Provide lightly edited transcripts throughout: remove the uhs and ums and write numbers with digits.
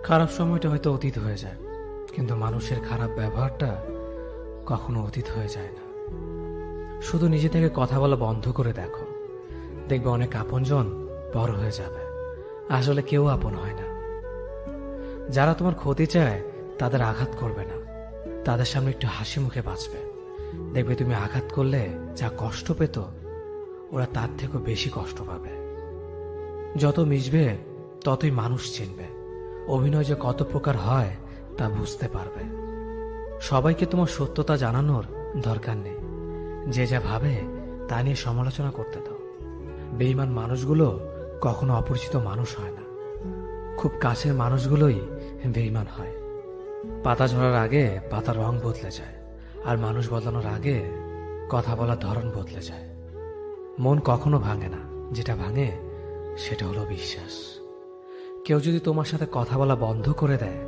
খারাপ সময়টা হয়তো অতীত হয়ে যায়, কিন্তু মানুষের খারাপ ব্যবহারটা কখনো অতীত হয়ে যায় না। শুধু নিজে থেকে কথা বলা বন্ধ করে দেখো, দেখবে অনেক আপনজন বড় হয়ে যাবে। আসলে কেউ আপন হয় না। যারা তোমার ক্ষতি চায় তাদের আঘাত করবে না, তাদের সামনে একটু হাসি মুখে বাঁচবে। দেখবে তুমি আঘাত করলে যা কষ্ট পেত, ওরা তার থেকেও বেশি কষ্ট পাবে। যত মিশবে ততই মানুষ চিনবে, অভিনয় যে কত প্রকার হয় তা বুঝতে পারবে। সবাইকে তোমার সত্যতা জানানোর দরকার নেই, যে যা ভাবে তা নিয়ে সমালোচনা করতে দাও। বেঈমান মানুষগুলো কখনো অপরিচিত মানুষ হয় না, খুব কাছের মানুষগুলোই বেঈমান হয়। পাতা ঝরার আগে পাতার রং বদলে যায়, আর মানুষ বদলানোর আগে কথা বলার ধরন বদলে যায়। মন কখনো ভাঙে না, যেটা ভাঙে সেটা হলো বিশ্বাস। কেউ যদি তোমার সাথে কথা বলা বন্ধ করে দেয়,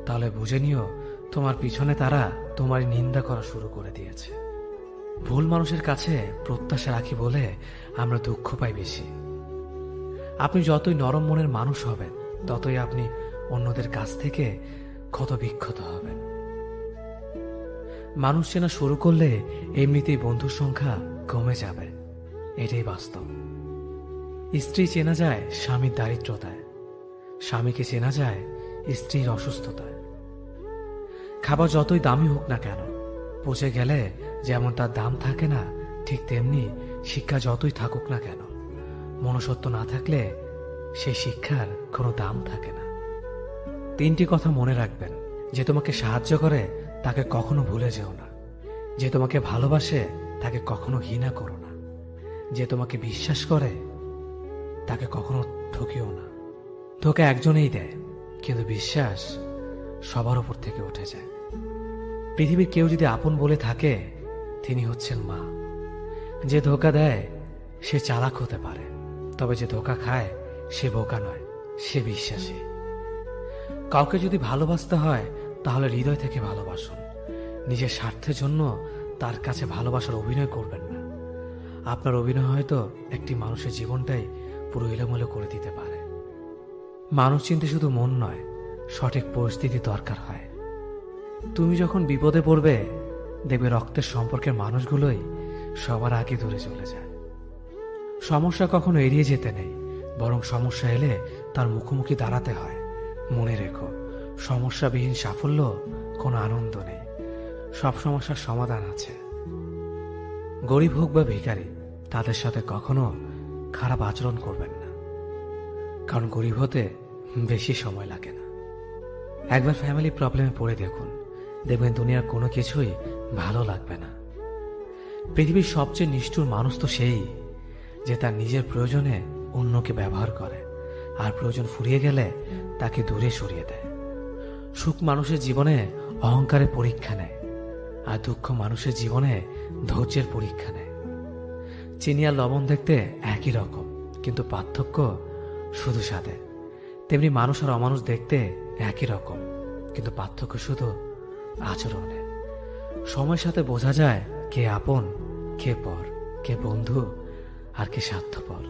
তাহলে বুঝে নিও তোমার পিছনে তারা তোমারই নিন্দা করা শুরু করে দিয়েছে। ভুল মানুষের কাছে প্রত্যাশা রাখি বলে আমরা দুঃখ পাই বেশি। আপনি যতই নরম মনের মানুষ হবেন, ততই আপনি অন্যদের কাছ থেকে ক্ষত বিক্ষত হবেন। মানুষ চেনা শুরু করলে এমনিতেই বন্ধুর সংখ্যা কমে যাবে, এটাই বাস্তব। স্ত্রী চেনা যায় স্বামীর দারিদ্রতায়, স্বামীকে চেনা যায় স্ত্রীর অসুস্থতায়। খাবার যতই দামি হোক না কেন, পচে গেলে যেমন তার দাম থাকে না, ঠিক তেমনি শিক্ষা যতই থাকুক না কেন, মনুষ্যত্ব না থাকলে সেই শিক্ষার কোনো দাম থাকে না। 3টি কথা মনে রাখবেন: যে তোমাকে সাহায্য করে তাকে কখনো ভুলে যেও না, যে তোমাকে ভালোবাসে তাকে কখনো ঘৃণা করো না, যে তোমাকে বিশ্বাস করে তাকে কখনো ঠকিও না। ধোঁকা একজনেই দেয়, কিন্তু বিশ্বাস সবার উপর থেকে উঠে যায়। পৃথিবীর কেউ যদি আপন বলে থাকে, তিনি হচ্ছেন মা। যে ধোঁকা দেয় সে চালাক হতে পারে, তবে যে ধোঁকা খায় সে বোকা নয়, সে বিশ্বাসী। কাউকে যদি ভালোবাসতে হয় তাহলে হৃদয় থেকে ভালোবাসুন। নিজের স্বার্থের জন্য তার কাছে ভালোবাসার অভিনয় করবেন না। আপনার অভিনয় হয়তো একটি মানুষের জীবনটাই পুরো এলোমেলো করে দিতে পারে। মানুষ চিনতে শুধু মন নয়, সঠিক পরিস্থিতি দরকার হয়। তুমি যখন বিপদে পড়বে, দেখবে রক্তের সম্পর্কের মানুষগুলোই সবার আগে দূরে চলে যায়। সমস্যা কখনো এড়িয়ে যেতে নেই, বরং সমস্যা এলে তার মুখোমুখি দাঁড়াতে হয়। মনে রেখো, সমস্যাবিহীন সাফল্য কোনো আনন্দ নেই, সব সমস্যার সমাধান আছে। গরিব হোক বা ভিখারি, তাদের সাথে কখনো খারাপ আচরণ করবেন না, কারণ গরিব হতে বেশি সময় লাগে না। একবার ফ্যামিলি প্রবলেমে পড়ে দেখুন, দেখবেন দুনিয়ার কোনো কিছুই ভালো লাগবে না। পৃথিবীর সবচেয়ে নিষ্ঠুর মানুষ তো সেই, যে তার নিজের প্রয়োজনে অন্যকে ব্যবহার করে, আর প্রয়োজন ফুরিয়ে গেলে তাকে দূরে সরিয়ে দেয়। সুখ মানুষের জীবনে অহংকারের পরীক্ষা নেয়, আর দুঃখ মানুষের জীবনে ধৈর্যের পরীক্ষা নেয়। চিনি আর লবণ দেখতে একই রকম, কিন্তু পার্থক্য শুধু স্বাদে। তেমনি মানুষ আর অমানুষ দেখতে একই রকম, কিন্তু পার্থক্য শুধু আচরণে। সময়ের সাথে বোঝা যায় কে আপন, কে পর, কে বন্ধু আর কে স্বার্থপর।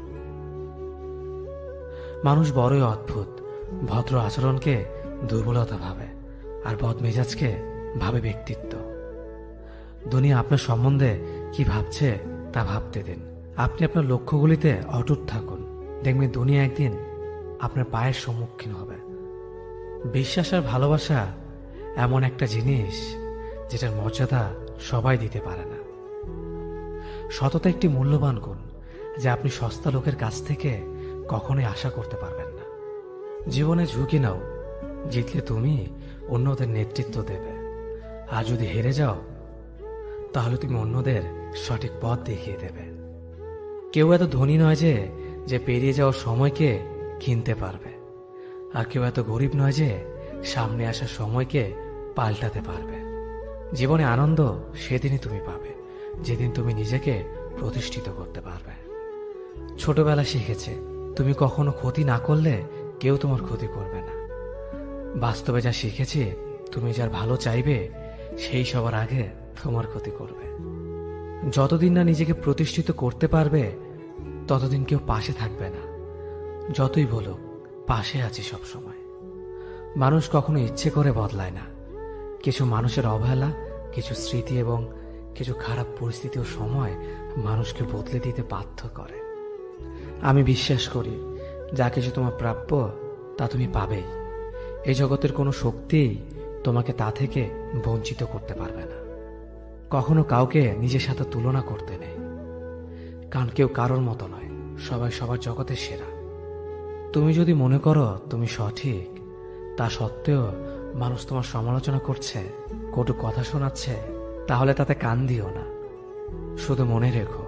মানুষ বড়ই অদ্ভুত, ভদ্র আচরণকে দুর্বলতা ভাবে, আর বদমেজাজকে ভাবে ব্যক্তিত্ব। দুনিয়া আপনার সম্বন্ধে কি ভাবছে তা ভাবতে দিন। আপনি আপনার লক্ষ্যগুলিতে অটুট থাকুন, দেখবেন দুনিয়া একদিন আপনার পায়ের সম্মুখীন হবে। বিশ্বাস আর ভালোবাসা এমন একটা জিনিস যেটার মর্যাদা সবাই দিতে পারে না। সততা একটি মূল্যবান গুণ, যা আপনি সস্তা লোকের কাছ থেকে কখনোই আশা করতে পারবেন না। জীবনে ঝুঁকি নাও, জিতলে তুমি অন্যদের নেতৃত্ব দেবে, আর যদি হেরে যাও তাহলে তুমি অন্যদের সঠিক পথ দেখিয়ে দেবে। কেউ এত ধনী নয় যে পেরিয়ে যাওয়ার সময়কে কিনতে পারবে, আর কেউ এত গরিব নয় যে সামনে আসার সময়কে পাল্টাতে পারবে। জীবনে আনন্দ সেদিনই তুমি পাবে, যেদিন তুমি নিজেকে প্রতিষ্ঠিত করতে পারবে। ছোটবেলা শিখেছে, তুমি কখনো ক্ষতি না করলে কেউ তোমার ক্ষতি করবে না। বাস্তবে যা শিখেছি, তুমি যার ভালো চাইবে সেই সবার আগে তোমার ক্ষতি করবে। যতদিন না নিজেকে প্রতিষ্ঠিত করতে পারবে, ততদিন কেউ পাশে থাকবে না। যতই বলুক পাশে আছি সব সময়। মানুষ কখনো ইচ্ছে করে বদলায় না। কিছু মানুষের অবহেলা, কিছু স্মৃতি এবং কিছু খারাপ পরিস্থিতি ও সময় মানুষকে বদলে দিতে বাধ্য করে। আমি বিশ্বাস করি যা কিছু তোমার প্রাপ্য তা তুমি পাবেই। এই জগতের কোনো শক্তিই তোমাকে তা থেকে বঞ্চিত করতে পারবে না। কখনো কাউকে নিজের সাথে তুলনা করতে নেই, কারণ কেউ কারোর মতো নয়, সবাই সবার জগতের সেরা। তুমি যদি মনে করো তুমি সঠিক, তা সত্ত্বেও মানুষ তোমার সমালোচনা করছে, কটু কথা শোনাচ্ছে, তাহলে তাতে কান দিও না। শুধু মনে রেখো,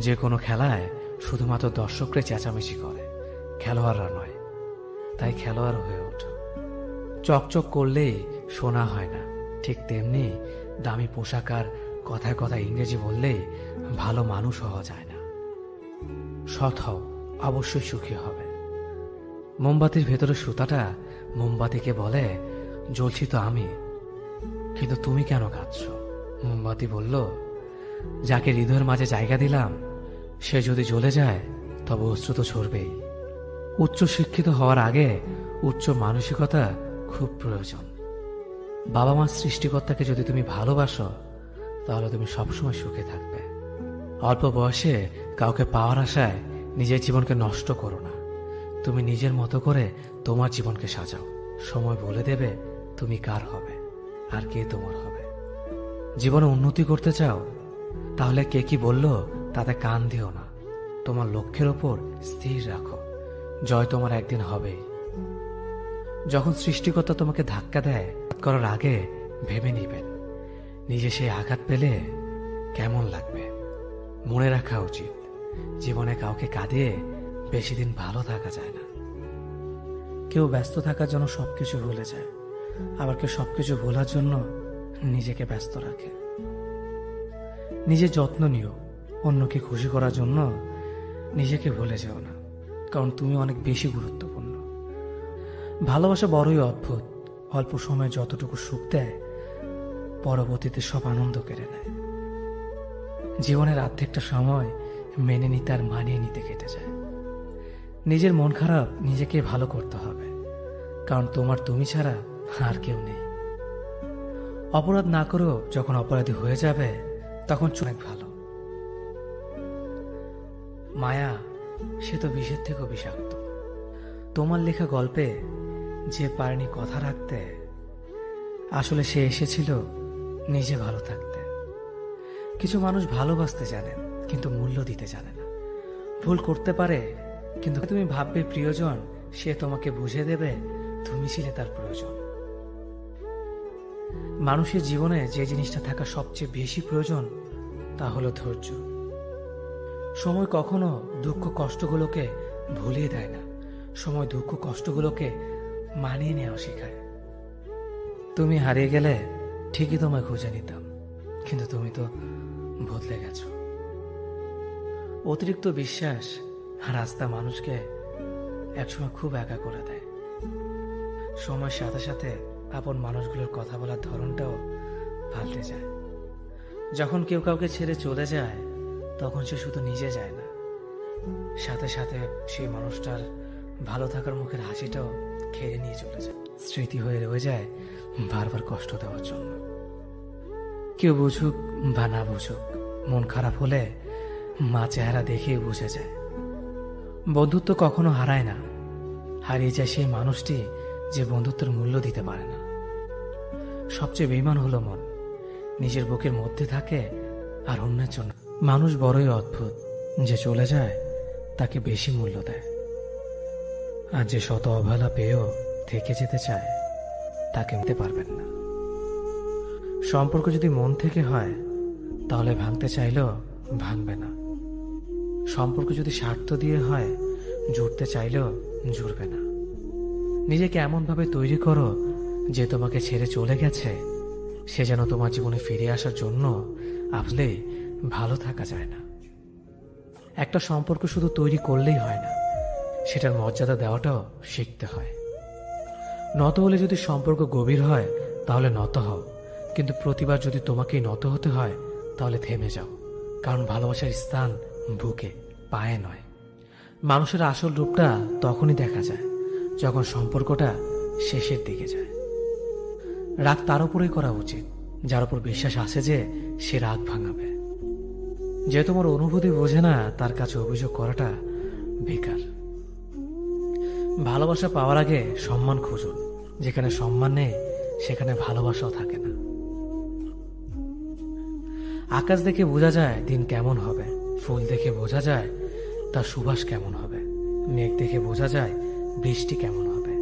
যে কোনো খেলায় শুধুমাত্র দর্শকরাই চেঁচামেচি করে, খেলোয়াড়রা নয়। তাই খেলোয়াড় হয়ে ওঠো। চকচক করলেই শোনা হয় না, ঠিক তেমনি দামি পোশাক আর কথায় কথায় ইংরেজি বললেই ভালো মানুষ হওয়া যায় না। সৎ হও, অবশ্যই সুখী হবে। মোমবাতির ভেতরে সুতাটা মোমবাতিকে বলে, জ্বলছি তো আমি, কিন্তু তুমি কেন কাঁদছ? মোমবাতি বলল, যাকে হৃদয়ের মাঝে জায়গা দিলাম সে যদি জ্বলে যায় তবে অশ্রু তো ঝরবেই। উচ্চ শিক্ষিত হওয়ার আগে উচ্চ মানসিকতা খুব প্রয়োজন। বাবা মার সৃষ্টিকর্তাকে যদি তুমি ভালোবাসো তাহলে তুমি সবসময় সুখে থাকবে। অল্প বয়সে কাউকে পাওয়ার আশায় নিজের জীবনকে নষ্ট করো না। তুমি নিজের মতো করে তোমার জীবনকে সাজাও। সময় বলে দেবে তুমি কার হবে আর কে তোমার হবে। জীবনে উন্নতি করতে চাও, তাহলে কে কি বলল তাতে কান দিও না। তোমার লক্ষ্যের ওপর স্থির রাখো, জয় তোমার একদিন হবেই। যখন সৃষ্টিকর্তা তোমাকে ধাক্কা দেয় করার আগে ভেবে নিবেন নিজে সেই আঘাত পেলে কেমন লাগবে। মনে রাখা উচিত, জীবনে কাউকে কাঁদিয়ে বেশি দিন ভালো থাকা যায় না। কেউ ব্যস্ত থাকার জন্য সবকিছু ভুলে যায়, আবার কেউ সবকিছু ভোলার জন্য নিজেকে ব্যস্ত রাখে। নিজের যত্ন নিও, অন্যকে খুশি করার জন্য নিজেকে ভুলে যেও না, কারণ তুমি অনেক বেশি গুরুত্বপূর্ণ। ভালোবাসা বড়ই অদ্ভুত, অল্প সময়ে যতটুকু সুখ দেয় পরবর্তীতে সব আনন্দ কেড়ে নেয়। জীবনের অর্ধেকটা সময় মেনে নিতে আর মানিয়ে নিতে কেটে যায়। নিজের মন খারাপ নিজেকে ভালো করতে হবে, কারণ তোমার তুমি ছাড়া আর কেউ নেই। অপরাধ না করেও যখন অপরাধী হয়ে যাবে তখন অনেক ভালো। মায়া সে তো বিষের থেকেও বিষাক্ত। তোমার লেখা গল্পে যে পারেনি কথা রাখতে, আসলে সে এসেছিল নিজে ভালো থাকতে। কিছু মানুষ ভালোবাসতে জানেন কিন্তু মূল্য দিতে জানে না। ভুল করতে পারে, কিন্তু তুমি ভাববে প্রিয়জন, সে তোমাকে বুঝে দেবে তুমি ছিলে তার প্রয়োজন। মানুষের জীবনে যে জিনিসটা থাকা সবচেয়ে বেশি প্রয়োজন তা হলো ধৈর্য। সময় কখনো দুঃখ কষ্টগুলোকে ভুলিয়ে দেয় না, সময় দুঃখ কষ্টগুলোকে মানিয়ে নেওয়া শেখায়। তুমি হারিয়ে গেলে ঠিকই তোমায় খুঁজে নিতাম, কিন্তু তুমি তো বদলে গেছো। অতিরিক্ত বিশ্বাস আর আস্থা মানুষকে একসময় খুব একা করে দেয়। সময়ের সাথে সাথে আপন মানুষগুলোর কথা বলার ধরনটাও পাল্টে যায়। যখন কেউ কাউকে ছেড়ে চলে যায় তখন সে শুধু নিজে যায় না, সাথে সাথে সেই মানুষটার ভালো থাকার মুখের হাসিটাও খেয়ে নিয়ে চলে যায়। স্মৃতি হয়ে রয়ে যায় বারবার কষ্ট দেওয়ার জন্য। কেউ বুঝুক বা না বুঝুক, মন খারাপ হলে মা চেহারা দেখেই বুঝে যায়। বন্ধুত্ব কখনো হারায় না, হারিয়ে যায় সেই মানুষটি যে বন্ধুত্বের মূল্য দিতে পারে না। সবচেয়ে বেঈমান হলো মন, নিজের বুকের মধ্যে থাকে আর অন্যের জন্য। মানুষ বড়ই অদ্ভুত, যে চলে যায় তাকে বেশি মূল্য দেয়, আর যে শত অবহেলা পেয়েও থেকে যেতে চায় তাকে নিতে পারবেন না। সম্পর্ক যদি মন থেকে হয় তাহলে ভাঙতে চাইলেও ভাঙবে না। সম্পর্ক যদি স্বার্থ দিয়ে হয় জুড়তে চাইলেও জুড়বে না। নিজেকে এমনভাবে তৈরি করো যে তোমাকে ছেড়ে চলে গেছে সে যেন তোমার জীবনে ফিরে আসার জন্য আসলে ভালো থাকা যায় না। একটা সম্পর্ক শুধু তৈরি করলেই হয় না, সেটার মর্যাদা দেওয়াটাও শিখতে হয়। নত হলে যদি সম্পর্ক গভীর হয় তাহলে নত হও, কিন্তু প্রতিবার যদি তোমাকেই নত হতে হয় তাহলে থেমে যাও, কারণ ভালোবাসার স্থান বুকে, পায়ে নয়। মানুষের আসল রূপটা তখনই দেখা যায় যখন সম্পর্কটা শেষের দিকে যায়। রাগ তার উপরেই করা উচিত যার উপর বিশ্বাস আছে যে সে রাগ ভাঙাবে। যে তোমার অনুভূতি বোঝে না তার কাছে অভিযোগ করাটা বেকার। ভালোবাসা পাওয়ার আগে সম্মান খুঁজুন। যেখানে সম্মান নেই সেখানে ভালোবাসাও থাকে না। আকাশ দেখে বোঝা যায় দিন কেমন হবে, ফুল দেখে বোঝা যায় তার সুবাস কেমন হবে, মেঘ দেখে বোঝা যায় বৃষ্টি কেমন হবে,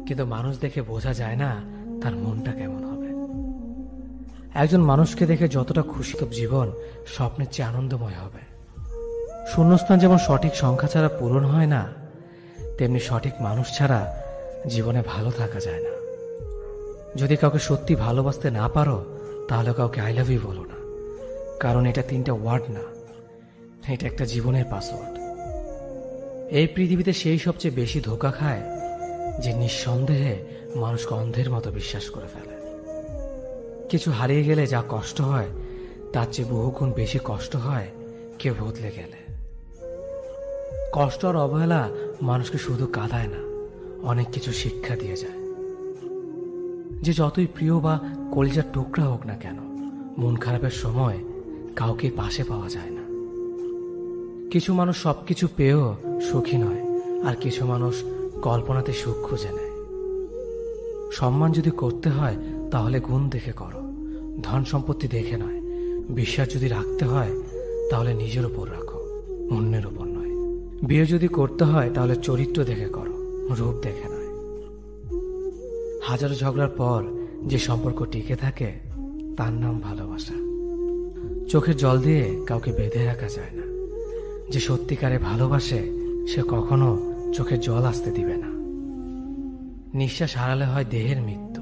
কিন্তু মানুষ দেখে বোঝা যায় না তার মনটা কেমন হবে। একজন মানুষকে দেখে যতটা খুশি তো জীবন স্বপ্নের চেয়ে আনন্দময় হবে। শূন্যস্থান যেমন সঠিক সংখ্যা ছাড়া পূরণ হয় না, তেমনি সঠিক মানুষ ছাড়া জীবনে ভালো থাকা যায় না। যদি কাউকে সত্যি ভালোবাসতে না পারো তাহলে কাউকে আই লাভ ইউ বলো না, কারণ এটা 3টা ওয়ার্ড না, এটা একটা জীবনের পাসওয়ার্ড। এই পৃথিবীতে সেই সবচেয়ে বেশি ধোঁকা খায় যে নিঃসন্দেহে মানুষকে অন্ধের মতো বিশ্বাস করে ফেলে। কিছু হারিয়ে গেলে যা কষ্ট হয় তার চেয়ে বহুগুণ বেশি কষ্ট হয় কেউ বদলে গেলে। কষ্ট আর অবহেলা মানুষকে শুধু কাঁদায় না, অনেক কিছু শিক্ষা দিয়ে যায়। যে যতই প্রিয় বা কলিজার টুকরা হোক না কেন, মন খারাপের সময় কাউকে পাশে পাওয়া যায় না। কিছু মানুষ সবকিছু পেয়েও সুখী নয়, আর কিছু মানুষ কল্পনাতে সুখ খুঁজে নেয়। সম্মান যদি করতে হয় তাহলে গুণ দেখে করো, ধন সম্পত্তি দেখে নয়। বিশ্বাস যদি রাখতে হয় তাহলে নিজের উপর রাখো, অন্যের উপর নয়। বিয়ে যদি করতে হয় তাহলে চরিত্র দেখে করো, রূপ দেখে নয়। হাজারো ঝগড়ার পর যে সম্পর্ক টিকে থাকে তার নাম ভালোবাসা। চোখের জল দিয়ে কাউকে বেঁধে রাখা যায় না। যে সত্যিকারে ভালোবাসে সে কখনো চোখের জল আসতে দিবে না। নিঃশ্বাস হারালে হয় দেহের মৃত্যু,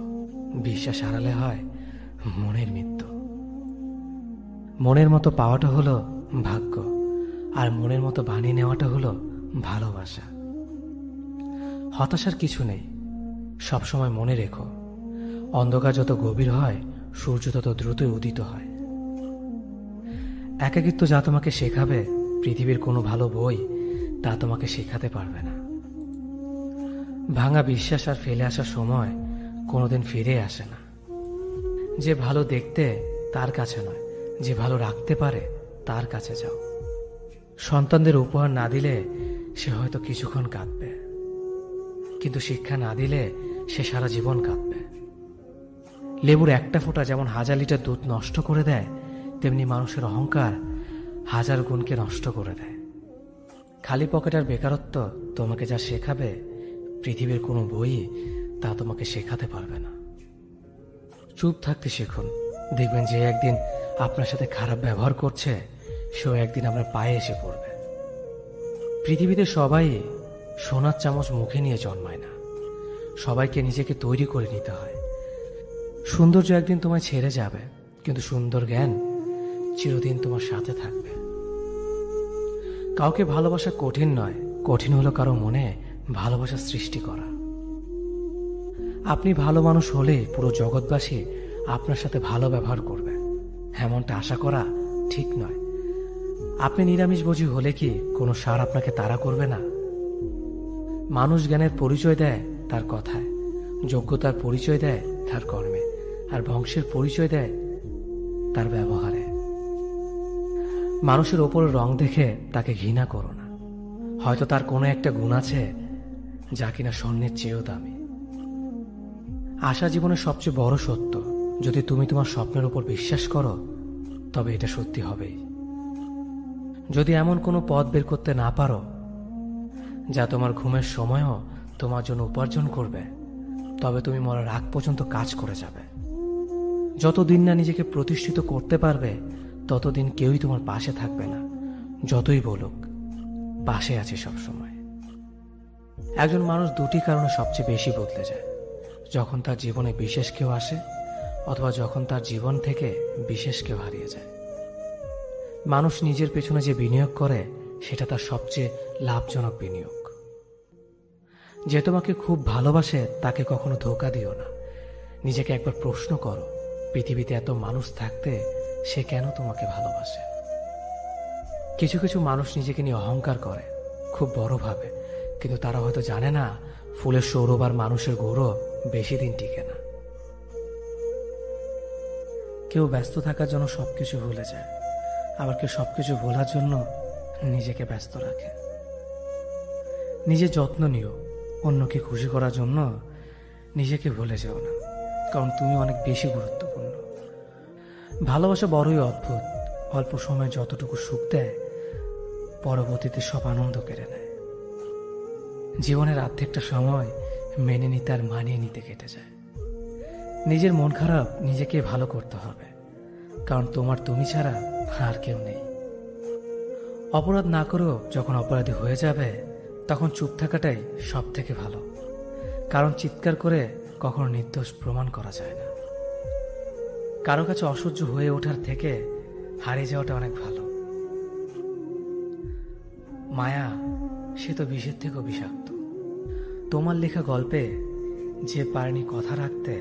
বিশ্বাস হারালে হয় মনের মৃত্যু। মনের মতো পাওয়াটা হলো ভাগ্য, আর মনের মতো বানিয়ে নেওয়াটা হলো ভালোবাসা। হতাশার কিছু নেই, সবসময় মনে রেখো, অন্ধকার যত গভীর হয় সূর্য তত দ্রুতই উদিত হয়। একাকিত্ব যা তোমাকে শেখাবে পৃথিবীর কোনো ভালো বই তা তোমাকে শেখাতে পারবে না। ভাঙা বিশ্বাস আর ফেলে আসার সময় কোনোদিন ফিরে আসে না। যে ভালো দেখতে তার কাছে নয়, যে ভালো রাখতে পারে তার কাছে যাও। সন্তানদের উপহার না দিলে সে হয়তো কিছুক্ষণ কাঁদবে, কিন্তু শিক্ষা না দিলে সে সারা জীবন কাঁদবে। লেবুর একটা ফোঁটা যেমন 1000 লিটার দুধ নষ্ট করে দেয়, তেমনি মানুষের অহংকার 1000 গুণকে নষ্ট করে দেয়। খালি পকেট আর বেকারত্ব তোমাকে যা শেখাবে পৃথিবীর কোনো বই তা তোমাকে শেখাতে পারবে না। চুপ থাকতে শিখুন, দেখবেন যে একদিন আপনার সাথে খারাপ ব্যবহার করছে সেও একদিন আপনার পায়ে এসে পড়বে। পৃথিবীতে সবাই সোনার চামচ মুখে নিয়ে জন্মায় না, সবাইকে নিজেকে তৈরি করে নিতে হয়। সৌন্দর্য একদিন তোমায় ছেড়ে যাবে, কিন্তু সুন্দর জ্ঞান চিরদিন তোমার সাথে থাকবে। কাউকে ভালোবাসা কঠিন নয়, কঠিন হলো কারো মনে ভালোবাসা সৃষ্টি করা। আপনি ভালো মানুষ হলে পুরো জগৎবাসী আপনার সাথে ভালো ব্যবহার করবে, এমনটা আশা করা ঠিক নয়। আপনি নিরামিষভোজী হলে কি কোনো সার আপনাকে তাড়া করবে না? মানুষ জ্ঞানের পরিচয় দেয় তার কথায়, যোগ্যতার পরিচয় দেয় তার কর্মে, আর বংশের পরিচয় দেয় তার ব্যবহারে। মানুষের ওপর রং দেখে তাকে ঘৃণা করো না, হয়তো তার কোনো একটা গুণ আছে যা কিনা স্বর্ণের চেয়েও দামি। আশা জীবনের সবচেয়ে বড় সত্য। যদি তুমি তোমার স্বপ্নের উপর বিশ্বাস করো তবে এটা সত্যি হবেই। যদি এমন কোনো পথ বের করতে না পারো যা তোমার ঘুমের সময়ও তোমার জন্য উপার্জন করবে, তবে তুমি মরার আগ পর্যন্ত কাজ করে যাবে। যতদিন না নিজেকে প্রতিষ্ঠিত করতে পারবে ততদিন কেউই তোমার পাশে থাকবে না, যতই বলুক পাশে আছে সব সময়। একজন মানুষ দুটি কারণে সবচেয়ে বেশি বদলে যায়, যখন তার জীবনে বিশেষ কেউ আসে অথবা যখন তার জীবন থেকে বিশেষ কেউ হারিয়ে যায়। মানুষ নিজের পেছনে যে বিনিয়োগ করে সেটা তার সবচেয়ে লাভজনক বিনিয়োগ। যে তোমাকে খুব ভালোবাসে তাকে কখনো ধোঁকা দিও না। নিজেকে একবার প্রশ্ন করো, পৃথিবীতে এত মানুষ থাকতে সে কেন তোমাকে ভালোবাসে? কিছু কিছু মানুষ নিজেকে নিয়ে অহংকার করে, খুব বড় ভাবে, কিন্তু তারা হয়তো জানে না ফুলের সৌরভ আর মানুষের গৌরব বেশি দিন টিকে না। কেউ ব্যস্ত থাকার জন্য সবকিছু ভুলে যায়, আবার কেউ সবকিছু ভোলার জন্য নিজেকে ব্যস্ত রাখে। নিজের যত্ন নিও, অন্যকে খুশি করার জন্য নিজেকে ভুলে যাও না, কারণ তুমি অনেক বেশি গুরুত্বপূর্ণ। ভালোবাসা বড়ই অদ্ভুত, অল্প সময় যতটুকু সুখ দেয় পরবর্তীতে সব আনন্দ কেড়ে নেয়। জীবনের অর্ধেকটা সময় মেনে নিতে আর মানিয়ে নিতে কেটে যায়। নিজের মন খারাপ নিজেকে ভালো করতে হবে, কারণ তোমার তুমি ছাড়া আর কেউ নেই। অপরাধ না করেও যখন অপরাধী হয়ে যাবে তখন চুপ থাকাটাই সব থেকে ভালো, কারণ চিৎকার করে কখনো নির্দোষ প্রমাণ করা যায় না। কারো কাছে অসহ্য হয়ে ওঠার থেকে হারিয়ে যাওয়াটা অনেক ভালো। মায়া সে তো বিষের থেকেও বিষাক্ত। তোমার লেখা গল্পে যে পারেনি কথা রাখতে,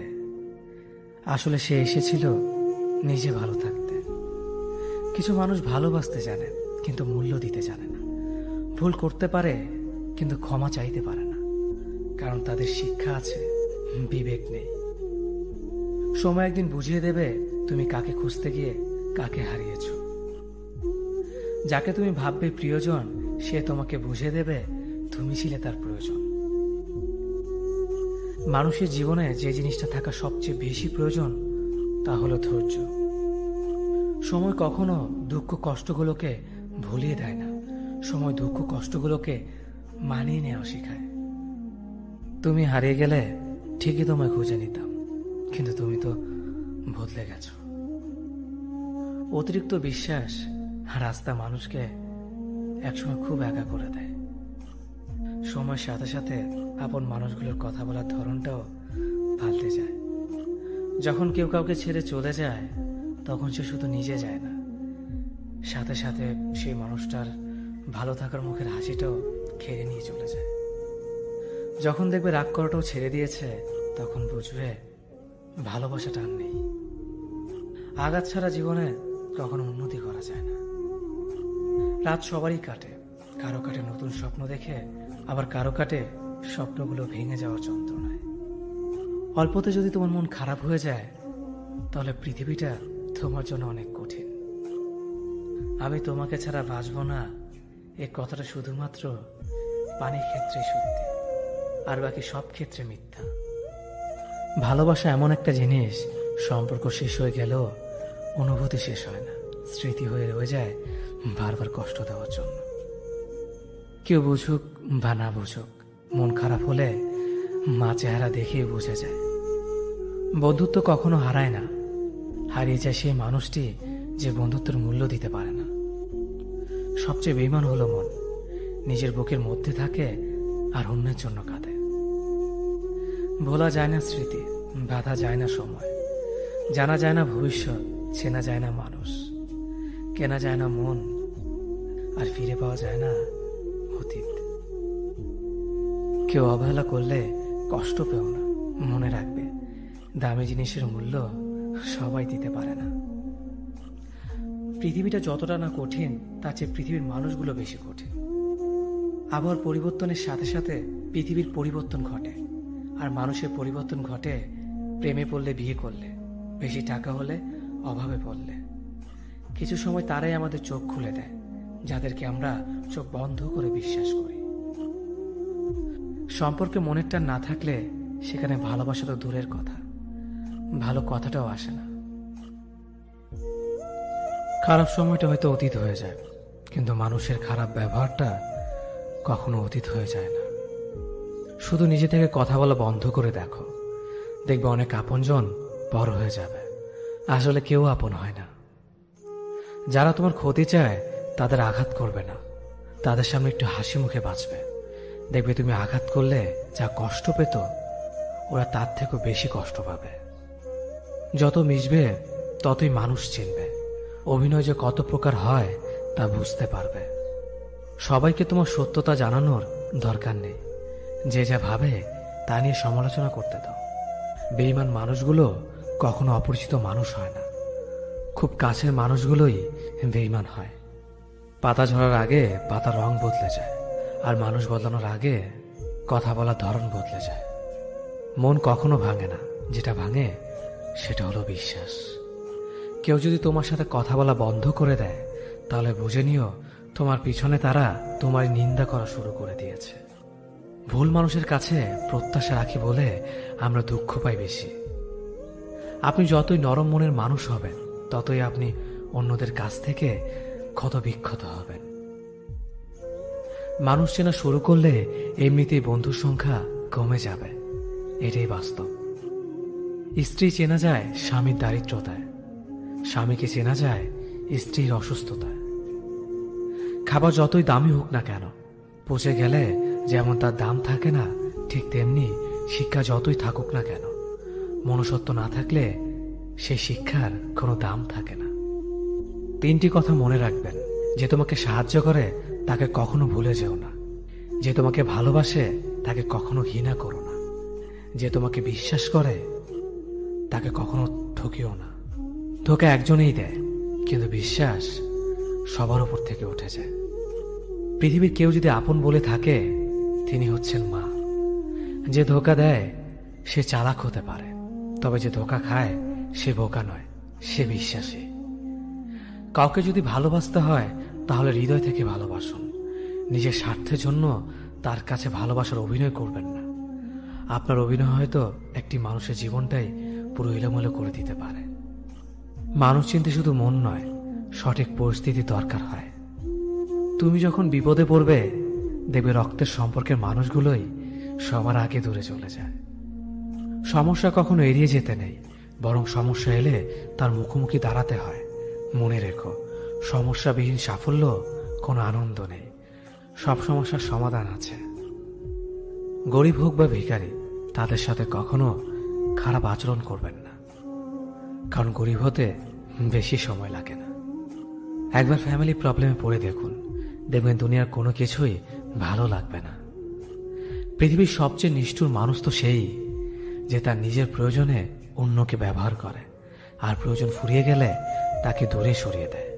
আসলে সে এসেছিল নিজে ভালো থাকতে। কিছু মানুষ ভালোবাসতে জানে কিন্তু মূল্য দিতে জানে না। ভুল করতে পারে কিন্তু ক্ষমা চাইতে পারে না, কারণ তাদের শিক্ষা আছে, বিবেক নেই। সময় একদিন বুঝিয়ে দেবে তুমি কাকে খুঁজতে গিয়ে কাকে হারিয়েছ। যাকে তুমি ভাববে প্রিয়জন সে তোমাকে বুঝিয়ে দেবে তুমি ছিলে তার প্রয়োজন। মানুষের জীবনে যে জিনিসটা থাকা সবচেয়ে বেশি প্রয়োজন তা হলো ধৈর্য। সময় কখনো দুঃখ কষ্টগুলোকে ভুলিয়ে দেয় না, সময় দুঃখ কষ্টগুলোকে মানিয়ে নেওয়া শেখায়। তুমি হারিয়ে গেলে ঠিকই তোমায় খুঁজে নিতাম, কিন্তু তুমি তো বদলে গেছো। অতিরিক্ত বিশ্বাস আর রাস্তা মানুষকে একসময় খুব একা করে দেয়। সময়ের সাথে সাথে আপন মানুষগুলোর কথা বলার ধরনটাও পাল্টে যায়। যখন কেউ কাউকে ছেড়ে চলে যায় তখন সে শুধু নিজে যায় না, সাথে সাথে সেই মানুষটার ভালো থাকার মুখের হাসিটাও খেয়ে নিয়ে চলে যায়। যখন দেখবে রাগ করাটাও ছেড়ে দিয়েছে তখন বুঝবে ভালোবাসাটা আর নেই। আঘাত ছাড়া জীবনে কখনো উন্নতি করা যায় না। রাত সবারই কাটে, কারো কাটে নতুন স্বপ্ন দেখে, আবার কারো কাটে স্বপ্নগুলো ভেঙে যাওয়ার যন্ত্রণায়। অল্পতে যদি তোমার মন খারাপ হয়ে যায় তাহলে পৃথিবীটা তোমার জন্য অনেক কঠিন। আমি তোমাকে ছাড়া বাঁচব না এ কথাটা শুধুমাত্র পানির ক্ষেত্রে সত্যি, আর বাকি সব ক্ষেত্রে মিথ্যা। ভালোবাসা এমন একটা জিনিস, সম্পর্ক শেষ হয়ে গেলেও অনুভূতি শেষ হয় না, স্মৃতি হয়ে রয়ে যায় বারবার কষ্ট দেওয়ার জন্য। কেউ বুঝুক বা না বুঝুক, মন খারাপ হলে মা চেহারা দেখেই বোঝা যায়। বন্ধুত্ব কখনো হারায় না, হারিয়ে যায় সেই মানুষটি যে বন্ধুত্বের মূল্য দিতে পারে না। সবচেয়ে বেঈমান হলো মন, নিজের বুকের মধ্যে থাকে আর অন্যের জন্য কাঁদে। ভোলা যায় না স্মৃতি, বাধা যায় না সময়, জানা যায় না ভবিষ্যৎ, চেনা যায় না মানুষ, কেনা যায় না মন, আর ফিরে পাওয়া যায় না অতীত। কেউ অবহেলা করলে কষ্ট পেও না, মনে রাখবে দামি জিনিসের মূল্য সবাই দিতে পারে না। পৃথিবীটা যতটা না কঠিন তার চেয়ে পৃথিবীর মানুষগুলো বেশি কঠিন। আবহাওয়ার পরিবর্তনের সাথে সাথে পৃথিবীর পরিবর্তন ঘটে, আর মানুষের পরিবর্তন ঘটে প্রেমে পড়লে, বিয়ে করলে, বেশি টাকা হলে, অভাবে পড়লে। কিছু সময় তারাই আমাদের চোখ খুলে দেয় যাদেরকে আমরা চোখ বন্ধ করে বিশ্বাস করি। সম্পর্কে মনের টান না থাকলে সেখানে ভালোবাসা তো দূরের কথা, ভালো কথাটাও আসে না। খারাপ সময়টা হয়তো অতীত হয়ে যায়, কিন্তু মানুষের খারাপ ব্যবহারটা কখনো অতীত হয়ে যায় না। শুধু নিজে থেকে কথা বলা বন্ধ করে দেখো, দেখবে অনেক আপনজন বড় হয়ে যাবে। আসলে কেউ আপন হয় না। যারা তোমার ক্ষতি চায় তাদের আঘাত করবে না, তাদের সামনে একটু হাসি মুখে বাঁচবে। দেখবে তুমি আঘাত করলে যা কষ্ট পেত ওরা তার থেকেও বেশি কষ্ট পাবে। যত মিশবে ততই মানুষ চিনবে, অভিনয় যে কত প্রকার হয় তা বুঝতে পারবে। সবাইকে তোমার সত্যতা জানানোর দরকার নেই, যে যা ভাবে তা নিয়ে সমালোচনা করতে দাও। বেঈমান মানুষগুলো কখনো অপরিচিত মানুষ হয় না, খুব কাছের মানুষগুলোই বেঈমান হয়। পাতা ঝরার আগে পাতার রং বদলে যায়, আর মানুষ বদলানোর আগে কথা বলার ধরন বদলে যায়। মন কখনো ভাঙে না, যেটা ভাঙে সেটা হলো বিশ্বাস। কেউ যদি তোমার সাথে কথা বলা বন্ধ করে দেয়, তাহলে বুঝে নিও তোমার পিছনে তারা তোমার নিন্দা করা শুরু করে দিয়েছে। ভুল মানুষের কাছে প্রত্যাশা রাখি বলে আমরা দুঃখ পাই বেশি। আপনি যতই নরম মনের মানুষ হবেন, ততই আপনি অন্যদের কাছ থেকে ক্ষত বিক্ষত হবেন। মানুষ চেনা শুরু করলে এমনিতেই বন্ধুর সংখ্যা কমে যাবে, এটাই বাস্তব। স্ত্রী চেনা যায় স্বামীর দারিদ্রতায়, স্বামীকে চেনা যায় স্ত্রীর অসুস্থতায়। খাবার যতই দামি হোক না কেন, পচে গেলে যেমন তার দাম থাকে না, ঠিক তেমনি শিক্ষা যতই থাকুক না কেন, মনুষ্যত্ব না থাকলে সেই শিক্ষার কোনো দাম থাকে না। 3টি কথা মনে রাখবেন। যে তোমাকে সাহায্য করে তাকে কখনো ভুলে যেও না। যে তোমাকে ভালোবাসে তাকে কখনো ঘৃণা করো না। যে তোমাকে বিশ্বাস করে তাকে কখনো ঠকিও না। ধোঁকা একজনেই দেয়, কিন্তু বিশ্বাস সবার উপর থেকে উঠে যায়। পৃথিবীর কেউ যদি আপন বলে থাকে, তিনি হচ্ছেন মা। যে ধোঁকা দেয় সে চালাক হতে পারে, তবে যে ধোঁকা খায় সে বোকা নয়, সে বিশ্বাসী। কাউকে যদি ভালোবাসতে হয় তাহলে হৃদয় থেকে ভালোবাসুন। নিজের স্বার্থের জন্য তার কাছে ভালোবাসার অভিনয় করবেন না। আপনার অভিনয় হয়তো একটি মানুষের জীবনটাই পুরো এলোমেলো করে দিতে পারে। মানুষ চিনতে শুধু মন নয়, সঠিক পরিস্থিতি দরকার হয়। তুমি যখন বিপদে পড়বে, দেখবে রক্তের সম্পর্কের মানুষগুলোই সবার আগে দূরে চলে যায়। সমস্যা কখনো এড়িয়ে যেতে নেই, বরং সমস্যা এলে তার মুখোমুখি দাঁড়াতে হয়। মনে রেখো, সমস্যাবিহীন সাফল্য কোনো আনন্দ নেই, সব সমস্যার সমাধান আছে। গরিব হোক বা ভিখারি, তাদের সাথে কখনো খারাপ আচরণ করবেন না, কারণ গরিব হতে বেশি সময় লাগে না। একবার ফ্যামিলি প্রবলেমে পড়ে দেখুন, দেখবেন দুনিয়ার কোনো কিছুই ভালো লাগবে না। পৃথিবীর সবচেয়ে নিষ্ঠুর মানুষ তো সেই, যে তার নিজের প্রয়োজনে অন্যকে ব্যবহার করে, আর প্রয়োজন ফুরিয়ে গেলে তাকে দূরে সরিয়ে দেয়।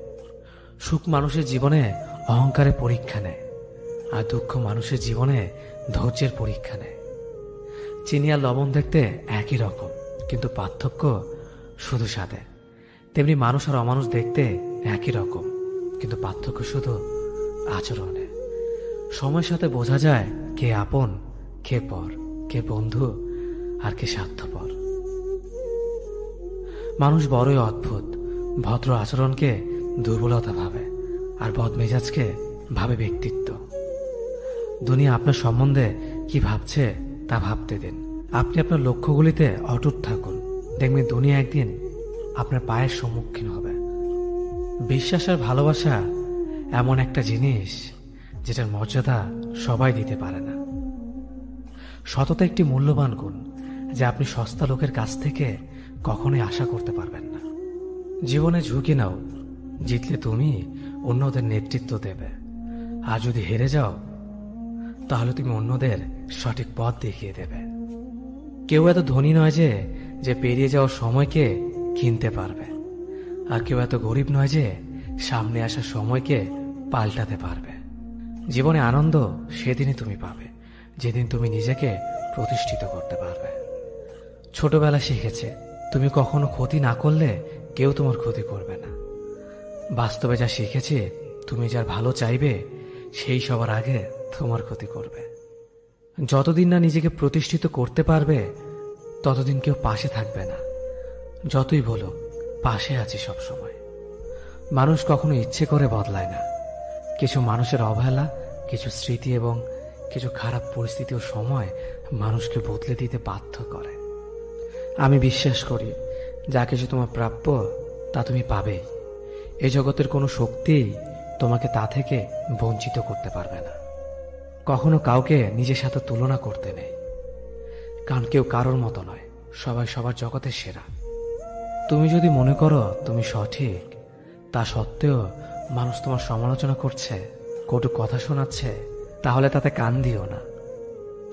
সুখ মানুষের জীবনে অহংকারের পরীক্ষা নেয়, আর দুঃখ মানুষের জীবনে ধৈর্যের পরীক্ষা নেয়। চিনি আর লবণ দেখতে একই রকম, কিন্তু পার্থক্য শুধু স্বাদে। তেমনি মানুষ আর অমানুষ দেখতে একই রকম, কিন্তু পার্থক্য শুধু আচরণে। সময়ের সাথে বোঝা যায় কে আপন, কে পর, কে বন্ধু আর কে স্বার্থপর। মানুষ বড়ই অদ্ভুত। ভদ্র আচরণকে দুর্বলতা ভাবে, আর বদমেজাজকে ভাবে ব্যক্তিত্ব। দুনিয়া আপনার সম্বন্ধে কি ভাবছে তা ভাবতে দিন। আপনি আপনার লক্ষ্যগুলিতে অটুট থাকুন, দেখবেন দুনিয়া একদিন আপনার পায়ের সম্মুখীন হবে। বিশ্বাস আর ভালোবাসা এমন একটা জিনিস যেটার মর্যাদা সবাই দিতে পারে না। সততা একটি মূল্যবান গুণ, যা আপনি সস্তা লোকের কাছ থেকে কখনোই আশা করতে পারবেন না। জীবনে ঝুঁকি নাও, জিতলে তুমি অন্যদের নেতৃত্ব দেবে, আর যদি হেরে যাও তাহলে তুমি অন্যদের সঠিক পথ দেখিয়ে দেবে। কেউ এত ধনী নয় যে পেরিয়ে যাওয়ার সময়কে কিনতে পারবে, আর কেউ এত গরিব নয় যে সামনে আসার সময়কে পাল্টাতে পারবে। জীবনে আনন্দ সেদিনই তুমি পাবে, যেদিন তুমি নিজেকে প্রতিষ্ঠিত করতে পারবে। ছোটবেলা শিখেছে, তুমি কখনো ক্ষতি না করলে কেউ তোমার ক্ষতি করবে না। বাস্তবে যা শিখেছে, তুমি যার ভালো চাইবে সেই সবার আগে তোমার ক্ষতি করবে। যতদিন না নিজেকে প্রতিষ্ঠিত করতে পারবে, ততদিন কেউ পাশে থাকবে না। যতই বলো পাশে আছি সব সময়। মানুষ কখনো ইচ্ছে করে বদলায় না। কিছু মানুষের অবহেলা, কিছু স্মৃতি এবং কিছু খারাপ পরিস্থিতি ও সময় মানুষকে বদলে দিতে বাধ্য করে। আমি বিশ্বাস করি, যা কিছু তোমার প্রাপ্য তা তুমি পাবেই। এই জগতের কোনো শক্তিই তোমাকে তা থেকে বঞ্চিত করতে পারবে না। কখনো কাউকে নিজের সাথে তুলনা করতে নেই, কারণ কেউ কারোর মতো নয়, সবাই সবার জগতের সেরা। তুমি যদি মনে করো তুমি সঠিক, তা সত্ত্বেও মানুষ তোমার সমালোচনা করছে, কটু কথা শোনাচ্ছে, তাহলে তাতে কান দিও না।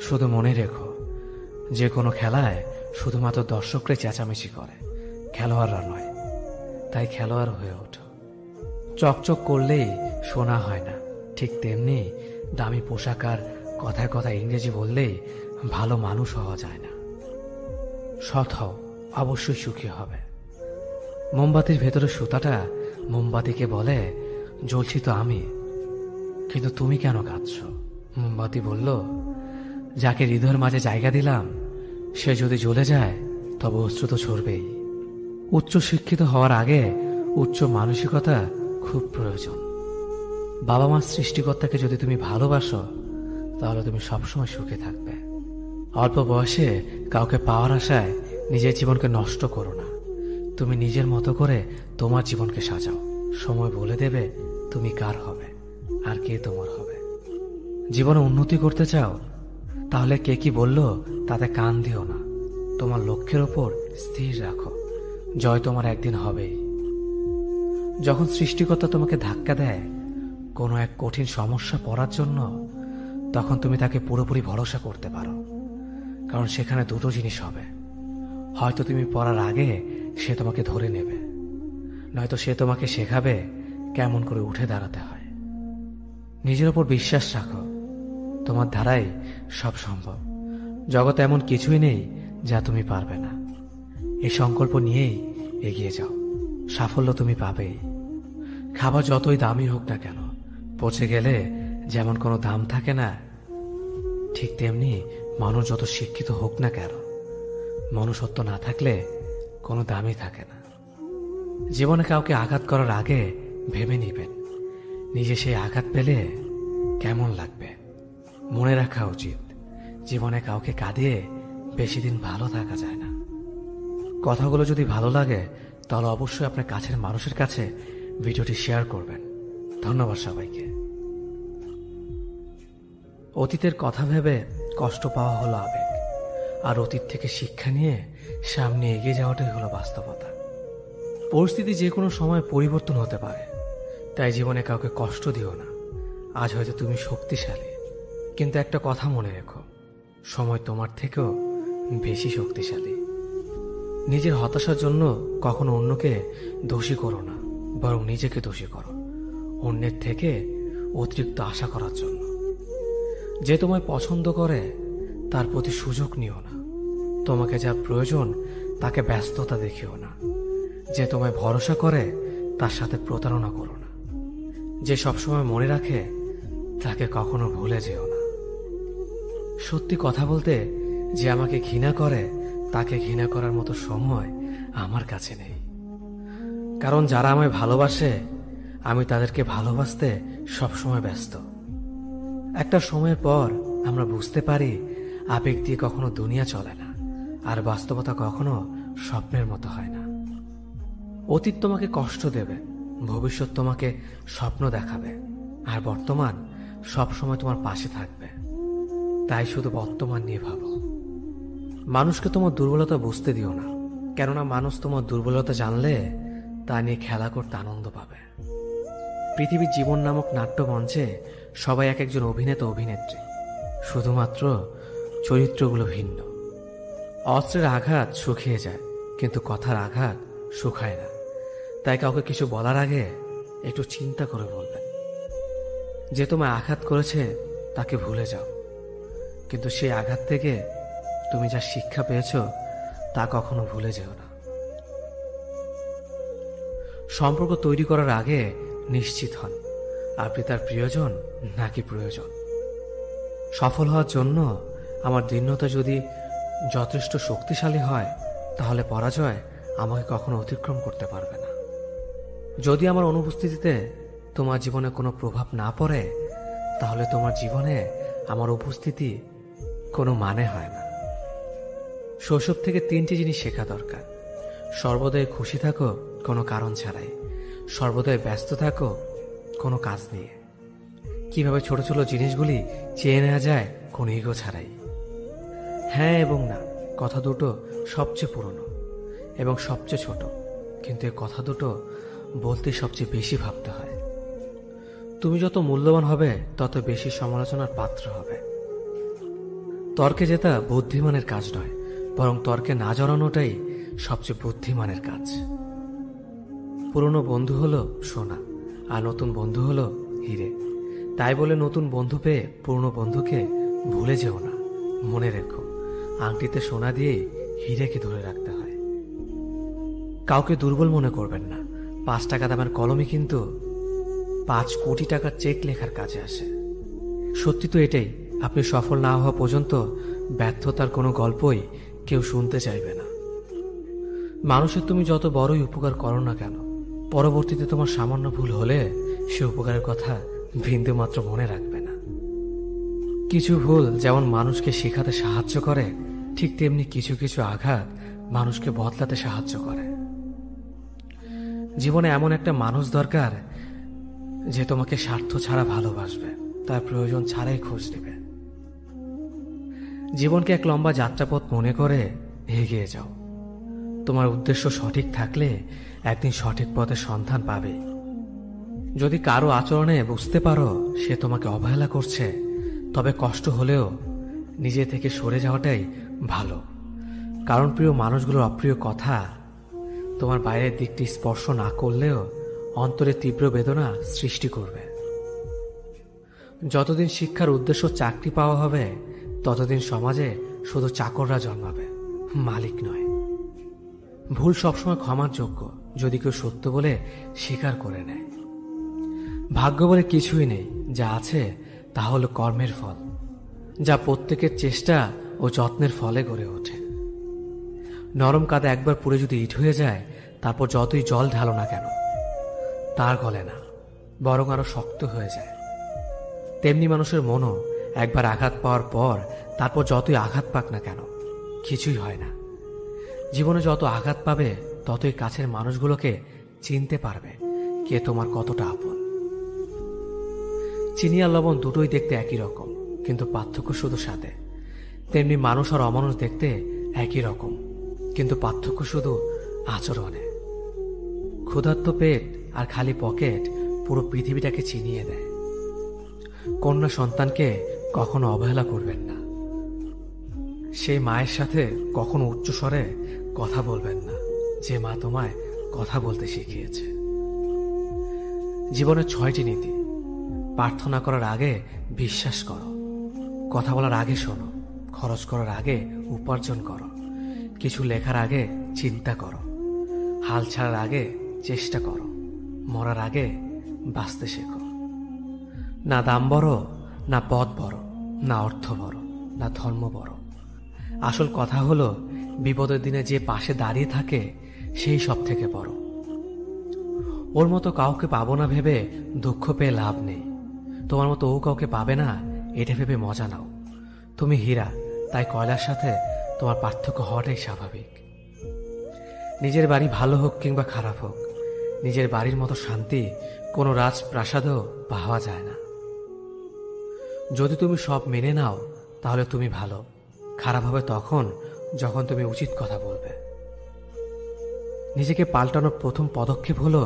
শুধু মনে রেখো, যে কোনো খেলায় শুধুমাত্র দর্শকরাই চেঁচামেচি করে, খেলোয়াড়রা নয়। তাই খেলোয়াড় হয়ে ওঠো। চকচক করলেই সোনা হয় না, ঠিক তেমনি দামি পোশাক আর কথায় কথায় ইংরেজি বললেই ভালো মানুষ হওয়া যায় না। সৎ হও, অবশ্যই সুখী হবে। মোমবাতির ভেতরে সুতাটা মোমবাতিকে বলে, জ্বলছি তো আমি, কিন্তু তুমি কেন কাঁদছ? মোমবাতি বলল, যাকে হৃদয়ের মাঝে জায়গা দিলাম সে যদি জ্বলে যায় তবে অশ্রু তো ঝরবেই। উচ্চ শিক্ষিত হওয়ার আগে উচ্চ মানসিকতা খুব প্রয়োজন। বাবা মার সৃষ্টিকর্তাকে যদি তুমি ভালোবাসো তাহলে তুমি সবসময় সুখে থাকবে। অল্প বয়সে কাউকে পাওয়ার আশায় নিজের জীবনকে নষ্ট করো না। তুমি নিজের মতো করে তোমার জীবনকে সাজাও। সময় বলে দেবে তুমি কার হবে আর কে তোমার হবে। জীবনে উন্নতি করতে চাও তাহলে কে কি বলল তাতে কান দিও না। তোমার লক্ষ্যের ওপর স্থির রাখো, জয় তোমার একদিন হবেই। যখন সৃষ্টিকর্তা তোমাকে ধাক্কা দেয় কোনো এক কঠিন সমস্যা পড়ার জন্য, তখন তুমি তাকে পুরোপুরি ভরসা করতে পারো। কারণ সেখানে দুটো জিনিস হবে, হয়তো তুমি পড়ার আগে সে তোমাকে ধরে নেবে, নয়তো সে তোমাকে শেখাবে কেমন করে উঠে দাঁড়াতে হয়। নিজের ওপর বিশ্বাস রাখো, তোমার দ্বারাই সব সম্ভব। জগতে এমন কিছুই নেই যা তুমি পারবে না। এই সংকল্প নিয়েই এগিয়ে যাও, সাফল্য তুমি পাবেই। খাবার যতই দামি হোক না কেন, পচে গেলে যেমন কোনো দাম থাকে না, ঠিক তেমনি মানুষ যত শিক্ষিত হোক না কেন, মনুষ্যত্ব না থাকলে কোনো দামই থাকে না। জীবনে কাউকে আঘাত করার আগে ভেবে নিবেন নিজে সেই আঘাত পেলে কেমন লাগবে। মনে রাখা উচিত, জীবনে কাউকে কাঁদিয়ে বেশি দিন ভালো থাকা যায় না। কথাগুলো যদি ভালো লাগে তাহলে অবশ্যই আপনার কাছের মানুষের কাছে ভিডিওটি শেয়ার করবেন। ধন্যবাদ সবাইকে। অতীতের কথা ভেবে কষ্ট পাওয়া হলো আবেগ, আর অতীত থেকে শিক্ষা নিয়ে সামনে এগিয়ে যাওয়াটাই হলো বাস্তবতা। পরিস্থিতি যে কোনো সময় পরিবর্তন হতে পারে, তাই জীবনে কাউকে কষ্ট দিও না। আজ হয়তো তুমি শক্তিশালী, কিন্তু একটা কথা মনে রেখো, সময় তোমার থেকেও বেশি শক্তিশালী। নিজের হতাশার জন্য কখনো অন্যকে দোষী করো না, বরং নিজেকে দোষী করো অন্যের থেকে অতিরিক্ত আশা করার জন্য। যে তোমায় পছন্দ করে তার প্রতি সুযোগ নিও না। তোমাকে যা প্রয়োজন তাকে ব্যস্ততা দেখিও না। যে তোমায় ভরসা করে তার সাথে প্রতারণা করো না। যে সবসময় মনে রাখে তাকে কখনো ভুলে যেও না। সত্যি কথা বলতে, যে আমাকে ঘৃণা করে তাকে ঘৃণা করার মতো সময় আমার কাছে নেই। কারণ যারা আমায় ভালোবাসে আমি তাদেরকে ভালোবাসতে সবসময় ব্যস্ত। একটা সময়ের পর আমরা বুঝতে পারি আবেগ দিয়ে কখনো দুনিয়া চলে না, আর বাস্তবতা কখনো স্বপ্নের মতো হয় না। অতীত তোমাকে কষ্ট দেবে, ভবিষ্যৎ তোমাকে স্বপ্ন দেখাবে, আর বর্তমান সবসময় তোমার পাশে থাকবে। তাই শুধু বর্তমান নিয়ে ভাবো। মানুষকে তোমার দুর্বলতা বুঝতে দিও না, কেননা মানুষ তোমার দুর্বলতা জানলে তা নিয়ে খেলা করতে আনন্দ পাবে। পৃথিবীর জীবন নামক নাট্যমঞ্চে সবাই এক একজন অভিনেতা অভিনেত্রী, শুধুমাত্র চরিত্রগুলো ভিন্ন। অস্ত্রের আঘাত শুকিয়ে যায়, কিন্তু কথার আঘাত শুকায় না। তাই কাউকে কিছু বলার আগে একটু চিন্তা করে বলবেন। যে তোমায় আঘাত করেছে তাকে ভুলে যাও, কিন্তু সেই আঘাত থেকে তুমি যা শিক্ষা পেয়েছ তা কখনো ভুলে যেও না। সম্পর্ক তৈরি করার আগে নিশ্চিত হন আপনি তার প্রিয়জন নাকি প্রয়োজন। সফল হওয়ার জন্য আমার দৃঢ়তা যদি যথেষ্ট শক্তিশালী হয়, তাহলে পরাজয় আমাকে কখনো অতিক্রম করতে পারবে না। যদি আমার অনুপস্থিতিতে তোমার জীবনে কোনো প্রভাব না পড়ে, তাহলে তোমার জীবনে আমার উপস্থিতি কোনো মানে হয় না। শৈশব থেকে 3টি জিনিস শেখা দরকার। সর্বদাই খুশি থাকো কোনো কারণ ছাড়াই, সর্বদাই ব্যস্ত থাকো কোনো কাজ নিয়ে। কিভাবে ছোট ছোট জিনিসগুলি চেয়ে নেওয়া যায় কোনো ইগো ছাড়াই। হ্যাঁ এবং না কথা দুটো সবচেয়ে পুরনো এবং সবচেয়ে ছোট, কিন্তু এই কথা দুটো বলতে সবচেয়ে বেশি ভাবতে হয়। তুমি যত মূল্যবান হবে তত বেশি সমালোচনার পাত্র হবে। তর্কে জেতা বুদ্ধিমানের কাজ নয়, বরং তর্কে না জড়ানোটাই সবচেয়ে বুদ্ধিমানের কাজ। পুরনো বন্ধু হলো সোনা, আর নতুন বন্ধু হলো হিরে। তাই বলে নতুন বন্ধু পেয়ে পুরনো বন্ধুকে ভুলে যেও না, মনে রেখো, আংটিতে সোনা দিয়ে হীরেকে ধরে রাখতে হয়। কাউকে দুর্বল মনে করবেন না, 5 টাকা দামের কলমই কিন্তু 5 কোটি টাকার চেক লেখার কাজে আসে। সত্যি তো এটাই, আপনি সফল না হওয়া পর্যন্ত ব্যর্থতার কোনো গল্পই কেউ শুনতে চাইবে না। মানুষের তুমি যত বড়ই উপকার করো না কেন, পরবর্তীতে তোমার সামান্য ভুল হলে সে উপকারের কথা বিন্দু মাত্র মনে রাখবে না। কিছু ভুল যেমন মানুষকে শেখাতে সাহায্য করে, ঠিক তেমনি কিছু কিছু আঘাত মানুষকে বদলাতে সাহায্য করে। জীবনে এমন একটা মানুষ দরকার যে তোমাকে স্বার্থ ছাড়া ভালোবাসবে, তার প্রয়োজন ছাড়াই খোঁজ নেবে। জীবনকে এক লম্বা যাত্রাপথ মনে করে এগিয়ে যাও। তোমার উদ্দেশ্য সঠিক থাকলে একদিন সঠিক পথের সন্ধান পাবে। যদি কারো আচরণে বুঝতে পারো সে তোমাকে অবহেলা করছে, তবে কষ্ট হলেও নিজে থেকে সরে যাওয়াটাই ভালো। কারণ প্রিয় মানুষগুলোর অপ্রিয় কথা তোমার বাইরের দিকটি স্পর্শ না করলেও অন্তরে তীব্র বেদনা সৃষ্টি করবে। যতদিন শিক্ষার উদ্দেশ্য চাকরি পাওয়া হবে, ততদিন সমাজে শুধু চাকররা জন্মাবে, মালিক নয়। ভুল সবসময় ক্ষমার যোগ্য যদি কেউ সত্য বলে স্বীকার করে নেয়। ভাগ্য বলে কিছুই নেই, যা আছে তা হলো কর্মের ফল, যা প্রত্যেকের চেষ্টা ও যত্নের ফলে গড়ে ওঠে। নরম কাদা একবার পুড়ে যদি ইট হয়ে যায়, তারপর যতই জল ঢালো না কেন তার গলে না, বরং আরো শক্ত হয়ে যায়। তেমনি মানুষের মনও একবার আঘাত পাওয়ার পর তারপর যতই আঘাত পাক না কেন কিছুই হয় না। জীবনে যত আঘাত পাবে ততই কাছের মানুষগুলোকে চিনতে পারবে কে তোমার কতটা আপন। চিনি আর লবণ দুটোই দেখতে একই রকম, কিন্তু পার্থক্য শুধু স্বাদে। তেমনি মানুষ আর অমানুষ দেখতে একই রকম, কিন্তু পার্থক্য শুধু আচরণে। ক্ষুধার্ত পেট আর খালি পকেট পুরো পৃথিবীটাকে চিনিয়ে দেয়। কন্যা সন্তানকে কখনো অবহেলা করবেন না। সেই মায়ের সাথে কখনো উচ্চস্বরে কথা বলবেন না যে মা তোমায় কথা বলতে শিখিয়েছে। জীবনের 6টি নীতি। প্রার্থনা করার আগে বিশ্বাস করো, কথা বলার আগে শোনো, খরচ করার আগে উপার্জন করো, কিছু লেখার আগে চিন্তা করো, হাল ছাড়ার আগে চেষ্টা করো, মরার আগে বাঁচতে শেখো। না দাম বড়, না পদ বড়, না অর্থ বড়, না ধর্ম বড়। আসল কথা হলো বিপদের দিনে যে পাশে দাঁড়িয়ে থাকে সেই সব থেকে বড়। ওর মতো কাউকে পাবো না ভেবে দুঃখ পেয়ে লাভ নেই। তোমার মতো ও কাউকে পাবে না এটা ভেবে মজা নাও। তুমি হীরা, তাই কয়লার সাথে তোমার পার্থক্য হওয়াটাই স্বাভাবিক। নিজের বাড়ি ভালো হোক কিংবা খারাপ হোক, নিজের বাড়ির মতো শান্তি কোনো রাজপ্রাসাদেও পাওয়া যায় না। যদি তুমি সব মেনে নাও তাহলে তুমি ভালো, খারাপ হবে তখন যখন তুমি উচিত কথা বলবে। নিজেকে পাল্টানোর প্রথম পদক্ষেপ হলো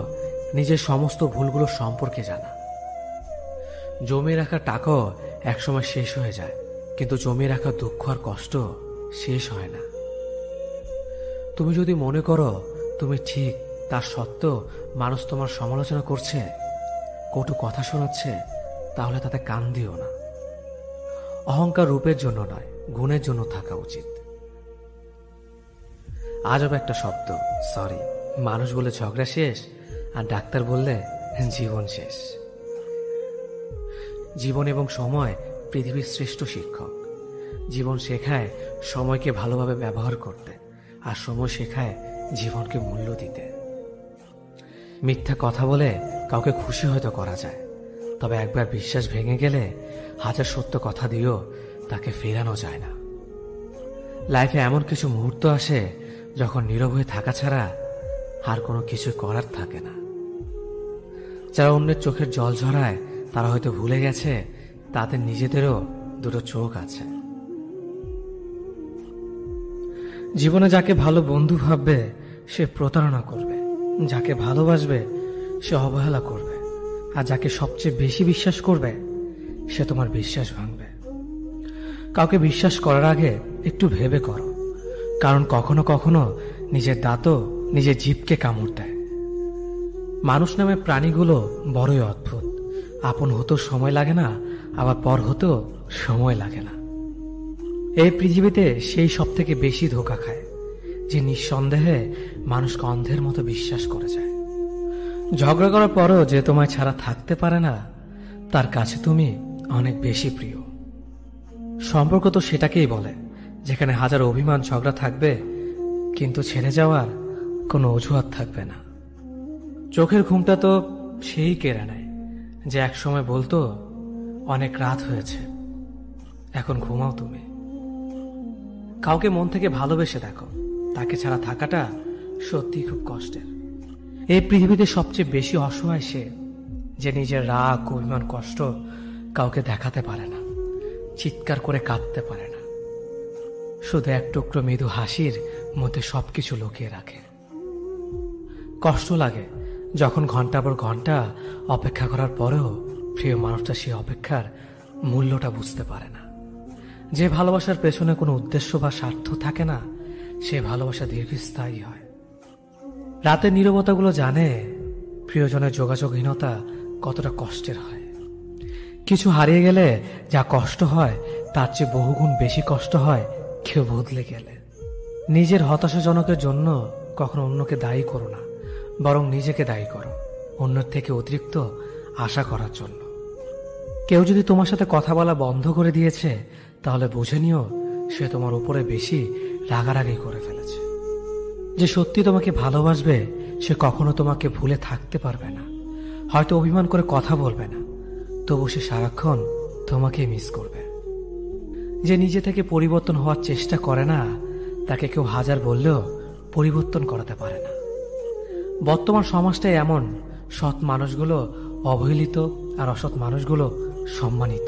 নিজের সমস্ত ভুলগুলো সম্পর্কে জানা। জমিয়ে রাখা টাকাও একসময় শেষ হয়ে যায়, কিন্তু জমিয়ে রাখা দুঃখ আর কষ্ট শেষ হয় না। তুমি যদি মনে করো তুমি ঠিক, তার সত্ত্বেও মানুষ তোমার সমালোচনা করছে, কটু কথা শোনাচ্ছে, তাহলে তাতে কান দিও না। অহংকার রূপের জন্য নয়, গুণের জন্য থাকা উচিত। আজব একটা শব্দ সরি। মানুষ বলে ঝগড়া শেষ, আর ডাক্তার বললে জীবন শেষ। জীবন এবং সময় পৃথিবীর শ্রেষ্ঠ শিক্ষক। জীবন শেখায় সময়কে ভালোভাবে ব্যবহার করতে, আর সময় শেখায় জীবনকে মূল্য দিতে। মিথ্যা কথা বলে কাউকে খুশি হয়তো করা যায়, তবে একবার বিশ্বাস ভেঙে গেলে হাজার সত্য কথা দিয়েও তাকে ফেরানো যায় না। লাইফে এমন কিছু মুহূর্ত আসে যখন নীরব হয়ে থাকা ছাড়া আর কোনো কিছু করার থাকে না। যারা অন্যের চোখের জল ঝরায় তারা হয়তো ভুলে গেছে তাদের নিজেদেরও দুটো চোখ আছে। জীবনে যাকে ভালো বন্ধু ভাববে সে প্রতারণা করবে, যাকে ভালোবাসবে সে অবহেলা করবে, আর যাকে সবচেয়ে বেশি বিশ্বাস করবে সে তোমার বিশ্বাস ভাঙবে। কাউকে বিশ্বাস করার আগে একটু ভেবে করো, কারণ কখনো কখনো নিজের দাঁতও নিজের জিভকে কামড় দেয়। মানুষ নামে প্রাণীগুলো বড়ই অদ্ভুত। আপন হতেও সময় লাগে না, আবার পর হতেও সময় লাগে না। এই পৃথিবীতে সেই সব থেকে বেশি ধোঁকা খায় যে নিঃসন্দেহে মানুষকে অন্ধের মতো বিশ্বাস করে যায়। ঝগড়া করার পরও যে তোমায় ছাড়া থাকতে পারে না, তার কাছে তুমি অনেক বেশি প্রিয়। সম্পর্ক তো সেটাকেই বলে যেখানে হাজার অভিমান ঝগড়া থাকবে, কিন্তু ছেড়ে যাওয়ার কোনো অজুহাত থাকবে না। চোখের ঘুমটা তো সেই কেড়ে নেয় যে একসময় বলতো অনেক রাত হয়েছে, এখন ঘুমাও তুমি। কাউকে মন থেকে ভালোবেসে দেখো, তাকে ছাড়া থাকাটা সত্যি খুব কষ্টের। এই পৃথিবীতে সবচেয়ে বেশি অসহায় সে যে নিজের রাগ, অভিমান, কষ্ট কাউকে দেখাতে পারে না, চিৎকার করে কাঁদতে পারে না, শুধু এক টুকরো মৃদু হাসির মধ্যে সবকিছু লুকিয়ে রাখে। কষ্ট লাগে যখন ঘন্টা পর ঘন্টা অপেক্ষা করার পরেও প্রিয় মানুষটা সেই অপেক্ষার মূল্যটা বুঝতে পারে না। যে ভালোবাসার পেছনে কোনো উদ্দেশ্য বা স্বার্থ থাকে না, সে ভালোবাসা দীর্ঘস্থায়ী হয়। রাতের নীরবতাগুলো জানে প্রিয়জনের যোগাযোগহীনতা কতটা কষ্টের হয়। কিছু হারিয়ে গেলে যা কষ্ট হয় তার চেয়ে বহুগুণ বেশি কষ্ট হয় কেউ বদলে গেলে। নিজের হতাশাজনকের জন্য কখনো অন্যকে দায়ী করো না, বরং নিজেকে দায়ী করো অন্যের থেকে অতিরিক্ত আশা করার জন্য। কেউ যদি তোমার সাথে কথা বলা বন্ধ করে দিয়েছে, তাহলে বুঝে নিও সে তোমার উপরে বেশি রাগারাগি করে ফেলেছে। যে সত্যি তোমাকে ভালোবাসবে সে কখনো তোমাকে ভুলে থাকতে পারবে না। হয়তো অভিমান করে কথা বলবে না, তবু সে সারাক্ষণ তোমাকে মিস করবে। যে নিজে থেকে পরিবর্তন হওয়ার চেষ্টা করে না, তাকে কেউ হাজার বললেও পরিবর্তন করাতে পারে না। বর্তমান সমাজটাই এমন, সৎ মানুষগুলো অবহেলিত আর অসৎ মানুষগুলো সম্মানিত।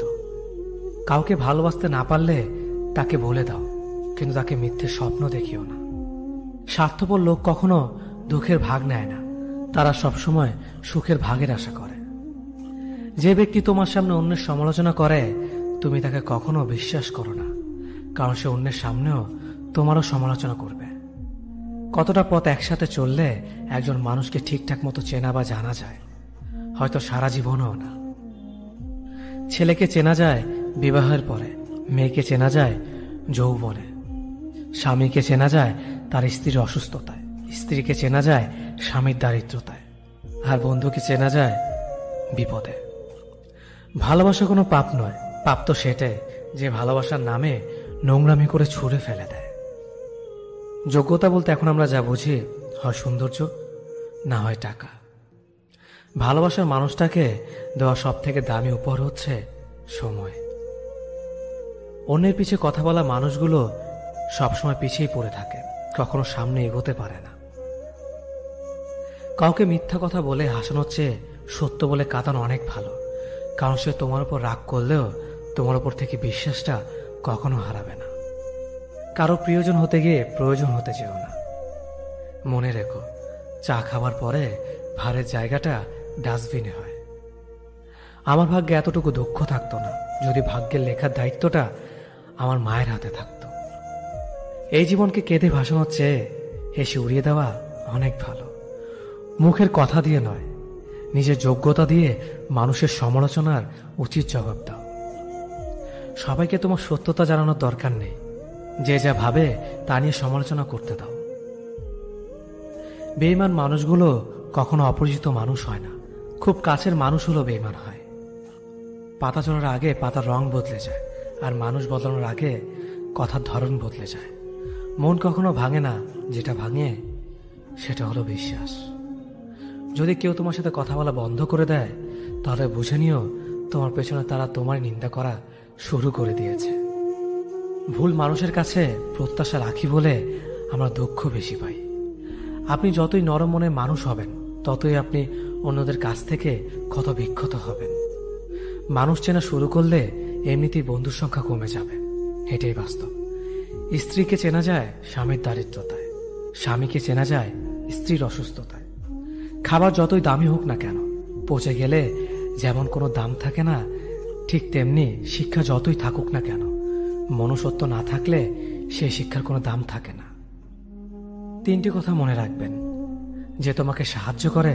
কাউকে ভালোবাসতে না পারলে তাকে বলে দাও, কিন্তু তাকে মিথ্যে স্বপ্ন দেখিও না। স্বার্থপর লোক কখনো দুঃখের ভাগ নেয় না, তারা সবসময় সুখের ভাগের আশা করে। যে ব্যক্তি তোমার সামনে অন্যের সমালোচনা করে, তুমি তাকে কখনো বিশ্বাস করো না, কারণ সে অন্যের সামনেও তোমারও সমালোচনা করবে। কতটা পথ একসাথে চললে একজন মানুষকে ঠিকঠাক মতো চেনা বা জানা যায়, হয়তো সারা জীবনও না। ছেলেকে চেনা যায় বিবাহের পরে, মেয়েকে চেনা যায় যৌবনে, স্বামীকে চেনা যায় তার স্ত্রীর অসুস্থতায়, স্ত্রীকে চেনা যায় স্বামীর দারিদ্রতায়, আর বন্ধুকে চেনা যায় বিপদে। ভালোবাসা কোনো পাপ নয়, পাপ তো সেটাই যে ভালোবাসার নামে নোংরামি করে ছুঁড়ে ফেলে দেয়। যোগ্যতা বলতে এখন আমরা যা বুঝি, হয় সৌন্দর্য, না হয় টাকা। ভালোবাসার মানুষটাকে দেওয়া সব থেকে দামি উপহার হচ্ছে সময়। অন্যের পিছে কথা বলা মানুষগুলো সবসময় পিছিয়ে পড়ে থাকে, কখনো সামনে এগোতে পারে না। কাউকে মিথ্যা কথা বলে হাসানোর চেয়ে সত্য বলে কাঁদানো অনেক ভালো, কারণ সে তোমার উপর রাগ করলেও তোমার উপর থেকে বিশ্বাসটা কখনো হারাবে না। কারো প্রিয়জন হতে গিয়ে প্রয়োজন হতে চেও না। মনে রেখো, চা খাবার পরে ভারের জায়গাটা ডাস্টবিনে হয়। আমার ভাগ্যে এতটুকু দুঃখ থাকতো না যদি ভাগ্যের লেখার দায়িত্বটা আমার মায়ের হাতে থাকতো। এই জীবনকে কেঁদে ভাসানোর চেয়ে হেসে উড়িয়ে দেওয়া অনেক ভালো। মুখের কথা দিয়ে নয়, নিজের যোগ্যতা দিয়ে মানুষের সমালোচনার উচিত জবাব দাও। সবাইকে তোমার সত্যতা জানানোর দরকার নেই, যে যা ভাবে তা নিয়ে সমালোচনা করতে দাও। বেঈমান মানুষগুলো কখনো অপরিচিত মানুষ হয় না, খুব কাছের মানুষ হলো বেঈমান হয়। পাতা ঝরার আগে পাতার রং বদলে যায়, আর মানুষ বদলানোর আগে কথার ধরন বদলে যায়। মন কখনো ভাঙে না, যেটা ভাঙে সেটা হলো বিশ্বাস। যদি কেউ তোমার সাথে কথা বলা বন্ধ করে দেয়, তাহলে বুঝে নিও তোমার পেছনে তারা তোমার নিন্দা করা শুরু করে দিয়েছে। ভুল মানুষের কাছে প্রত্যাশা রাখি বলে আমরা দুঃখ বেশি পাই। আপনি যতই নরম মনের মানুষ হবেন, ততই আপনি অন্যদের কাছ থেকে ক্ষত বিক্ষত হবেন। মানুষ চেনা শুরু করলে এমনিতেই বন্ধুর সংখ্যা কমে যাবে, এটাই বাস্তব। স্ত্রীকে চেনা যায় স্বামীর দারিদ্রতায়, স্বামীকে চেনা যায় স্ত্রীর অসুস্থতায়। খাবার যতই দামি হোক না কেন, পচে গেলে যেমন কোনো দাম থাকে না, ঠিক তেমনি শিক্ষা যতই থাকুক না কেন, মনুষ্যত্ব না থাকলে সেই শিক্ষার কোনো দাম থাকে না। 3টি কথা মনে রাখবেন: যে তোমাকে সাহায্য করে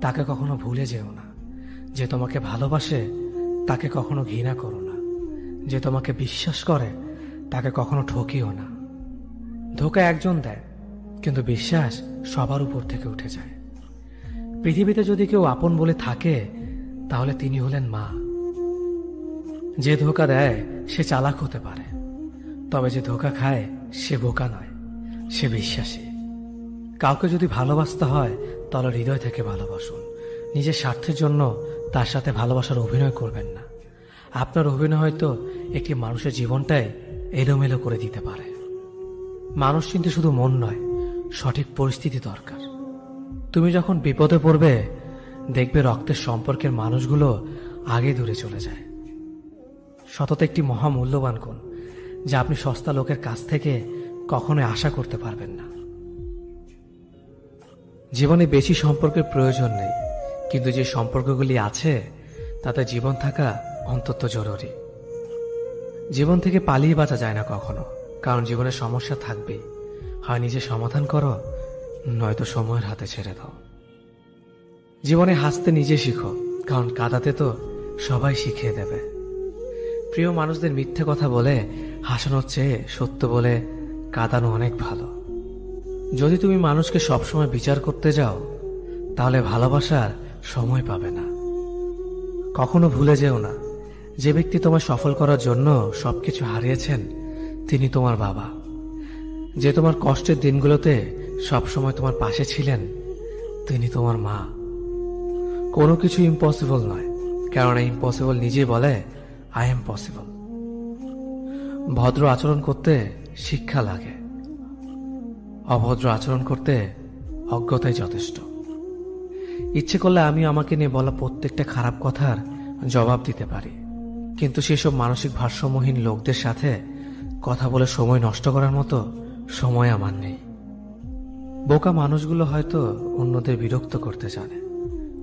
তাকে কখনো ভুলে যেও না, যে তোমাকে ভালোবাসে তাকে কখনো ঘৃণা করো না, যে তোমাকে বিশ্বাস করে তাকে কখনো ঠকিও না। ধোঁকা একজন দেয়, কিন্তু বিশ্বাস সবার উপর থেকে উঠে যায়। পৃথিবীতে যদি কেউ আপন বলে থাকে, তাহলে তিনি হলেন মা। যে ধোঁকা দেয় সে চালাক হতে পারে, তবে যে ধোঁকা খায় সে বোকা নয়, সে বিশ্বাসী। কাউকে যদি ভালোবাসতে হয় তাহলে হৃদয় থেকে ভালোবাসুন। নিজের স্বার্থের জন্য তার সাথে ভালোবাসার অভিনয় করবেন না। আপনার অভিনয় হয়তো একটি মানুষের জীবনটাই এলোমেলো করে দিতে পারে। মানুষ চিনতে শুধু মন নয়, সঠিক পরিস্থিতি দরকার। তুমি যখন বিপদে পড়বে, দেখবে রক্তের সম্পর্কের মানুষগুলো আগে দূরে চলে যায়। সততা একটি মহামূল্যবান গুণ, যা আপনি সস্তা লোকের কাছ থেকে কখনোই আশা করতে পারবেন না। জীবনে বেশি সম্পর্কের প্রয়োজন নেই, কিন্তু যে সম্পর্কগুলি আছে তাতে জীবন থাকা অন্তত জরুরি। জীবন থেকে পালিয়ে বাঁচা যায় না কখনো, কারণ জীবনের সমস্যা থাকবেই। হয় নিজে সমাধান করো, নয়তো সময়ের হাতে ছেড়ে দাও। জীবনে হাসতে নিজে শিখো, কারণ কাঁদাতে তো সবাই শিখিয়ে দেবে। প্রিয় মানুষদের মিথ্যে কথা বলে হাসানোর চেয়ে সত্য বলে কাঁদানো অনেক ভালো। যদি তুমি মানুষকে সবসময় বিচার করতে যাও, তাহলে ভালোবাসার সময় পাবে না। কখনো ভুলে যেও না, যে ব্যক্তি তোমায় সফল করার জন্য সবকিছু হারিয়েছেন, তিনি তোমার বাবা। যে তোমার কষ্টের দিনগুলোতে সবসময় তোমার পাশে ছিলেন, তিনি তোমার মা। কোনো কিছু ইম্পসিবল নয়, কারণ ইম্পসিবল নিজে বলে আই এম পসিবল। ভদ্র আচরণ করতে শিক্ষা লাগে, অভদ্র আচরণ করতে অজ্ঞতাই যথেষ্ট। ইচ্ছে করলে আমি আমাকে নিয়ে বলা প্রত্যেকটা খারাপ কথার জবাব দিতে পারি, কিন্তু সেসব মানসিক ভারসাম্যহীন লোকদের সাথে কথা বলে সময় নষ্ট করার মতো সময় আমার নেই। বোকা মানুষগুলো হয়তো অন্যদের বিরক্ত করতে জানে,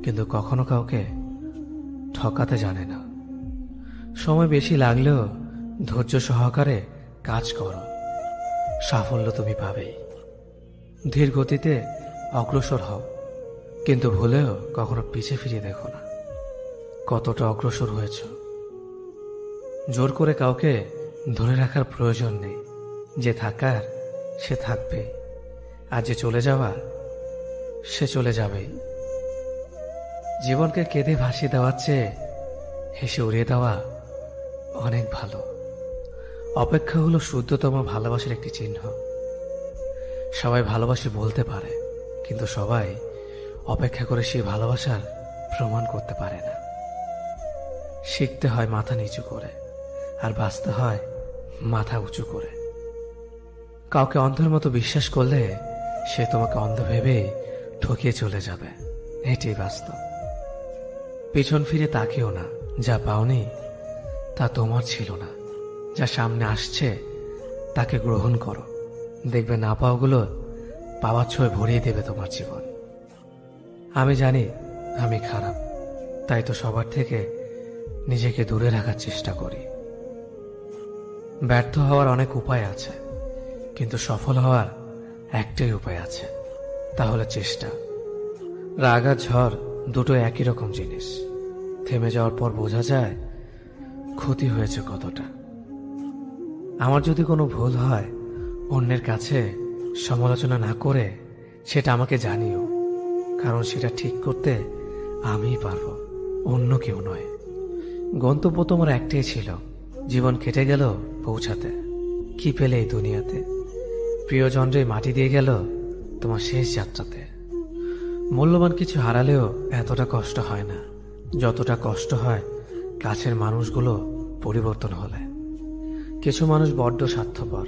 কিন্তু কখনো কাউকে ঠকাতে জানে না। সময় বেশি লাগলেও ধৈর্য সহকারে কাজ করো, সাফল্য তুমি পাবেই। ধীর গতিতে অগ্রসর হও, কিন্তু ভুলেও কখনো পিছে ফিরে দেখো না কতটা অগ্রসর হয়েছ। জোর করে কাউকে ধরে রাখার প্রয়োজন নেই। যে থাকার সে থাকবে, আর যে চলে যাওয়ার সে চলে যাবেই। জীবনকে কেঁদে ভাসিয়ে দেওয়ার চেয়ে হেসে উড়িয়ে দেওয়া অনেক ভালো। অপেক্ষা হলো শুদ্ধতম ভালোবাসার একটি চিহ্ন। সবাই ভালোবাসে বলতে পারে, কিন্তু সবাই অপেক্ষা করে সেই ভালোবাসার প্রমাণ করতে পারে না। শিখতে হয় মাথা নিচু করে, আর বাঁচতে হয় মাথা উঁচু করে। কাউকে অন্ধের মতো বিশ্বাস করলে সে তোমাকে অন্ধ ভেবেই ঠকিয়ে চলে যাবে, এটাই বাস্তব। পিছন ফিরে তাকিও না, যা পাওনি তা তোমার ছিল না। যা সামনে আসছে তাকে গ্রহণ করো, দেখবে না পাওয়াগুলো পাওয়ার ছোঁয় ভরিয়ে দেবে তোমার জীবন। আমি জানি আমি খারাপ, তাই তো সবার থেকে নিজেকে দূরে রাখার চেষ্টা করি। ব্যর্থ হওয়ার অনেক উপায় আছে, কিন্তু সফল হওয়ার একটাই উপায় আছে, তা হলো চেষ্টা। রাগ আর ঝড় দুটো একই রকম জিনিস। থেমে যাওয়ার পর বোঝা যায় ক্ষতি হয়েছে কতটা। আমার যদি কোনো ভুল হয়, অন্যের কাছে সমালোচনা না করে সেটা আমাকে জানিও, কারণ সেটা ঠিক করতে আমিই পারবো, অন্য কেউ নয়। গন্তব্য তোমার একটাই ছিল, জীবন কেটে গেল পৌঁছাতে। কি পেলে এই দুনিয়াতে? প্রিয়জনরে মাটি দিয়ে গেল তোমার শেষ যাত্রাতে। মূল্যবান কিছু হারালেও এতটা কষ্ট হয় না, যতটা কষ্ট হয় কাছের মানুষগুলো পরিবর্তন হলে। কিছু মানুষ বড্ড স্বার্থপর,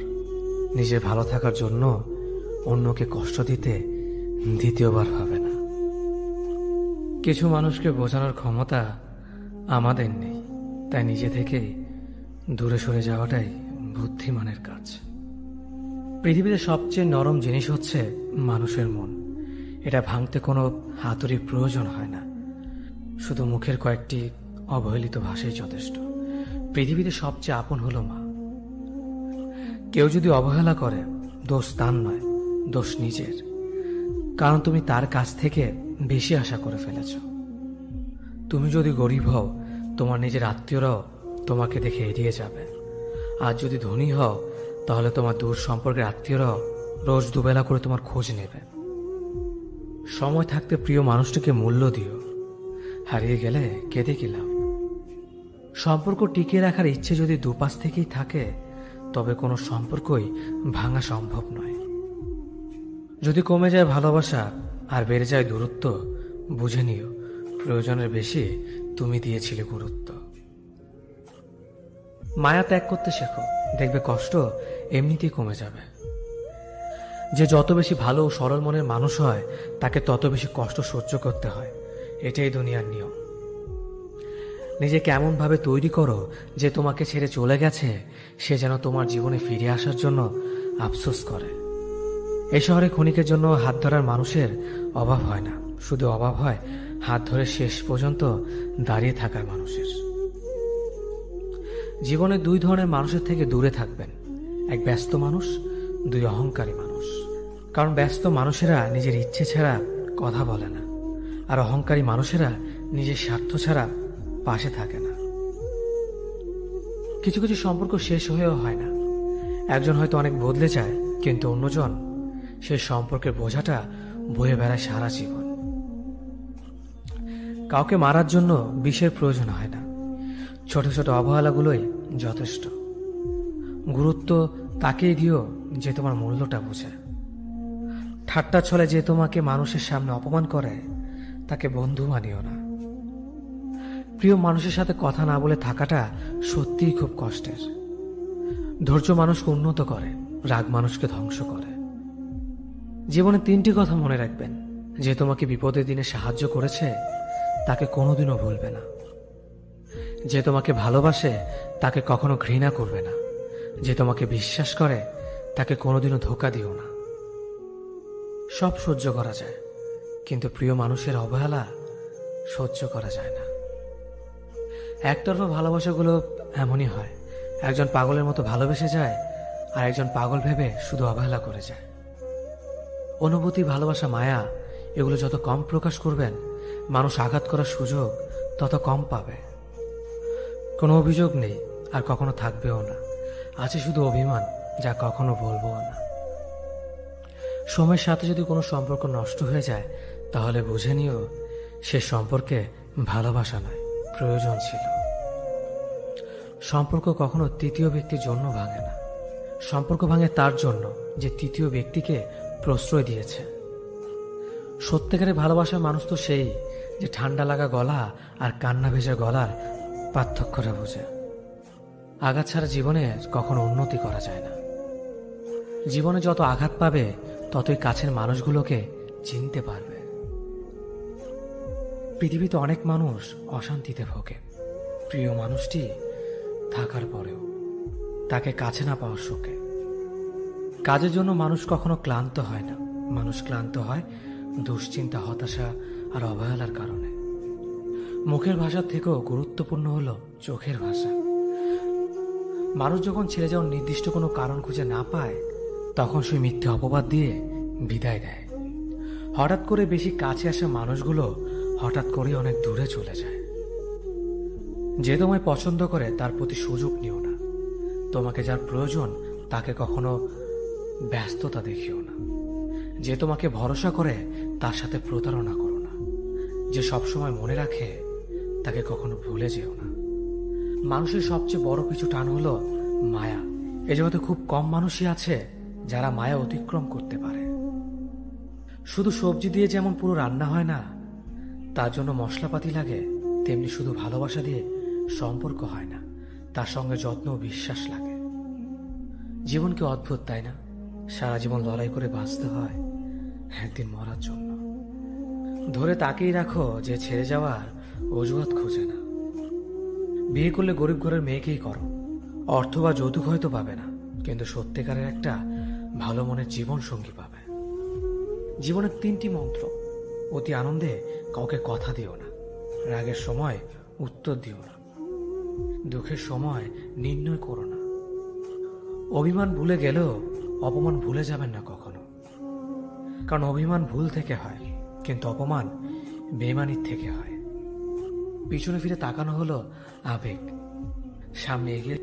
নিজের ভালো থাকার জন্য অন্যকে কষ্ট দিতে দ্বিতীয়বার ভাবে না। কিছু মানুষকে বোঝানোর ক্ষমতা আমাদের নেই, তাই নিজে থেকেই দূরে সরে যাওয়াটাই বুদ্ধিমানের কাজ। পৃথিবীতে সবচেয়ে নরম জিনিস হচ্ছে মানুষের মন। এটা ভাঙতে কোনো হাতুড়ির প্রয়োজন হয় না, শুধু মুখের কয়েকটি অবহেলিত ভাষাই যথেষ্ট। পৃথিবীতে সবচেয়ে আপন হলো মা। কেউ যদি অবহেলা করে, দোষ তার নয়, দোষ নিজের, কারণ তুমি তার কাছ থেকে বেশি আশা করে ফেলেছ। তুমি যদি গরিব হও, তোমার নিজের আত্মীয়রাও তোমাকে দেখে এড়িয়ে যাবে। আর যদি ধনী হও, তাহলে তোমার দূর সম্পর্কের আত্মীয়রাও রোজ দুবেলা করে তোমার খোঁজ নেবে। সময় থাকতে প্রিয় মানুষটিকে মূল্য দিও, হারিয়ে গেলে কেঁদে কি লাভ? সম্পর্ক টিকিয়ে রাখার ইচ্ছে যদি দুপাশ থেকেই থাকে, তবে কোনো সম্পর্কই ভাঙা সম্ভব নয়। যদি কমে যায় ভালোবাসা আর বেড়ে যায় দূরত্ব, বুঝে নিও প্রয়োজনের বেশি তুমি দিয়েছিলে গুরুত্ব। মায়া ত্যাগ করতে শেখো, দেখবে কষ্ট এমনিতেই কমে যাবে। যে যত বেশি ভালো ও সরল মনের মানুষ হয়, তাকে তত বেশি কষ্ট সহ্য করতে হয়। এটাই দুনিয়ার নিয়ম। নিজেকে এমনভাবে তৈরি করো যে তোমাকে ছেড়ে চলে গেছে সে যেন তোমার জীবনে ফিরে আসার জন্য আফসোস করে। এই শহরে ক্ষণিকের জন্য হাত ধরার মানুষের অভাব হয় না, শুধু অভাব হয় হাত ধরে শেষ পর্যন্ত দাঁড়িয়ে থাকার মানুষের। জীবনে দুই ধরনের মানুষের থেকে দূরে থাকবেন, এক ব্যস্ত মানুষ, দুই অহংকারী মানুষ। কারণ ব্যস্ত মানুষেরা নিজের ইচ্ছে ছাড়া কথা বলে না, আর অহংকারী মানুষেরা নিজের স্বার্থ ছাড়া পাশে থাকে না। কিছু কিছু সম্পর্ক শেষ হয়েও হয় না। একজন হয়তো অনেক বদলে যায়, কিন্তু অন্যজন সেই সম্পর্কের বোঝাটা বয়ে বেড়ায় সারা জীবন। কাউকে মারার জন্য বিষের প্রয়োজন হয় না, ছোট ছোট অবহেলাগুলোই যথেষ্ট। গুরুত্ব তাকেই দিও যে তোমার মূল্যটা বোঝে। ঠাট্টা ছলে যে তোমাকে মানুষের সামনে অপমান করে, তাকে বন্ধু মানিও না। প্রিয় মানুষের সাথে কথা না বলে থাকাটা সত্যিই খুব কষ্টের। ধৈর্য মানুষকে উন্নত করে, রাগ মানুষকে ধ্বংস করে। জীবনে তিনটি কথা মনে রাখবেন: যে তোমাকে বিপদের দিনে সাহায্য করেছে তাকে কোনোদিনও ভুলবে না, যে তোমাকে ভালোবাসে তাকে কখনো ঘৃণা করবে না, যে তোমাকে বিশ্বাস করে তাকে কোনোদিনও ধোঁকা দিও না। সব সহ্য করা যায়, কিন্তু প্রিয় মানুষের অবহেলা সহ্য করা যায় না। একতরফা ভালোবাসাগুলো এমনই হয়, একজন পাগলের মতো ভালোবেসে যায় আর একজন পাগল ভেবে শুধু অবহেলা করে যায়। অনুভূতি, ভালোবাসা, মায়া এগুলো যত কম প্রকাশ করবেন, মানুষ আঘাত করার সুযোগ তত কম পাবে। কোনো অভিযোগ নেই আর কখনো থাকবেও না, আছে শুধু অভিমান, যা কখনো বলবো না। সময়ের সাথে যদি কোনো সম্পর্ক নষ্ট হয়ে যায়, তাহলে বুঝে নিও সে সম্পর্কে ভালোবাসা নয়, প্রয়োজন ছিল। সম্পর্ক কখনো তৃতীয় ব্যক্তির জন্য ভাঙে না, সম্পর্ক ভাঙে তার জন্য যে তৃতীয় ব্যক্তিকে প্রশ্রয় দিয়েছে। সত্যিকারের ভালোবাসার মানুষ তো সেই যে ঠান্ডা লাগা গলা আর কান্না ভেজা গলার পার্থক্যটা বোঝে। আঘাত ছাড়া জীবনে কখনো উন্নতি করা যায় না। জীবনে যত আঘাত পাবে ততই কাছের মানুষগুলোকে চিনতে পারবে। পৃথিবীতে অনেক মানুষ অশান্তিতে ভোগে, প্রিয় মানুষটি থাকার পরেও তাকে কাছে না পাওয়ার শোকে। কাজের জন্য মানুষ কখনো ক্লান্ত হয় না, মানুষ ক্লান্ত হয় দুশ্চিন্তা, হতাশা আর অবহেলার কারণে। মুখের ভাষার থেকেও গুরুত্বপূর্ণ হলো চোখের ভাষা। মানুষ যখন ছেড়ে যাওয়ার নির্দিষ্ট কোনো কারণ খুঁজে না পায়, তখন সে মিথ্যে অপবাদ দিয়ে বিদায় দেয়। হঠাৎ করে বেশি কাছে আসা মানুষগুলো হঠাৎ করে অনেক দূরে চলে যায়। যে তোমায় পছন্দ করে তার প্রতি সুযোগ নিও না। তোমাকে যার প্রয়োজন তাকে কখনো ব্যস্ততা দেখিও না। যে তোমাকে ভরসা করে তার সাথে প্রতারণা করো না। যে সবসময় মনে রাখে তাকে কখনো ভুলে যেও না। মানুষের সবচেয়ে বড় পিছু টান হলো মায়া। এ জগতে খুব কম মানুষই আছে যারা মায়া অতিক্রম করতে পারে। শুধু সবজি দিয়ে যেমন পুরো রান্না হয় না, তার জন্য মশলাপাতি লাগে, তেমনি শুধু ভালোবাসা দিয়ে সম্পর্ক হয় না, তার সঙ্গে যত্ন ও বিশ্বাস লাগে। জীবন কি অদ্ভুত, তাই না? সারা জীবন লড়াই করে বাঁচতে হয় একদিন মরার জন্য। ধরে তাকেই রাখো যে ছেড়ে যাওয়ার অজুহাত খোঁজে না। বিয়ে করলে গরিব ঘরের মেয়েকেই করো, অর্থ বা যৌতুক হয়তো পাবে না, কিন্তু সত্যিকারের একটা ভালো মনের জীবন সঙ্গী পাবে। জীবনের তিনটি মন্ত্র: অতি আনন্দে কাউকে কথা দিও না, রাগের সময় উত্তর দিও না, দুঃখের সময় নির্ণয় করো না। অভিমান ভুলে গেলেও অপমান ভুলে যাবেন না কখনো, কারণ অভিমান ভুল থেকে হয়, কিন্তু অপমান বেইমানির থেকে হয়। পিছনে ফিরে তাকানো হলো আবেগ, সামনে এগিয়ে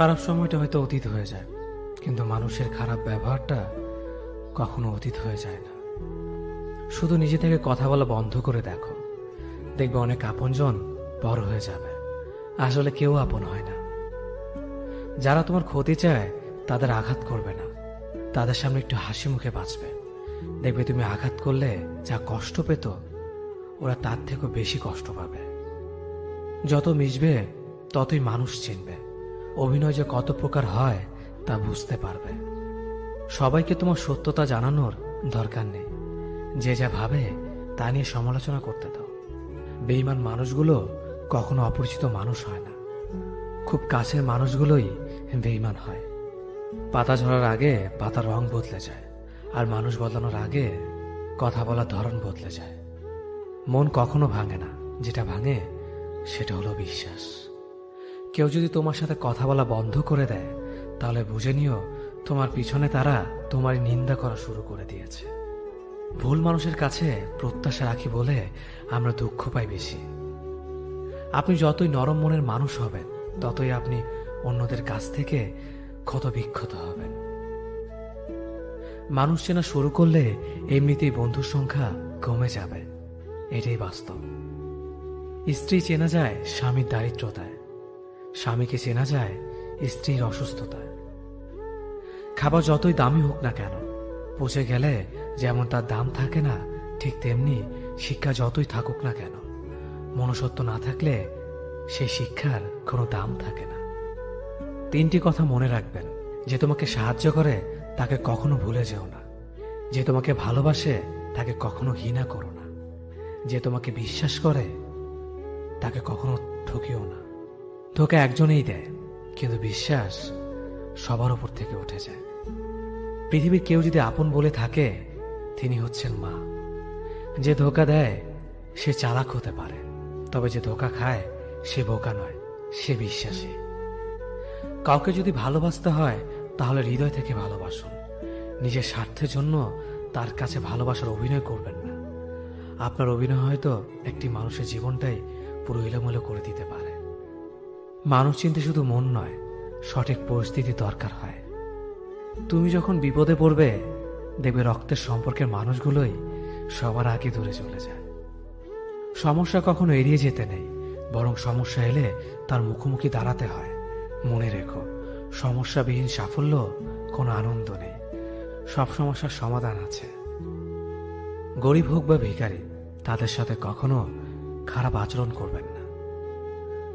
খারাপ সময়টা হয়তো অতীত হয়ে যায়, কিন্তু মানুষের খারাপ ব্যবহারটা কখনো অতীত হয়ে যায় না। শুধু নিজে থেকে কথা বলা বন্ধ করে দেখো, দেখবে অনেক আপনজন বড় হয়ে যাবে। আসলে কেউ আপন হয় না। যারা তোমার ক্ষতি চায় তাদের আঘাত করবে না, তাদের সামনে একটু হাসি মুখে বাঁচবে। দেখবে তুমি আঘাত করলে যা কষ্ট পেত, ওরা তার থেকেও বেশি কষ্ট পাবে। যত মিশবে ততই মানুষ চিনবে। অভিনয় যে কত প্রকার হয় তা বুঝতে পারবে। সবাইকে তোমার সত্যতা জানানোর দরকার নেই। যে যা ভাবে তা নিয়ে সমালোচনা করতে দাও। বেঈমান মানুষগুলো কখনো অপরিচিত মানুষ হয় না, খুব কাছের মানুষগুলোই বেঈমান হয়। পাতা ঝরার আগে পাতার রং বদলে যায়, আর মানুষ বদলানোর আগে কথা বলার ধরন বদলে যায়। মন কখনো ভাঙে না, যেটা ভাঙে সেটা হলো বিশ্বাস। কেউ যদি তোমার সাথে কথা বলা বন্ধ করে দেয়, তাহলে বুঝে নিও তোমার পিছনে তারা তোমার নিন্দা করা শুরু করে দিয়েছে। ভুল মানুষের কাছে প্রত্যাশা রাখি বলে আমরা দুঃখ পাই বেশি। আপনি যতই নরম মনের মানুষ হবেন, ততই আপনি অন্যদের কাছ থেকে ক্ষত বিক্ষত হবেন। মানুষ চেনা শুরু করলে এমনিতেই বন্ধুর সংখ্যা কমে যাবে, এটাই বাস্তব। স্ত্রী চেনা যায় স্বামীর দারিদ্রতায়, স্বামীকে চেনা যায় স্ত্রীর অসুস্থতায়। খাবার যতই দামি হোক না কেন, পচে গেলে যেমন তার দাম থাকে না, ঠিক তেমনি শিক্ষা যতই থাকুক না কেন, মনুষ্যত্ব না থাকলে সেই শিক্ষার কোনো দাম থাকে না। 3টি কথা মনে রাখবেন। যে তোমাকে সাহায্য করে তাকে কখনো ভুলে যেও না। যে তোমাকে ভালোবাসে তাকে কখনো ঘৃণা করো না। যে তোমাকে বিশ্বাস করে তাকে কখনো ঠকিও না। ধোঁকা একজনেই দেয়, কিন্তু বিশ্বাস সবার উপর থেকে উঠে যায়। পৃথিবীর কেউ যদি আপন বলে থাকে, তিনি হচ্ছেন মা। যে ধোঁকা দেয় সে চালাক হতে পারে, তবে যে ধোঁকা খায় সে বোকা নয়, সে বিশ্বাসী। কাউকে যদি ভালোবাসতে হয় তাহলে হৃদয় থেকে ভালোবাসুন। নিজের স্বার্থের জন্য তার কাছে ভালোবাসার অভিনয় করবেন না। আপনার অভিনয় হয়তো একটি মানুষের জীবনটাই পুরো এলোমেলো করে দিতে পারে। মানুষ চিনতে শুধু মন নয়, সঠিক পরিস্থিতি দরকার হয়। তুমি যখন বিপদে পড়বে, দেখবে রক্তের সম্পর্কের মানুষগুলোই সবার আগে দূরে চলে যায়। সমস্যা কখনো এড়িয়ে যেতে নেই, বরং সমস্যা এলে তার মুখোমুখি দাঁড়াতে হয়। মনে রেখো, সমস্যাবিহীন সাফল্য কোনো আনন্দ নেই। সব সমস্যার সমাধান আছে। গরিব হোক বা ভিখারি, তাদের সাথে কখনো খারাপ আচরণ করবেন না,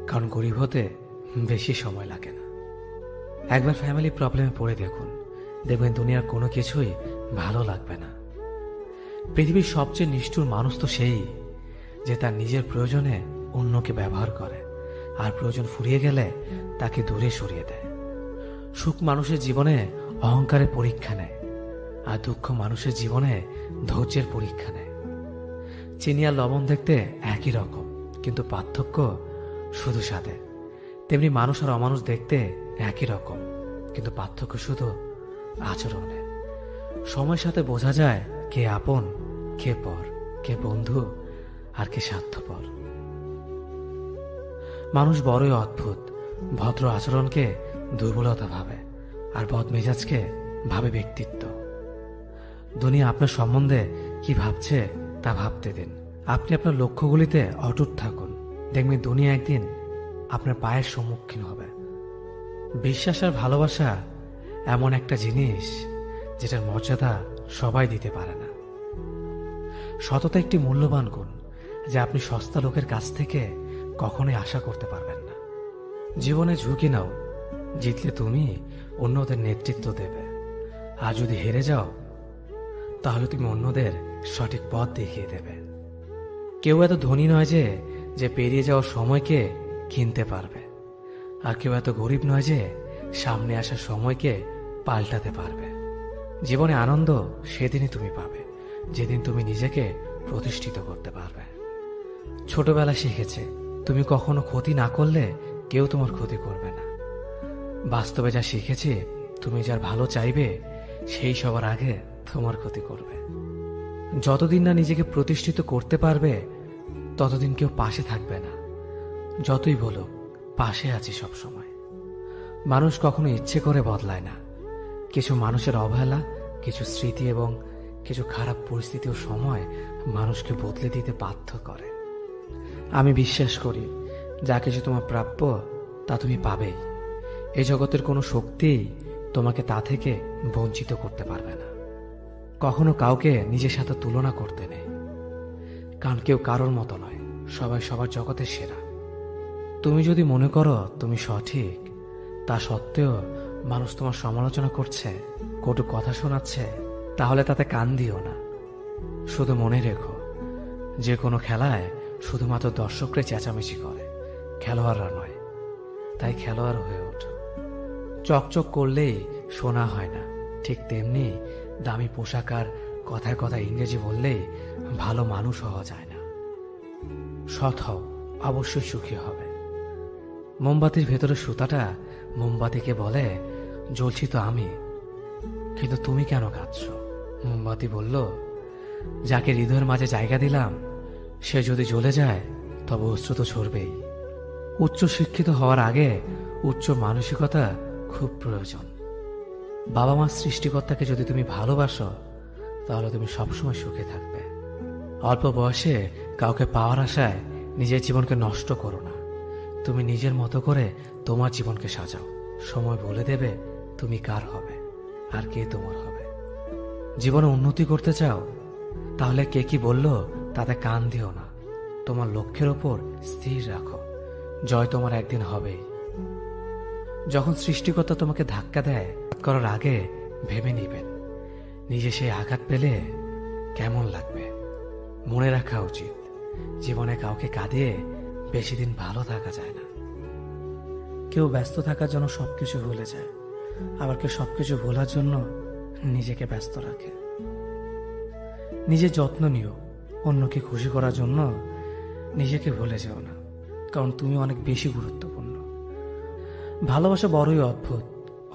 কারণ গরিব হতে বেশি সময় লাগে না। একবার ফ্যামিলি প্রবলেমে পড়ে দেখুন, দেখবেন দুনিয়ার কোনো কিছুই ভালো লাগবে না। পৃথিবীর সবচেয়ে নিষ্ঠুর মানুষ তো সেই, যে তার নিজের প্রয়োজনে অন্যকে ব্যবহার করে, আর প্রয়োজন ফুরিয়ে গেলে তাকে দূরে সরিয়ে দেয়। সুখ মানুষের জীবনে অহংকারের পরীক্ষা নেয়, আর দুঃখ মানুষের জীবনে ধৈর্যের পরীক্ষা নেয়। চিনি আর লবণ দেখতে একই রকম, কিন্তু পার্থক্য শুধু স্বাদে। তেমনি মানুষ আর অমানুষ দেখতে একই রকম, কিন্তু পার্থক্য শুধু আচরণে। সময়ের সাথে বোঝা যায় কে আপন, কে পর, কে বন্ধু আর কে স্বার্থপর। মানুষ বড়ই অদ্ভুত। ভদ্র আচরণকে দুর্বলতা ভাবে, আর বদমেজাজকে ভাবে ব্যক্তিত্ব। দুনিয়া আপনার সম্বন্ধে কি ভাবছে তা ভাবতে দিন। আপনি আপনার লক্ষ্যগুলিতে অটুট থাকুন। দেখবেন দুনিয়া একদিন আপনার পায়ের সম্মুখীন হবে। বিশ্বাস আর ভালোবাসা এমন একটা জিনিস যেটার মর্যাদা সবাই দিতে পারে না। সততা একটি মূল্যবান গুণ, যা আপনি সস্তা লোকের কাছ থেকে কখনোই আশা করতে পারবেন না। জীবনে ঝুঁকি নাও। জিতলে তুমি অন্যদের নেতৃত্ব দেবে, আর যদি হেরে যাও তাহলে তুমি অন্যদের সঠিক পথ দেখিয়ে দেবে। কেউ এত ধনী নয় যে পেরিয়ে যাওয়ার সময়কে কিনতে পারবে, আর কেউ এত গরিব নয় যে সামনে আসার সময়কে পাল্টাতে পারবে। জীবনে আনন্দ সেদিনই তুমি পাবে, যেদিন তুমি নিজেকে প্রতিষ্ঠিত করতে পারবে। ছোটবেলা শিখেছে, তুমি কখনো ক্ষতি না করলে কেউ তোমার ক্ষতি করবে না। বাস্তবে যা শিখেছি, তুমি যার ভালো চাইবে সেই সবার আগে তোমার ক্ষতি করবে। যতদিন না নিজেকে প্রতিষ্ঠিত করতে পারবে, ততদিন কেউ পাশে থাকবে না। যতই বলো পাশে আছি সব সময়। মানুষ কখনো ইচ্ছে করে বদলায় না। কিছু মানুষের অবহেলা, কিছু স্মৃতি এবং কিছু খারাপ পরিস্থিতি ও সময় মানুষকে বদলে দিতে বাধ্য করে। আমি বিশ্বাস করি যা কিছু তোমার প্রাপ্য তা তুমি পাবেই। এই জগতের কোনো শক্তিই তোমাকে তা থেকে বঞ্চিত করতে পারবে না। কখনো কাউকে নিজের সাথে তুলনা করতে নেই, কারণ কেউ কারোর মতো নয়, সবাই সবার জগতের সেরা। তুমি যদি মনে করো তুমি সঠিক, তা সত্ত্বেও মানুষ তোমার সমালোচনা করছে, কটু কথা শোনাচ্ছে, তাহলে তাতে কান দিও না। শুধু মনে রেখো, যে কোনো খেলায় শুধুমাত্র দর্শকরা চেঁচামেচি করে, খেলোয়াড়রা নয়। তাই খেলোয়াড় হয়ে ওঠো। চকচক করলেই শোনা হয় না, ঠিক তেমনি দামি পোশাক আর কথায় কথায় ইংরেজি বললেই ভালো মানুষ হওয়া যায় না। সৎ হও, অবশ্যই সুখী হবে। মোমবাতির ভেতরে সুতাটা মোমবাতিকে বলে, জ্বলছি তো আমি, কিন্তু তুমি কেন কাঁদছ? মোমবাতি বলল, যাকে হৃদয়ের মাঝে জায়গা দিলাম সে যদি জ্বলে যায় তবে অশ্রু তো ঝরবেই। উচ্চ শিক্ষিত হওয়ার আগে উচ্চ মানসিকতা খুব প্রয়োজন। বাবা মার সৃষ্টিকর্তাকে যদি তুমি ভালোবাসো তাহলে তুমি সবসময় সুখে থাকবে। অল্প বয়সে কাউকে পাওয়ার আশায় নিজের জীবনকে নষ্ট করো না। তুমি নিজের মতো করে তোমার জীবনকে সাজাও। সময় বলে দেবে তুমি কার হবে আর কে তোমার হবে। জীবনে উন্নতি করতে চাও, তাহলে কে কি বলল তাতে কান দিও না। তোমার লক্ষ্যের ওপর স্থির রাখো, জয় তোমার একদিন হবেই। যখন সৃষ্টিকর্তা তোমাকে ধাক্কা দেয়, করার আগে ভেবে নিবেন নিজে সেই আঘাত পেলে কেমন লাগবে। মনে রাখা উচিত, জীবনে কাউকে কাঁদিয়ে বেশি দিন ভালো থাকা যায় না। কেউ ব্যস্ত থাকার জন্য সবকিছু ভুলে যায়, আবার কেউ সবকিছু ভোলার জন্য নিজেকে ব্যস্ত রাখে। নিজের যত্ন নিও, অন্যকে খুশি করার জন্য নিজেকে ভুলে যেও না, কারণ তুমি অনেক বেশি গুরুত্বপূর্ণ। ভালোবাসা বড়ই অদ্ভুত,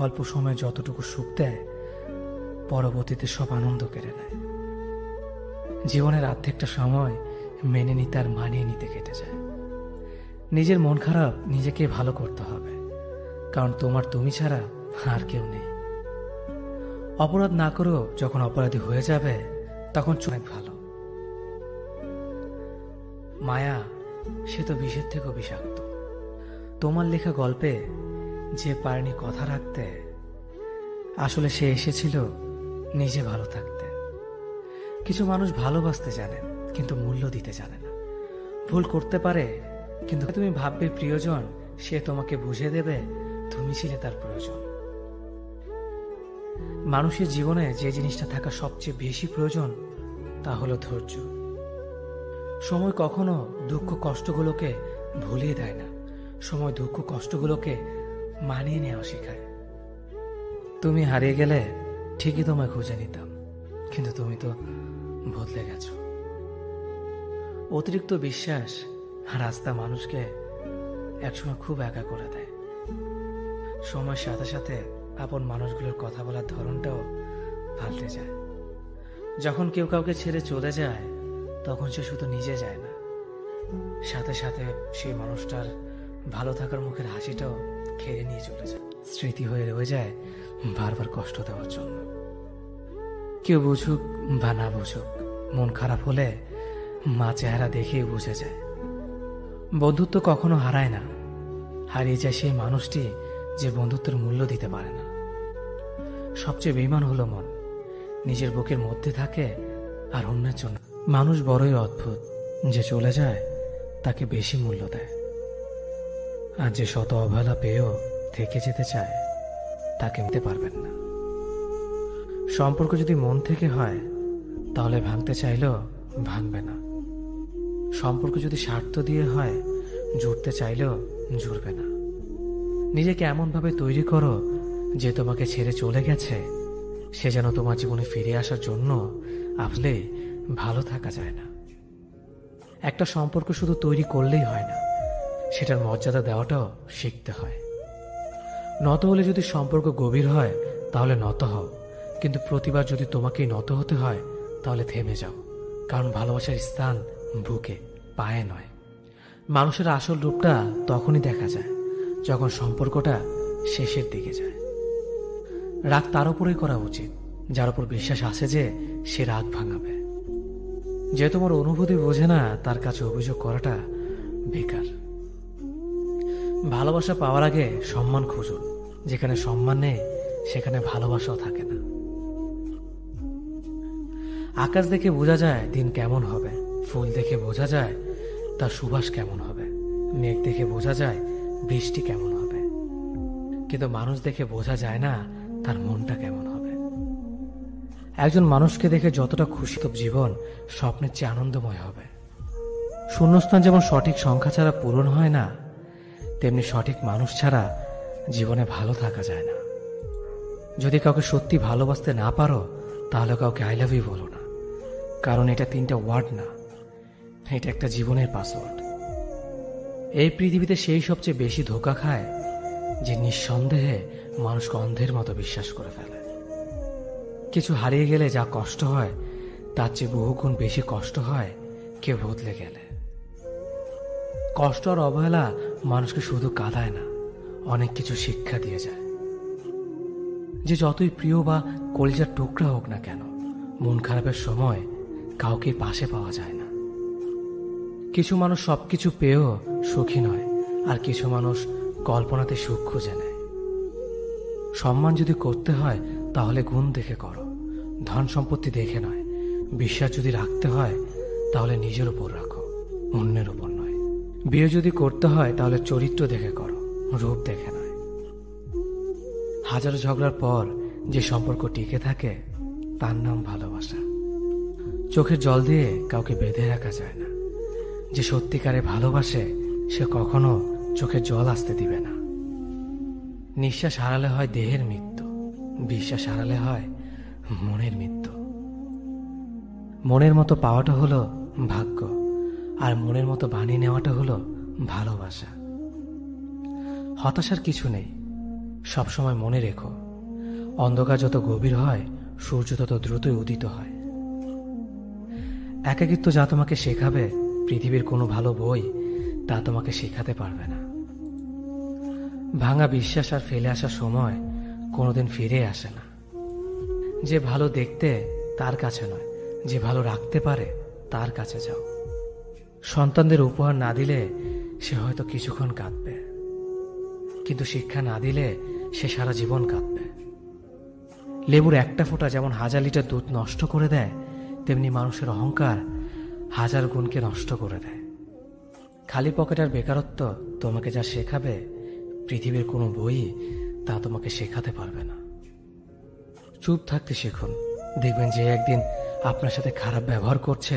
অল্প সময়ে যতটুকু সুখ দেয় পরবর্তীতে সব আনন্দ কেড়ে নেয়। জীবনের অর্ধেকটা সময় মেনে নিতে আর মানিয়ে নিতে কেটে যায়। নিজের মন খারাপ নিজেকে ভালো করতে হবে, কারণ তোমার তুমি ছাড়া আর কেউ নেই। অপরাধ না করেও যখন অপরাধী হয়ে যাবে তখন অনেক ভালো। মায়া সে তো বিষের থেকেও বিষাক্ত। তোমার লেখা গল্পে যে পারেনি কথা রাখতে, আসলে সে এসেছিল নিজে ভালো থাকতে। কিছু মানুষ ভালোবাসতে জানে কিন্তু মূল্য দিতে জানে না। ভুল করতে পারে, কিন্তু তুমি ভাববে প্রিয়জন সে তোমাকে বুঝিয়ে দেবে তুমি ছিলে তার প্রয়োজন। মানুষের জীবনে যে জিনিসটা থাকা সবচেয়ে বেশি প্রয়োজন তা হলো ধৈর্য। সময় কখনো দুঃখ কষ্টগুলোকে ভুলিয়ে দেয় না, সময় দুঃখ কষ্টগুলোকে মানিয়ে নেওয়া শেখায়। তুমি হারিয়ে গেলে ঠিকই তোমায় খুঁজে নিতাম, কিন্তু তুমি তো বদলে গেছো। অতিরিক্ত বিশ্বাস আর আস্থা মানুষকে একসময় খুব একা করে দেয়। সময়ের সাথে সাথে আপন মানুষগুলোর কথা বলার ধরনটাও পাল্টে যায়। যখন কেউ কাউকে ছেড়ে চলে যায় তখন সে শুধু নিজে যায় না, সাথে সাথে সেই মানুষটার ভালো থাকার মুখের হাসিটাও খেয়ে নিয়ে চলে যায়। স্মৃতি হয়ে রয়ে যায় বারবার কষ্ট দেওয়ার জন্য। কেউ বুঝুক বা না বুঝুক, মন খারাপ হলে মা চেহারা দেখেই বুঝে যায়। বন্ধুত্ব কখনো হারায় না, হারিয়ে যায় সেই মানুষটি যে বন্ধুত্বের মূল্য দিতে পারে না। সবচেয়ে বেঈমান হলো মন, নিজের বুকের মধ্যে থাকে আর অন্যের জন্য। মানুষ বড়ই অদ্ভুত, যে চলে যায় তাকে বেশি মূল্য দেয়, আর যে শত অবহেলা পেয়েও থেকে যেতে চায় তাকে নিতে পারবেন না। সম্পর্ক যদি মন থেকে হয় তাহলে ভাঙতে চাইলেও ভাঙবে না। সম্পর্ক যদি স্বার্থ দিয়ে হয় জুড়তে চাইলেও জুড়বে না। নিজেকে এমনভাবে তৈরি করো যে তোমাকে ছেড়ে চলে গেছে সে যেন তোমার জীবনে ফিরে আসার জন্য আসলে ভালো থাকা যায় না। একটা সম্পর্ক শুধু তৈরি করলেই হয় না, সেটার মর্যাদা দেওয়াটাও শিখতে হয়। নত হলে যদি সম্পর্ক গভীর হয় তাহলে নত হও, কিন্তু প্রতিবার যদি তোমাকেই নত হতে হয় তাহলে থেমে যাও, কারণ ভালোবাসার স্থান বুকে, পায়ে নয়। মানুষের আসল রূপটা তখনই দেখা যায় যখন সম্পর্কটা শেষের দিকে যায়। রাগ তার উপরেই করা উচিত যার উপর বিশ্বাস আছে যে সে রাগ ভাঙাবে। যে তোমার অনুভূতি বোঝে না তার কাছে অভিযোগ করাটা বেকার। ভালোবাসা পাওয়ার আগে সম্মান খুঁজুন। যেখানে সম্মান নেই সেখানে ভালোবাসাও থাকে না। আকাশ দেখে বোঝা যায় দিন কেমন হবে, ফুল দেখে বোঝা যায় তার সুবাস কেমন হবে, মেঘ দেখে বোঝা যায় বৃষ্টি কেমন হবে, কিন্তু মানুষ দেখে বোঝা যায় না তার মনটা কেমন হবে। একজন মানুষকে দেখে যতটা খুশি তো জীবন স্বপ্নের চেয়ে আনন্দময় হবে। শূন্যস্থান যেমন সঠিক সংখ্যা ছাড়া পূরণ হয় না, তেমনি সঠিক মানুষ ছাড়া জীবনে ভালো থাকা যায় না। যদি কাউকে সত্যি ভালোবাসতে না পারো তাহলে কাউকে আই লাভ ইউ বলো না, কারণ এটা 3টা ওয়ার্ড না, এটা একটা জীবনের পাসওয়ার্ড। এই পৃথিবীতে সেই সবচেয়ে বেশি ধোঁকা খায় যে নিঃসন্দেহে মানুষকে অন্ধের মতো বিশ্বাস করে ফেলে। কিছু হারিয়ে গেলে যা কষ্ট হয় তার চেয়ে বহুগুণ বেশি কষ্ট হয় কেউ বদলে গেলে। কষ্ট আর অবহেলা মানুষকে শুধু কাঁদায় না, অনেক কিছু শিক্ষা দিয়ে যায়। যে যতই প্রিয় বা কলিজার টুকরা হোক না কেন, মন খারাপের সময় কাউকে পাশে পাওয়া যায় না। কিছু মানুষ সবকিছু পেয়েও সুখী নয়, আর কিছু মানুষ কল্পনাতে সুখ খুঁজে নেয়। সম্মান যদি করতে হয় তাহলে গুণ দেখে করো, ধন সম্পত্তি দেখে নয়। বিশ্বাস যদি রাখতে হয় তাহলে নিজের উপর রাখো, অন্যের উপর নয়। বিয়ে যদি করতে হয় তাহলে চরিত্র দেখে করো, রূপ দেখে নয়। হাজারো ঝগড়ার পর যে সম্পর্ক টিকে থাকে তার নাম ভালোবাসা। চোখের জল দিয়ে কাউকে বেঁধে রাখা যায় না। যে সত্যিকারে ভালোবাসে সে কখনো চোখের জল আসতে দিবে না। নিঃশ্বাস হারালে হয় দেহের মৃত্যু, বিশ্বাস হারালে হয় মনের মৃত্যু। মনের মতো পাওয়াটা হলো ভাগ্য, আর মনের মতো বানিয়ে নেওয়াটা হলো ভালোবাসা। হতাশার কিছু নেই, সবসময় মনে রেখো, অন্ধকার যত গভীর হয় সূর্য তত দ্রুতই উদিত হয়। একাকিত্ব যা তোমাকে শেখাবে পৃথিবীর কোনো ভালো বই তা তোমাকে শেখাতে পারবে না। ভাঙা বিশ্বাস আর ফেলে আসার সময় কোনোদিন ফিরে আসে না। যে ভালো দেখতে তার কাছে নয়, যে ভালো রাখতে পারে তার কাছে যাও। সন্তানদের উপহার না দিলে সে হয়তো কিছুক্ষণ কাঁদবে, কিন্তু শিক্ষা না দিলে সে সারা জীবন কাঁদবে। লেবুর একটা ফোঁটা যেমন 1000 লিটার দুধ নষ্ট করে দেয়, তেমনি মানুষের অহংকার 1000 গুণকে নষ্ট করে দেয়। খালি পকেট আর বেকারত্ব তোমাকে যা শেখাবে পৃথিবীর কোনো বই তা তোমাকে শেখাতে পারবে না। চুপ থাকতে শিখুন, দেখবেন যে একদিন আপনার সাথে খারাপ ব্যবহার করছে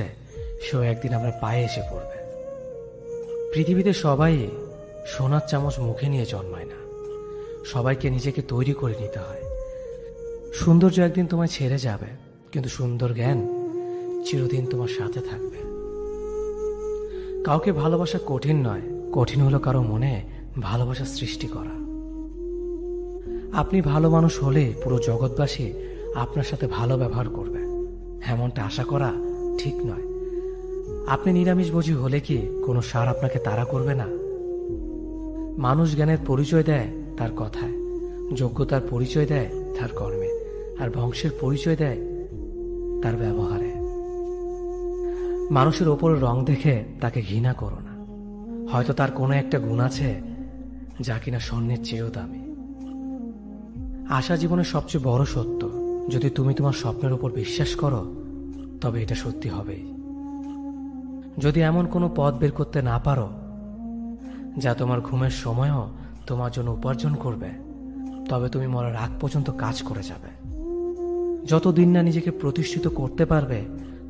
সেও একদিন আপনার পায়ে এসে পড়বে। পৃথিবীতে সবাই সোনার চামচ মুখে নিয়ে জন্মায় না, সবাইকে নিজেকে তৈরি করে নিতে হয়। সৌন্দর্য একদিন তোমায় ছেড়ে যাবে, কিন্তু সুন্দর জ্ঞান চিরদিন তোমার সাথে থাকবে। কাউকে ভালোবাসা কঠিন নয়, কঠিন হলো কারো মনে ভালোবাসা সৃষ্টি করা। আপনি ভালো মানুষ হলে পুরো জগৎবাসী আপনার সাথে ভালো ব্যবহার করবে, এমনটা আশা করা ঠিক নয়। আপনি নিরামিষভোজী হলে কি কোনো সার আপনাকে তাড়া করবে না? মানুষ জ্ঞানের পরিচয় দেয় তার কথায়, যোগ্যতার পরিচয় দেয় তার কর্মে, আর বংশের পরিচয় দেয় তার ব্যবহারে। মানুষের ওপর রং দেখে তাকে ঘৃণা করো না, হয়তো তার কোনো একটা গুণ আছে যা কিনা স্বর্ণের চেয়েও দামি। আশা জীবনের সবচেয়ে বড় সত্য। যদি তুমি তোমার স্বপ্নের উপর বিশ্বাস করো তবে এটা সত্যি হবেই। যদি এমন কোনো পথ বের করতে না পারো যা তোমার ঘুমের সময়ও তোমার জন্য উপার্জন করবে, তবে তুমি মরার আগ পর্যন্ত কাজ করে যাবে। যতদিন না নিজেকে প্রতিষ্ঠিত করতে পারবে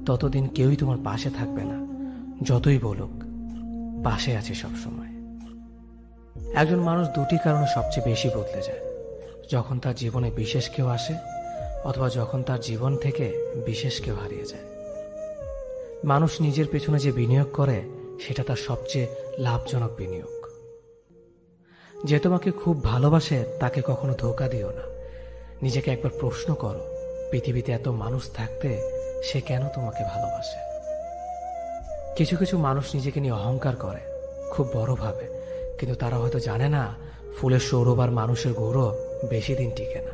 ততদিন কেউই তোমার পাশে থাকবে না, যতই বলুক পাশে আছে সব সময়। একজন মানুষ দুটি কারণে সবচেয়ে বেশি বদলে যায়: যখন তার জীবনে বিশেষ কেউ আসে, অথবা যখন তার জীবন থেকে বিশেষ কেউ হারিয়ে যায়। মানুষ নিজের পেছনে যে বিনিয়োগ করে সেটা তার সবচেয়ে লাভজনক বিনিয়োগ। যে তোমাকে খুব ভালোবাসে তাকে কখনো ধোঁকা দিও না। নিজেকে একবার প্রশ্ন করো, পৃথিবীতে এত মানুষ থাকতে সে কেন তোমাকে ভালোবাসে? কিছু কিছু মানুষ নিজেকে নিয়ে অহংকার করে, খুব বড় ভাবে, কিন্তু তারা হয়তো জানে না ফুলের সৌরভ আর মানুষের গৌরব বেশি দিন টিকে না।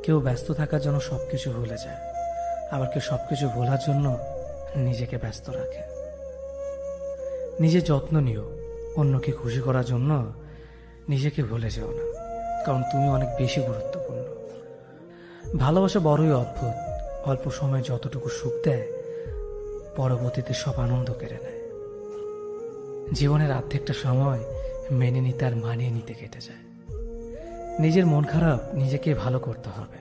কেউ ব্যস্ত থাকার জন্য সবকিছু ভুলে যায়, আবার কেউ সবকিছু ভোলার জন্য নিজেকে ব্যস্ত রাখে। নিজের যত্ন নিও, অন্যকে খুশি করার জন্য নিজেকে ভুলে যেও না, কারণ তুমি অনেক বেশি গুরুত্বপূর্ণ। ভালোবাসা বড়ই অদ্ভুত, অল্প সময়ে যতটুকু সুখ দেয় পরবর্তীতে সব আনন্দ কেড়ে নেয়। জীবনের অর্ধেকটা সময় মেনে নিতে আর মানিয়ে নিতে কেটে যায়। নিজের মন খারাপ নিজেকে ভালো করতে হবে,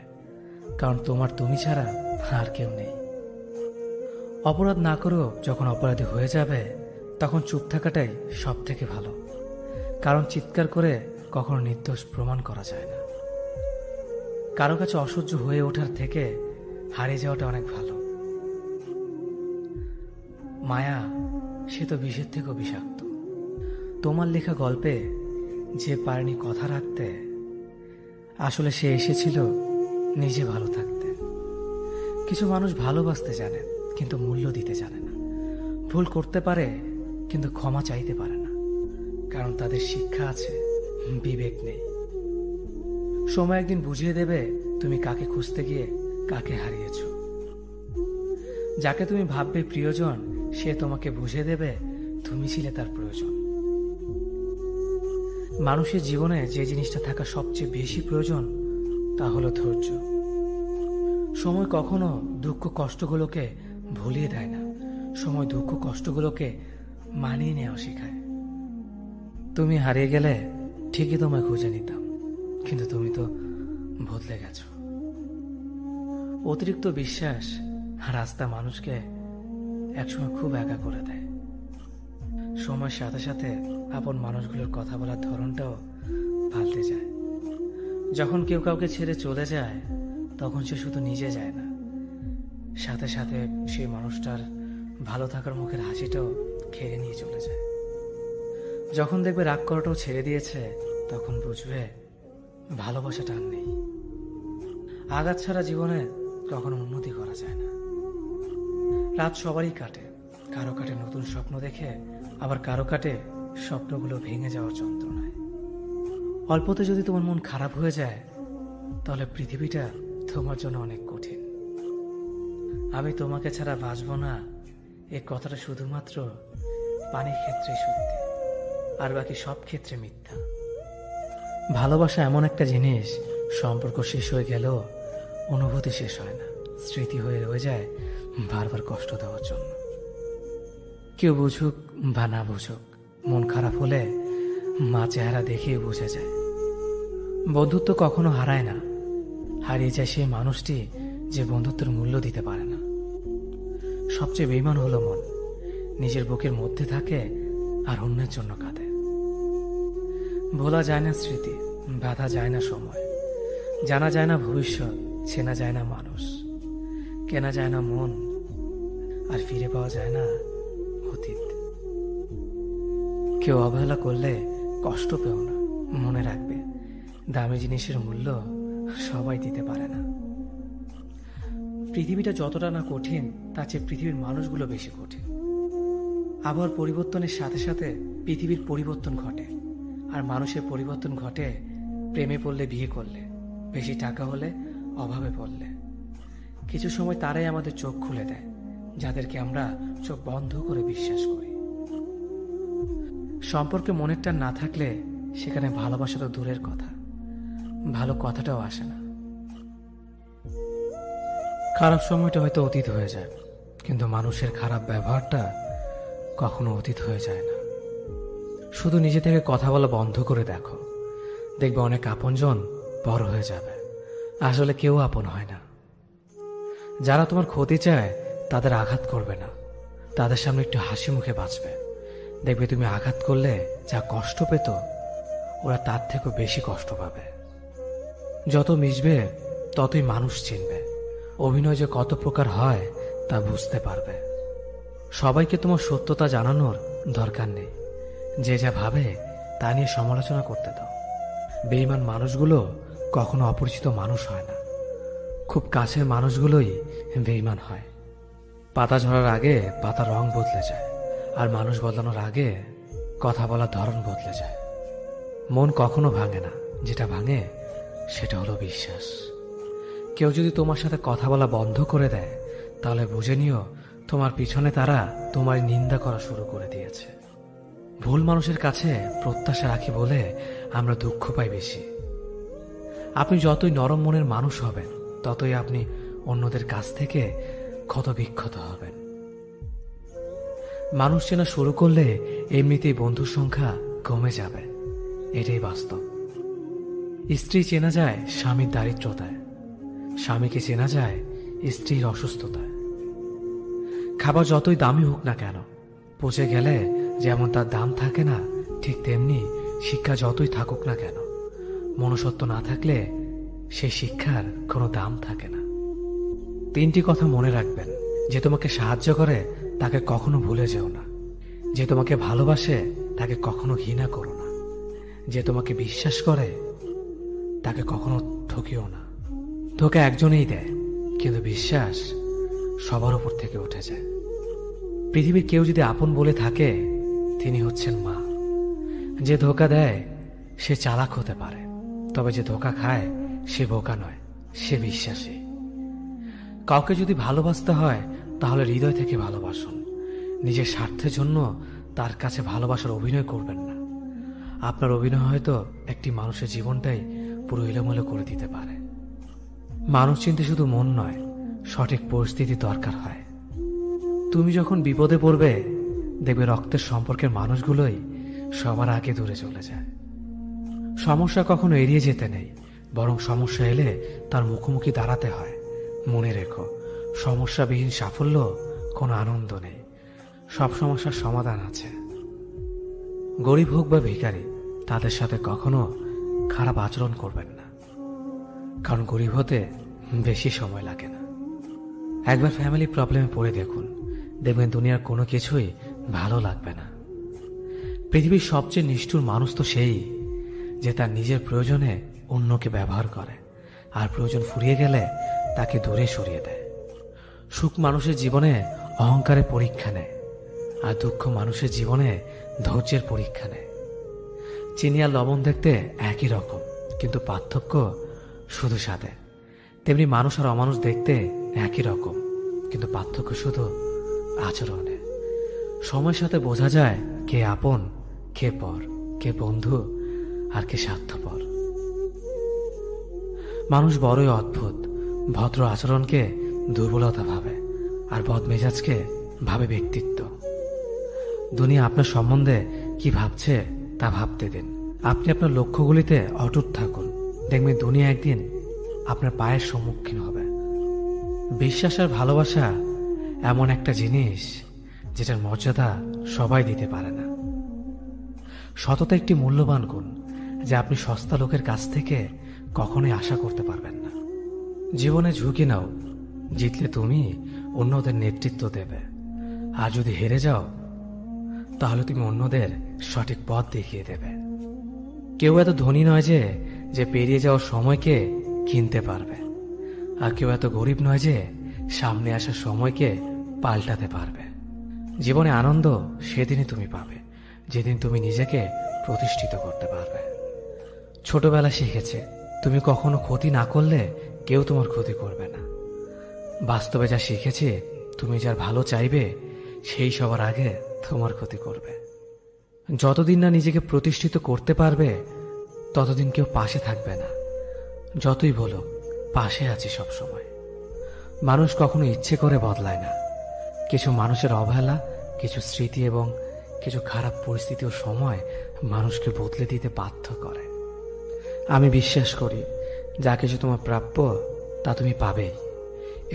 কারণ তোমার তুমি ছাড়া আর কেউ নেই। অপরাধ না করেও যখন অপরাধী হয়ে যাবে তখন চুপ থাকাটাই সব থেকে ভালো, কারণ চিৎকার করে কখনো নির্দোষ প্রমাণ করা যায় না। কারো কাছে অসহ্য হয়ে ওঠার থেকে হারিয়ে যাওয়াটা অনেক ভালো। মায়া সে তো বিষের থেকেও বিষাক্ত। তোমার লেখা গল্পে যে পারেনি কথা রাখতে, আসলে সে এসেছিল নিজে ভালো থাকতে। কিছু মানুষ ভালোবাসতে জানে কিন্তু মূল্য দিতে জানে না। ভুল করতে পারে কিন্তু ক্ষমা চাইতে পারে না, কারণ তাদের শিক্ষা আছে, বিবেক নেই। সময় একদিন বুঝিয়ে দেবে তুমি কাকে খুঁজতে গিয়ে কাকে হারিয়েছ। যাকে তুমি ভাববে প্রিয়জন, সে তোমাকে বুঝিয়ে দেবে তুমি ছিলে তার প্রয়োজন। মানুষের জীবনে যে জিনিসটা থাকা সবচেয়ে বেশি প্রয়োজন তা হলো ধৈর্য। সময় কখনো দুঃখ কষ্টগুলোকে ভুলিয়ে দেয় না, সময় দুঃখ কষ্টগুলোকে মানিয়ে নেওয়া শেখায়। তুমি হারিয়ে গেলে ঠিকই তোমায় খুঁজে নিতাম, কিন্তু তুমি তো বদলে গেছো। অতিরিক্ত বিশ্বাস আর রাস্তা মানুষকে একসময় খুব একা করে দেয়। সময়ের সাথে সাথে আপন মানুষগুলোর কথা বলার ধরনটাও পাল্টে যায়। যখন কেউ কাউকে ছেড়ে চলে যায় তখন সে শুধু নিজে যায় না, সাথে সাথে সেই মানুষটার ভালো থাকার মুখের হাসিটাও খেয়ে নিয়ে চলে যায়। যখন দেখবে রাগ করাটাও ছেড়ে দিয়েছে তখন বুঝবে ভালোবাসাটা আর নেই। আঘাত ছাড়া জীবনে কখনো উন্নতি করা যায় না। রাত সবারই কাটে, কারো কাটে নতুন স্বপ্ন দেখে, আবার কারো কাটে স্বপ্নগুলো ভেঙে যাওয়ার যন্ত্রণায়। অল্পতে যদি তোমার মন খারাপ হয়ে যায় তাহলে পৃথিবীটা তোমার জন্য অনেক কঠিন। আমি তোমাকে ছাড়া বাঁচব না, এই কথাটা শুধুমাত্র পানির ক্ষেত্রে সত্যি, আর বাকি সব ক্ষেত্রে মিথ্যা। ভালোবাসা এমন একটা জিনিস, সম্পর্ক শেষ হয়ে গেলেও অনুভূতি শেষ হয় না, স্মৃতি হয়ে রয়ে যায় বারবার কষ্ট দেওয়ার জন্য। কেউ বুঝুক বা না বুঝুক, মন খারাপ হলে মা চেহারা দেখেই বুঝে যায়। বন্ধুত্ব কখনো হারায় না, হারিয়ে যায় সেই মানুষটি যে বন্ধুত্বের মূল্য দিতে পারে না। সবচেয়ে বেঈমান হলো মন, নিজের বুকের মধ্যে থাকে আর অন্যের জন্য কাঁদে। ভোলা যায় না স্মৃতি, বাধা যায় না সময়, জানা যায় না ভবিষ্যৎ, চেনা যায় না মানুষ, কেনা যায় না মন, আর ফিরে পাওয়া যায় না অতীত। কেউ অবহেলা করলে কষ্ট পেও না, মনে রাখবে দামি জিনিসের মূল্য সবাই দিতে পারে না। পৃথিবীটা যতটা না কঠিন তার চেয়ে পৃথিবীর মানুষগুলো বেশি কঠিন। আবহাওয়ার পরিবর্তনের সাথে সাথে পৃথিবীর পরিবর্তন ঘটে, আর মানুষের পরিবর্তন ঘটে প্রেমে পড়লে, বিয়ে করলে, বেশি টাকা হলে, অভাবে পড়লে। কিছু সময় তারাই আমাদের চোখ খুলে দেয়, যাদেরকে আমরা চোখ বন্ধ করে বিশ্বাস করি। সম্পর্কে মনের টান না থাকলে সেখানে ভালোবাসা তো দূরের কথা, ভালো কথাটাও আসে না। খারাপ সময়টা হয়তো অতীত হয়ে যায়, কিন্তু মানুষের খারাপ ব্যবহারটা কখনো অতীত হয়ে যায় না। শুধু নিজে থেকে কথা বলা বন্ধ করে দেখো, দেখবে অনেক আপনজন বড় হয়ে যাবে। আসলে কেউ আপন হয় না। যারা তোমার ক্ষতি চায় তাদের আঘাত করবে না, তাদের সামনে একটু হাসি মুখে বাঁচবে। দেখবে তুমি আঘাত করলে যা কষ্ট পেত ওরা তার থেকেও বেশি কষ্ট পাবে। যত মিশবে ততই মানুষ চিনবে, অভিনয় যে কত প্রকার হয় তা বুঝতে পারবে। সবাইকে তোমার সত্যতা জানানোর দরকার নেই, যে যা ভাবে তা নিয়ে সমালোচনা করতে দাও। বেঈমান মানুষগুলো কখনো অপরিচিত মানুষ হয় না, খুব কাছের মানুষগুলোই বেঈমান হয়। পাতা ঝরার আগে পাতার রং বদলে যায়, আর মানুষ বদলানোর আগে কথা বলার ধরন বদলে যায়। মন কখনো ভাঙে না, যেটা ভাঙে সেটা হলো বিশ্বাস। কেউ যদি তোমার সাথে কথা বলা বন্ধ করে দেয়, তাহলে বুঝে নিও তোমার পিছনে তারা তোমার নিন্দা করা শুরু করে দিয়েছে। ভুল মানুষের কাছে প্রত্যাশা রাখি বলে আমরা দুঃখ পাই বেশি। আপনি যতই নরম মনের মানুষ হবেন, ততই আপনি অন্যদের কাছ থেকে ক্ষত বিক্ষত হবেন। মানুষ চেনা শুরু করলে এমনিতেই বন্ধুর সংখ্যা কমে যাবে, এটাই বাস্তব। স্ত্রী চেনা যায় স্বামীর দারিদ্রতায়, স্বামীকে চেনা যায় স্ত্রীর অসুস্থতায়। খাবার যতই দামি হোক না কেন, পচে গেলে যেমন তার দাম থাকে না, ঠিক তেমনি শিক্ষা যতই থাকুক না কেন, মনুষ্যত্ব না থাকলে সেই শিক্ষার কোনো দাম থাকে না। 3টি কথা মনে রাখবেন। যে তোমাকে সাহায্য করে তাকে কখনো ভুলে যেও না। যে তোমাকে ভালোবাসে তাকে কখনো ঘৃণা করো না। যে তোমাকে বিশ্বাস করে তাকে কখনো ঠকিও না। ধোঁকা একজনেই দেয়, কিন্তু বিশ্বাস সবার উপর থেকে উঠে যায়। পৃথিবীর কেউ যদি আপন বলে থাকে, তিনি হচ্ছেন মা। যে ধোঁকা দেয় সে চালাক হতে পারে, তবে যে ধোঁকা খায় সে বোকা নয়, সে বিশ্বাসী। কাউকে যদি ভালোবাসতে হয় তাহলে হৃদয় থেকে ভালোবাসুন। নিজের স্বার্থের জন্য তার কাছে ভালোবাসার অভিনয় করবেন না। আপনার অভিনয় হয়তো একটি মানুষের জীবনটাই পুরো এলোমেলো করে দিতে পারে। মানুষ চিনতে শুধু মন নয়, সঠিক পরিস্থিতি দরকার হয়। তুমি যখন বিপদে পড়বে, দেখবে রক্তের সম্পর্কের মানুষগুলোই সবার আগে দূরে চলে যায়। সমস্যা কখনো এড়িয়ে যেতে নেই, বরং সমস্যা এলে তার মুখোমুখি দাঁড়াতে হয়। মনে রেখো, সমস্যাবিহীন সাফল্য কোনো আনন্দ নেই। সব সমস্যার সমাধান আছে। গরিব হোক বা ভিখারি, তাদের সাথে কখনো খারাপ আচরণ করবেন না, কারণ গরিব হতে বেশি সময় লাগে না। একবার ফ্যামিলি প্রবলেমে পড়ে দেখুন, দেখবেন দুনিয়ার কোনো কিছুই ভালো লাগবে না। পৃথিবীর সবচেয়ে নিষ্ঠুর মানুষ তো সেই, যে তার নিজের প্রয়োজনে অন্যকে ব্যবহার করে, আর প্রয়োজন ফুরিয়ে গেলে তাকে দূরে সরিয়ে দেয়। সুখ মানুষের জীবনে অহংকারের পরীক্ষা নেয়, আর দুঃখ মানুষের জীবনে ধৈর্যের পরীক্ষা নেয়। চিনি আর লবণ দেখতে একই রকম, কিন্তু পার্থক্য শুধু স্বাদে। তেমনি মানুষ আর অমানুষ দেখতে একই রকম, কিন্তু পার্থক্য শুধু আচরণে। সময়ের সাথে বোঝা যায় কে আপন, কে পর, কে বন্ধু আর কে স্বার্থপর। মানুষ বড়ই অদ্ভুত। ভদ্র আচরণকে দুর্বলতা ভাবে, আর বদমেজাজকে ভাবে ব্যক্তিত্ব। দুনিয়া আপনার সম্বন্ধে কি ভাবছে তা ভাবতে দিন। আপনি আপনার লক্ষ্যগুলিতে অটুট থাকুন, দেখবেন দুনিয়া একদিন আপনার পায়ের সম্মুখীন হবে। বিশ্বাস আর ভালোবাসা এমন একটা জিনিস যেটার মর্যাদা সবাই দিতে পারে না। সততা একটি মূল্যবান গুণ, যা আপনি সস্তা লোকের কাছ থেকে কখনোই আশা করতে পারবেন না। জীবনে ঝুঁকি নাও, জিতলে তুমি অন্যদের নেতৃত্ব দেবে, আর যদি হেরে যাও তাহলে তুমি অন্যদের সঠিক পথ দেখিয়ে দেবে। কেউ এত ধনী নয় যে পেরিয়ে যাওয়ার সময়কে কিনতে পারবে, আর কেউ এত গরিব নয় যে সামনে আসার সময়কে পাল্টাতে পারবে। জীবনে আনন্দ সেদিনই তুমি পাবে, যেদিন তুমি নিজেকে প্রতিষ্ঠিত করতে পারবে। ছোটবেলা শিখেছে, তুমি কখনো ক্ষতি না করলে কেউ তোমার ক্ষতি করবে না। বাস্তবে যা শিখেছে, তুমি যার ভালো চাইবে সেই সবার আগে তোমার ক্ষতি করবে। যতদিন না নিজেকে প্রতিষ্ঠিত করতে পারবে, ততদিন কেউ পাশে থাকবে না। যতই বলো পাশে আছি সব সময়। মানুষ কখনো ইচ্ছে করে বদলায় না। কিছু মানুষের অবহেলা, কিছু স্মৃতি এবং কিছু খারাপ পরিস্থিতি ও সময় মানুষকে বদলে দিতে বাধ্য করে। আমি বিশ্বাস করি, যা কিছু তোমার প্রাপ্য তা তুমি পাবেই।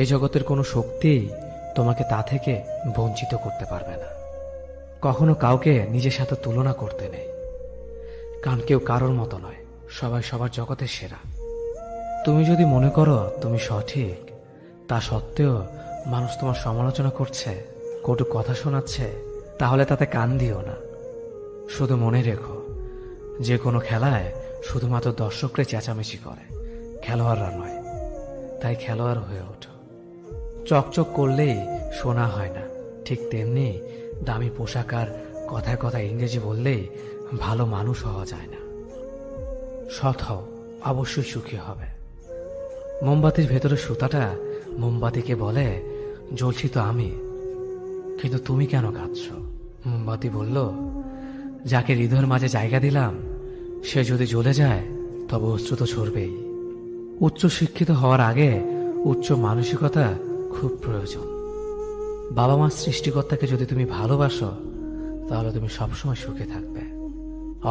এই জগতের কোনো শক্তি তোমাকে তা থেকে বঞ্চিত করতে পারবে না। কখনো কাউকে নিজের সাথে তুলনা করতে নেই, কারণ কেউ কারোর মতো নয়, সবাই সবার জগতের সেরা। তুমি যদি মনে করো তুমি সঠিক, তা সত্ত্বেও মানুষ তোমার সমালোচনা করছে, কটু কথা শোনাচ্ছে, তাহলে তাতে কান দিও না। শুধু মনে রেখো, যে কোনো খেলায় শুধুমাত্র দর্শকরাই চেঁচামেচি করে, খেলোয়াড়রা নয়। তাই খেলোয়াড় হয়ে ওঠো। চকচক করলেই সোনা হয় না, ঠিক তেমনি দামি পোশাক আর কথায় কথায় ইংরেজি বললেই ভালো মানুষ হওয়া যায় না। সৎ হও, অবশ্যই সুখী হবে। মোমবাতির ভেতরে সুতাটা মোমবাতিকে বলে, জ্বলছি তো আমি, কিন্তু তুমি কেন কাঁদছ? মোমবাতি বলল, যাকে হৃদয়ের মাঝে জায়গা দিলাম সে যদি জ্বলে যায় তবে অশ্রু তো ঝরবেই। উচ্চ শিক্ষিত হওয়ার আগে উচ্চ মানসিকতা খুব প্রয়োজন। বাবা মার সৃষ্টিকর্তাকে যদি তুমি ভালোবাসো তাহলে তুমি সবসময় সুখে থাকবে।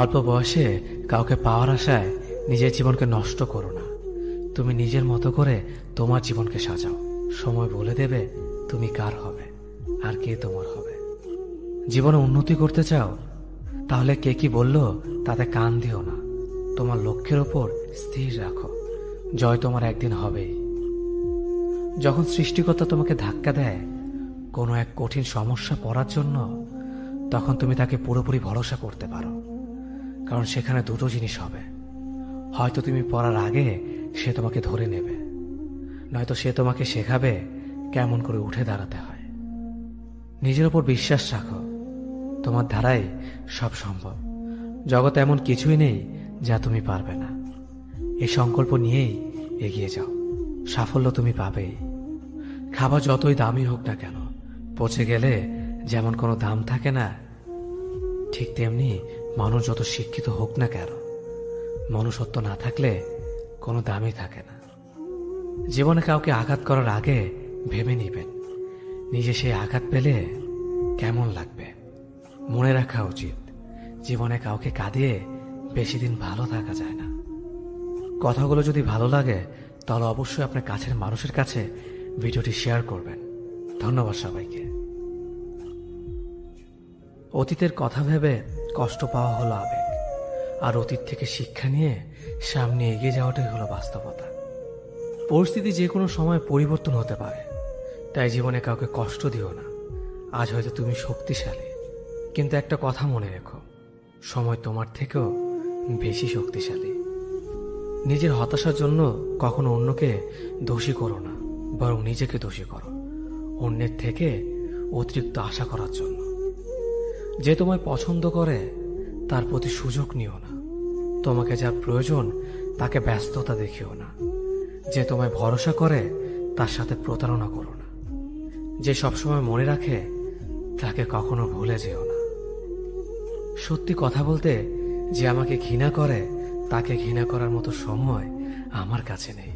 অল্প বয়সে কাউকে পাওয়ার আশায় নিজের জীবনকে নষ্ট করো না। তুমি নিজের মতো করে তোমার জীবনকে সাজাও। সময় বলে দেবে তুমি কার হবে আর কে তোমার হবে। জীবনে উন্নতি করতে চাও তাহলে কে কি বলল তাতে কান দিও না। তোমার লক্ষ্যের ওপর স্থির রাখো, জয় তোমার একদিন হবেই। যখন সৃষ্টিকর্তা তোমাকে ধাক্কা দেয় কোনো এক কঠিন সমস্যা পড়ার জন্য, তখন তুমি তাকে পুরোপুরি ভরসা করতে পারো। কারণ সেখানে দুটো জিনিস হবে, হয়তো তুমি পড়ার আগে সে তোমাকে ধরে নেবে, নয়তো সে তোমাকে শেখাবে কেমন করে উঠে দাঁড়াতে হয়। নিজের ওপর বিশ্বাস রাখো, তোমার দ্বারাই সব সম্ভব। জগতে এমন কিছুই নেই যা তুমি পারবে না। এই সংকল্প নিয়েই এগিয়ে যাও, সাফল্য তুমি পাবেই। খাবার যতই দামি হোক না কেন, পচে গেলে যেমন কোনো দাম থাকে না, ঠিক তেমনি মানুষ যত শিক্ষিত হোক না কেন, মনুষ্যত্ব না থাকলে কোনো দামই থাকে না। জীবনে কাউকে আঘাত করার আগে ভেবে নিবেন নিজে সেই আঘাত পেলে কেমন লাগবে। মনে রাখা উচিত, জীবনে কাউকে কাঁদিয়ে বেশি দিন ভালো থাকা যায় না। কথাগুলো যদি ভালো লাগে তাহলে অবশ্যই আপনার কাছের মানুষের কাছে ভিডিওটি শেয়ার করবেন। ধন্যবাদ সবাইকে। অতীতের কথা ভেবে কষ্ট পাওয়া হলো আবেগ, আর অতীত থেকে শিক্ষা নিয়ে সামনে এগিয়ে যাওয়াটাই হলো বাস্তবতা। পরিস্থিতি যে কোনো সময় পরিবর্তন হতে পারে, তাই জীবনে কাউকে কষ্ট দিও না। আজ হয়তো তুমি শক্তিশালী, কিন্তু একটা কথা মনে রেখো, সময় তোমার থেকেও বেশি শক্তিশালী। নিজের হতাশার জন্য কখনো অন্যকে দোষী করো না, বরং নিজেকে দোষী করো অন্যের থেকে অতিরিক্ত আশা করার জন্য। যে তোমায় পছন্দ করে তার প্রতি সুযোগ নিও না। তোমাকে যার প্রয়োজন তাকে ব্যস্ততা দেখিও না। যে তোমায় ভরসা করে তার সাথে প্রতারণা করো না। যে সবসময় মনে রাখে তাকে কখনো ভুলে যেও না। সত্যি কথা বলতে, যে আমাকে ঘৃণা করে তাকে ঘৃণা করার মতো সময় আমার কাছে নেই।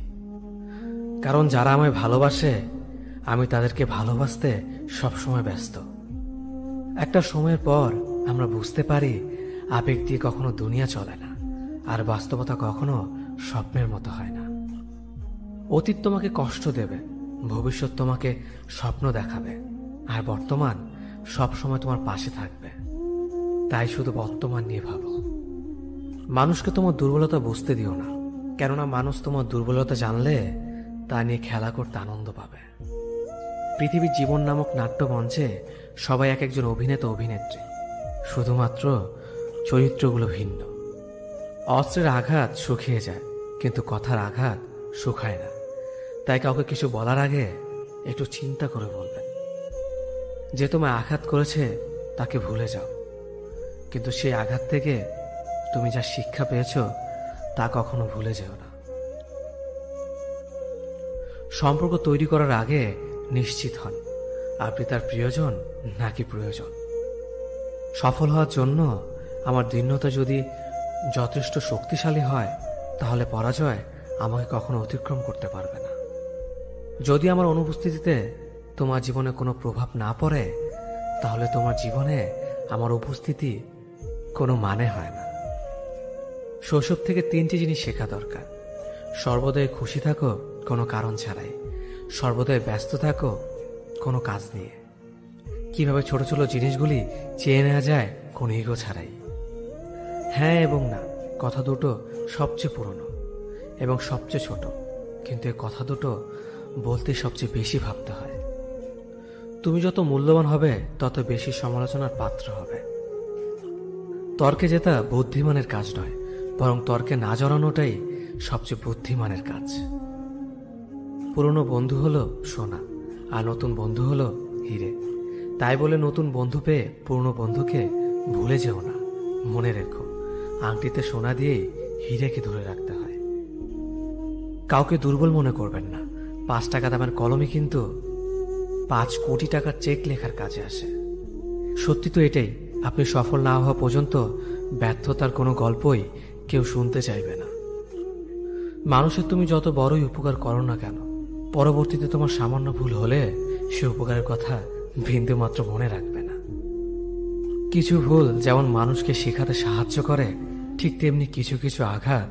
কারণ যারা আমায় ভালোবাসে আমি তাদেরকে ভালোবাসতে সবসময় ব্যস্ত। একটা সময়ের পর আমরা বুঝতে পারি আবেগ দিয়ে কখনো দুনিয়া চলে না, আর বাস্তবতা কখনো স্বপ্নের মতো হয় না। অতীত তোমাকে কষ্ট দেবে, ভবিষ্যৎ তোমাকে স্বপ্ন দেখাবে, আর বর্তমান সবসময় তোমার পাশে থাকবে। তাই শুধু বর্তমান নিয়ে ভাবো। মানুষকে তোমার দুর্বলতা বুঝতে দিও না, কেননা মানুষ তোমার দুর্বলতা জানলে তা নিয়ে খেলা করতে আনন্দ পাবে। পৃথিবীর জীবন নামক নাট্যমঞ্চে সবাই এক একজন অভিনেতা অভিনেত্রী, শুধুমাত্র চরিত্রগুলো ভিন্ন। অস্ত্রের আঘাত শুকিয়ে যায়, কিন্তু কথার আঘাত শুকায় না। তাই কাউকে কিছু বলার আগে একটু চিন্তা করে বলবেন। যে তোমায় আঘাত করেছে তাকে ভুলে যাও, কিন্তু সেই আঘাত থেকে তুমি যা শিক্ষা পেয়েছ তা কখনো ভুলে যেও না। সম্পর্ক তৈরি করার আগে নিশ্চিত হন আপনি তার প্রিয়জন নাকি প্রয়োজন। সফল হওয়ার জন্য আমার দৃঢ়তা যদি যথেষ্ট শক্তিশালী হয়, তাহলে পরাজয় আমাকে কখনো অতিক্রম করতে পারবে না। যদি আমার অনুপস্থিতিতে তোমার জীবনে কোনো প্রভাব না পড়ে, তাহলে তোমার জীবনে আমার উপস্থিতি কোনো মানে হয় না। শৈশব থেকে 3টি জিনিস শেখা দরকার। সর্বদাই খুশি থাকো কোনো কারণ ছাড়াই, সর্বদাই ব্যস্ত থাকো কোনো কাজ নিয়ে, কিভাবে ছোট ছোট জিনিসগুলি চেয়ে নেওয়া যায় কোনো ইগো ছাড়াই। হ্যাঁ এবং না কথা দুটো সবচেয়ে পুরনো এবং সবচেয়ে ছোট, কিন্তু এই কথা দুটো বলতে সবচেয়ে বেশি ভাবতে হয়। তুমি যত মূল্যবান হবে তত বেশি সমালোচনার পাত্র হবে। তর্কে জেতা বুদ্ধিমানের কাজ নয়, বরং তর্কে না জড়ানোটাই সবচেয়ে বুদ্ধিমানের কাজ। পুরনো বন্ধু হলো সোনা, আর নতুন বন্ধু হলো হিরে। তাই বলে নতুন বন্ধু পেয়ে পুরনো বন্ধুকে ভুলে যেও না, মনে রেখো, আংটিতে সোনা দিয়েই হীরেকে ধরে রাখতে হয়। কাউকে দুর্বল মনে করবেন না, 5 টাকা দামের কলমই কিন্তু 5 কোটি টাকার চেক লেখার কাজে আসে। সত্যি তো এটাই, আপনি সফল না হওয়া পর্যন্ত ব্যর্থতার কোনো গল্পই কেউ শুনতে চাইবে না। মানুষের তুমি যত বড়ই উপকার করো না কেন, পরবর্তীতে তোমার সামান্য ভুল হলে সে উপকারের কথা বিন্দু মাত্র মনে রাখবে না। কিছু ভুল যেমন মানুষকে শেখাতে সাহায্য করে, ঠিক তেমনি কিছু কিছু আঘাত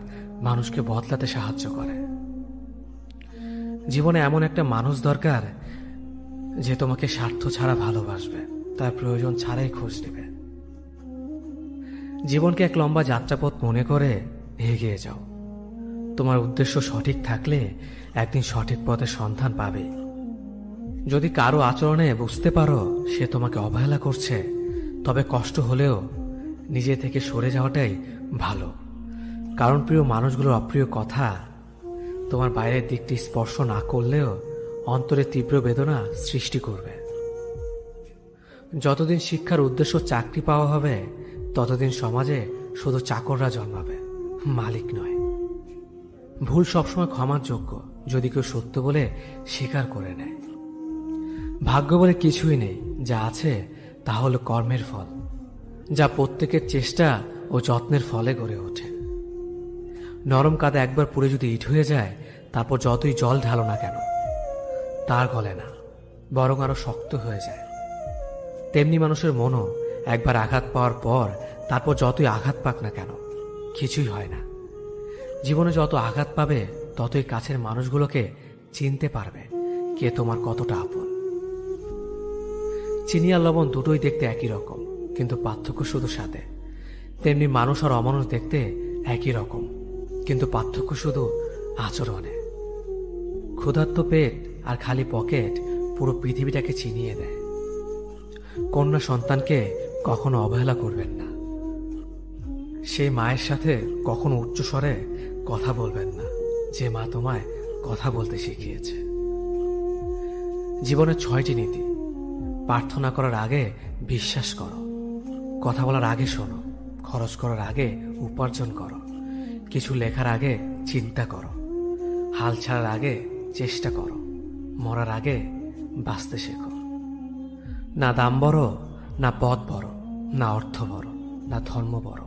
মানুষকে বদলাতে সাহায্য করে। জীবনে এমন একটা মানুষ দরকার যে তোমাকে স্বার্থ ছাড়া ভালোবাসবে, তার প্রয়োজন ছাড়াই খোঁজ নেবে। জীবনকে এক লম্বা যাত্রাপথ মনে করে এগিয়ে যাও। তোমার উদ্দেশ্য সঠিক থাকলে একদিন সঠিক পথের সন্ধান পাবে। যদি কারো আচরণে বুঝতে পারো সে তোমাকে অবহেলা করছে, তবে কষ্ট হলেও নিজে থেকে সরে যাওয়াটাই ভালো। কারণ প্রিয় মানুষগুলোর অপ্রিয় কথা তোমার বাইরের দিকটি স্পর্শ না করলেও অন্তরে তীব্র বেদনা সৃষ্টি করবে। যতদিন শিক্ষার উদ্দেশ্য চাকরি পাওয়া হবে, ততদিন সমাজে শুধু চাকররা জন্মাবে, মালিক নয়। ভুল সবসময় ক্ষমার যোগ্য যদি কেউ সত্য বলে স্বীকার করে নেয়। ভাগ্য বলে কিছুই নেই, যা আছে তা হলো কর্মের ফল, যা প্রত্যেকের চেষ্টা ও যত্নের ফলে গড়ে ওঠে। নরম কাদা একবার পুড়ে যদি ইট হয়ে যায়, তারপর যতই জল ঢালো না কেন তার গলে না, বরং আরো শক্ত হয়ে যায়। তেমনি মানুষের মনও একবার আঘাত পাওয়ার পর তারপর যতই আঘাত পাক না কেন কিছুই হয় না। জীবনে যত আঘাত পাবে ততই কাছের মানুষগুলোকে চিনতে পারবে কে তোমার কতটা আপন। চিনি আর লবণ দুটোই দেখতে একই রকম, কিন্তু পার্থক্য শুধু স্বাদে। তেমনি মানুষ আর অমানুষ দেখতে একই রকম, কিন্তু পার্থক্য শুধু আচরণে। ক্ষুধার্ত পেট আর খালি পকেট পুরো পৃথিবীটাকে চিনিয়ে দেয়। কন্যা সন্তানকে কখনো অবহেলা করবেন না। সেই মায়ের সাথে কখনো উচ্চস্বরে কথা বলবেন না, যে মা তোমায় কথা বলতে শিখিয়েছে। জীবনের 6টি নীতি। প্রার্থনা করার আগে বিশ্বাস করো, কথা বলার আগে শোনো, খরচ করার আগে উপার্জন করো, কিছু লেখার আগে চিন্তা করো, হাল ছাড়ার আগে চেষ্টা করো, মরার আগে বাঁচতে শেখো। না দাম বড়, না পদ বড়, না অর্থ বড়, না ধর্ম বড়।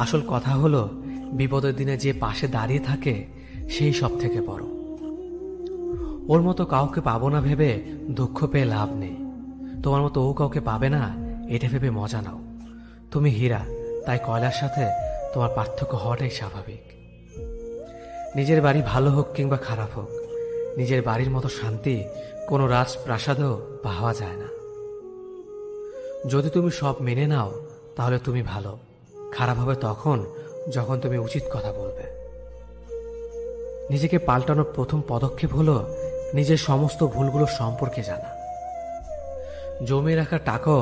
আসল কথা হলো বিপদের দিনে যে পাশে দাঁড়িয়ে থাকে সেই সব থেকে বড়। ওর মতো কাউকে পাবো না ভেবে দুঃখ পেয়ে লাভ নেই। তোমার মতো ও কাউকে পাবে না এটা ভেবে মজা নাও। তুমি হীরা, তাই কয়লার সাথে তোমার পার্থক্য হওয়াটাই স্বাভাবিক। নিজের বাড়ি ভালো হোক কিংবা খারাপ হোক, নিজের বাড়ির মতো শান্তি কোনো রাজপ্রাসাদেও পাওয়া যায় না। যদি তুমি সব মেনে নাও তাহলে তুমি ভালো, খারাপ হবে তখন যখন তুমি উচিত কথা বলবে। নিজেকে পাল্টানোর প্রথম পদক্ষেপ হলো নিজের সমস্ত ভুলগুলো সম্পর্কে জানা। জমিয়ে রাখা টাকাও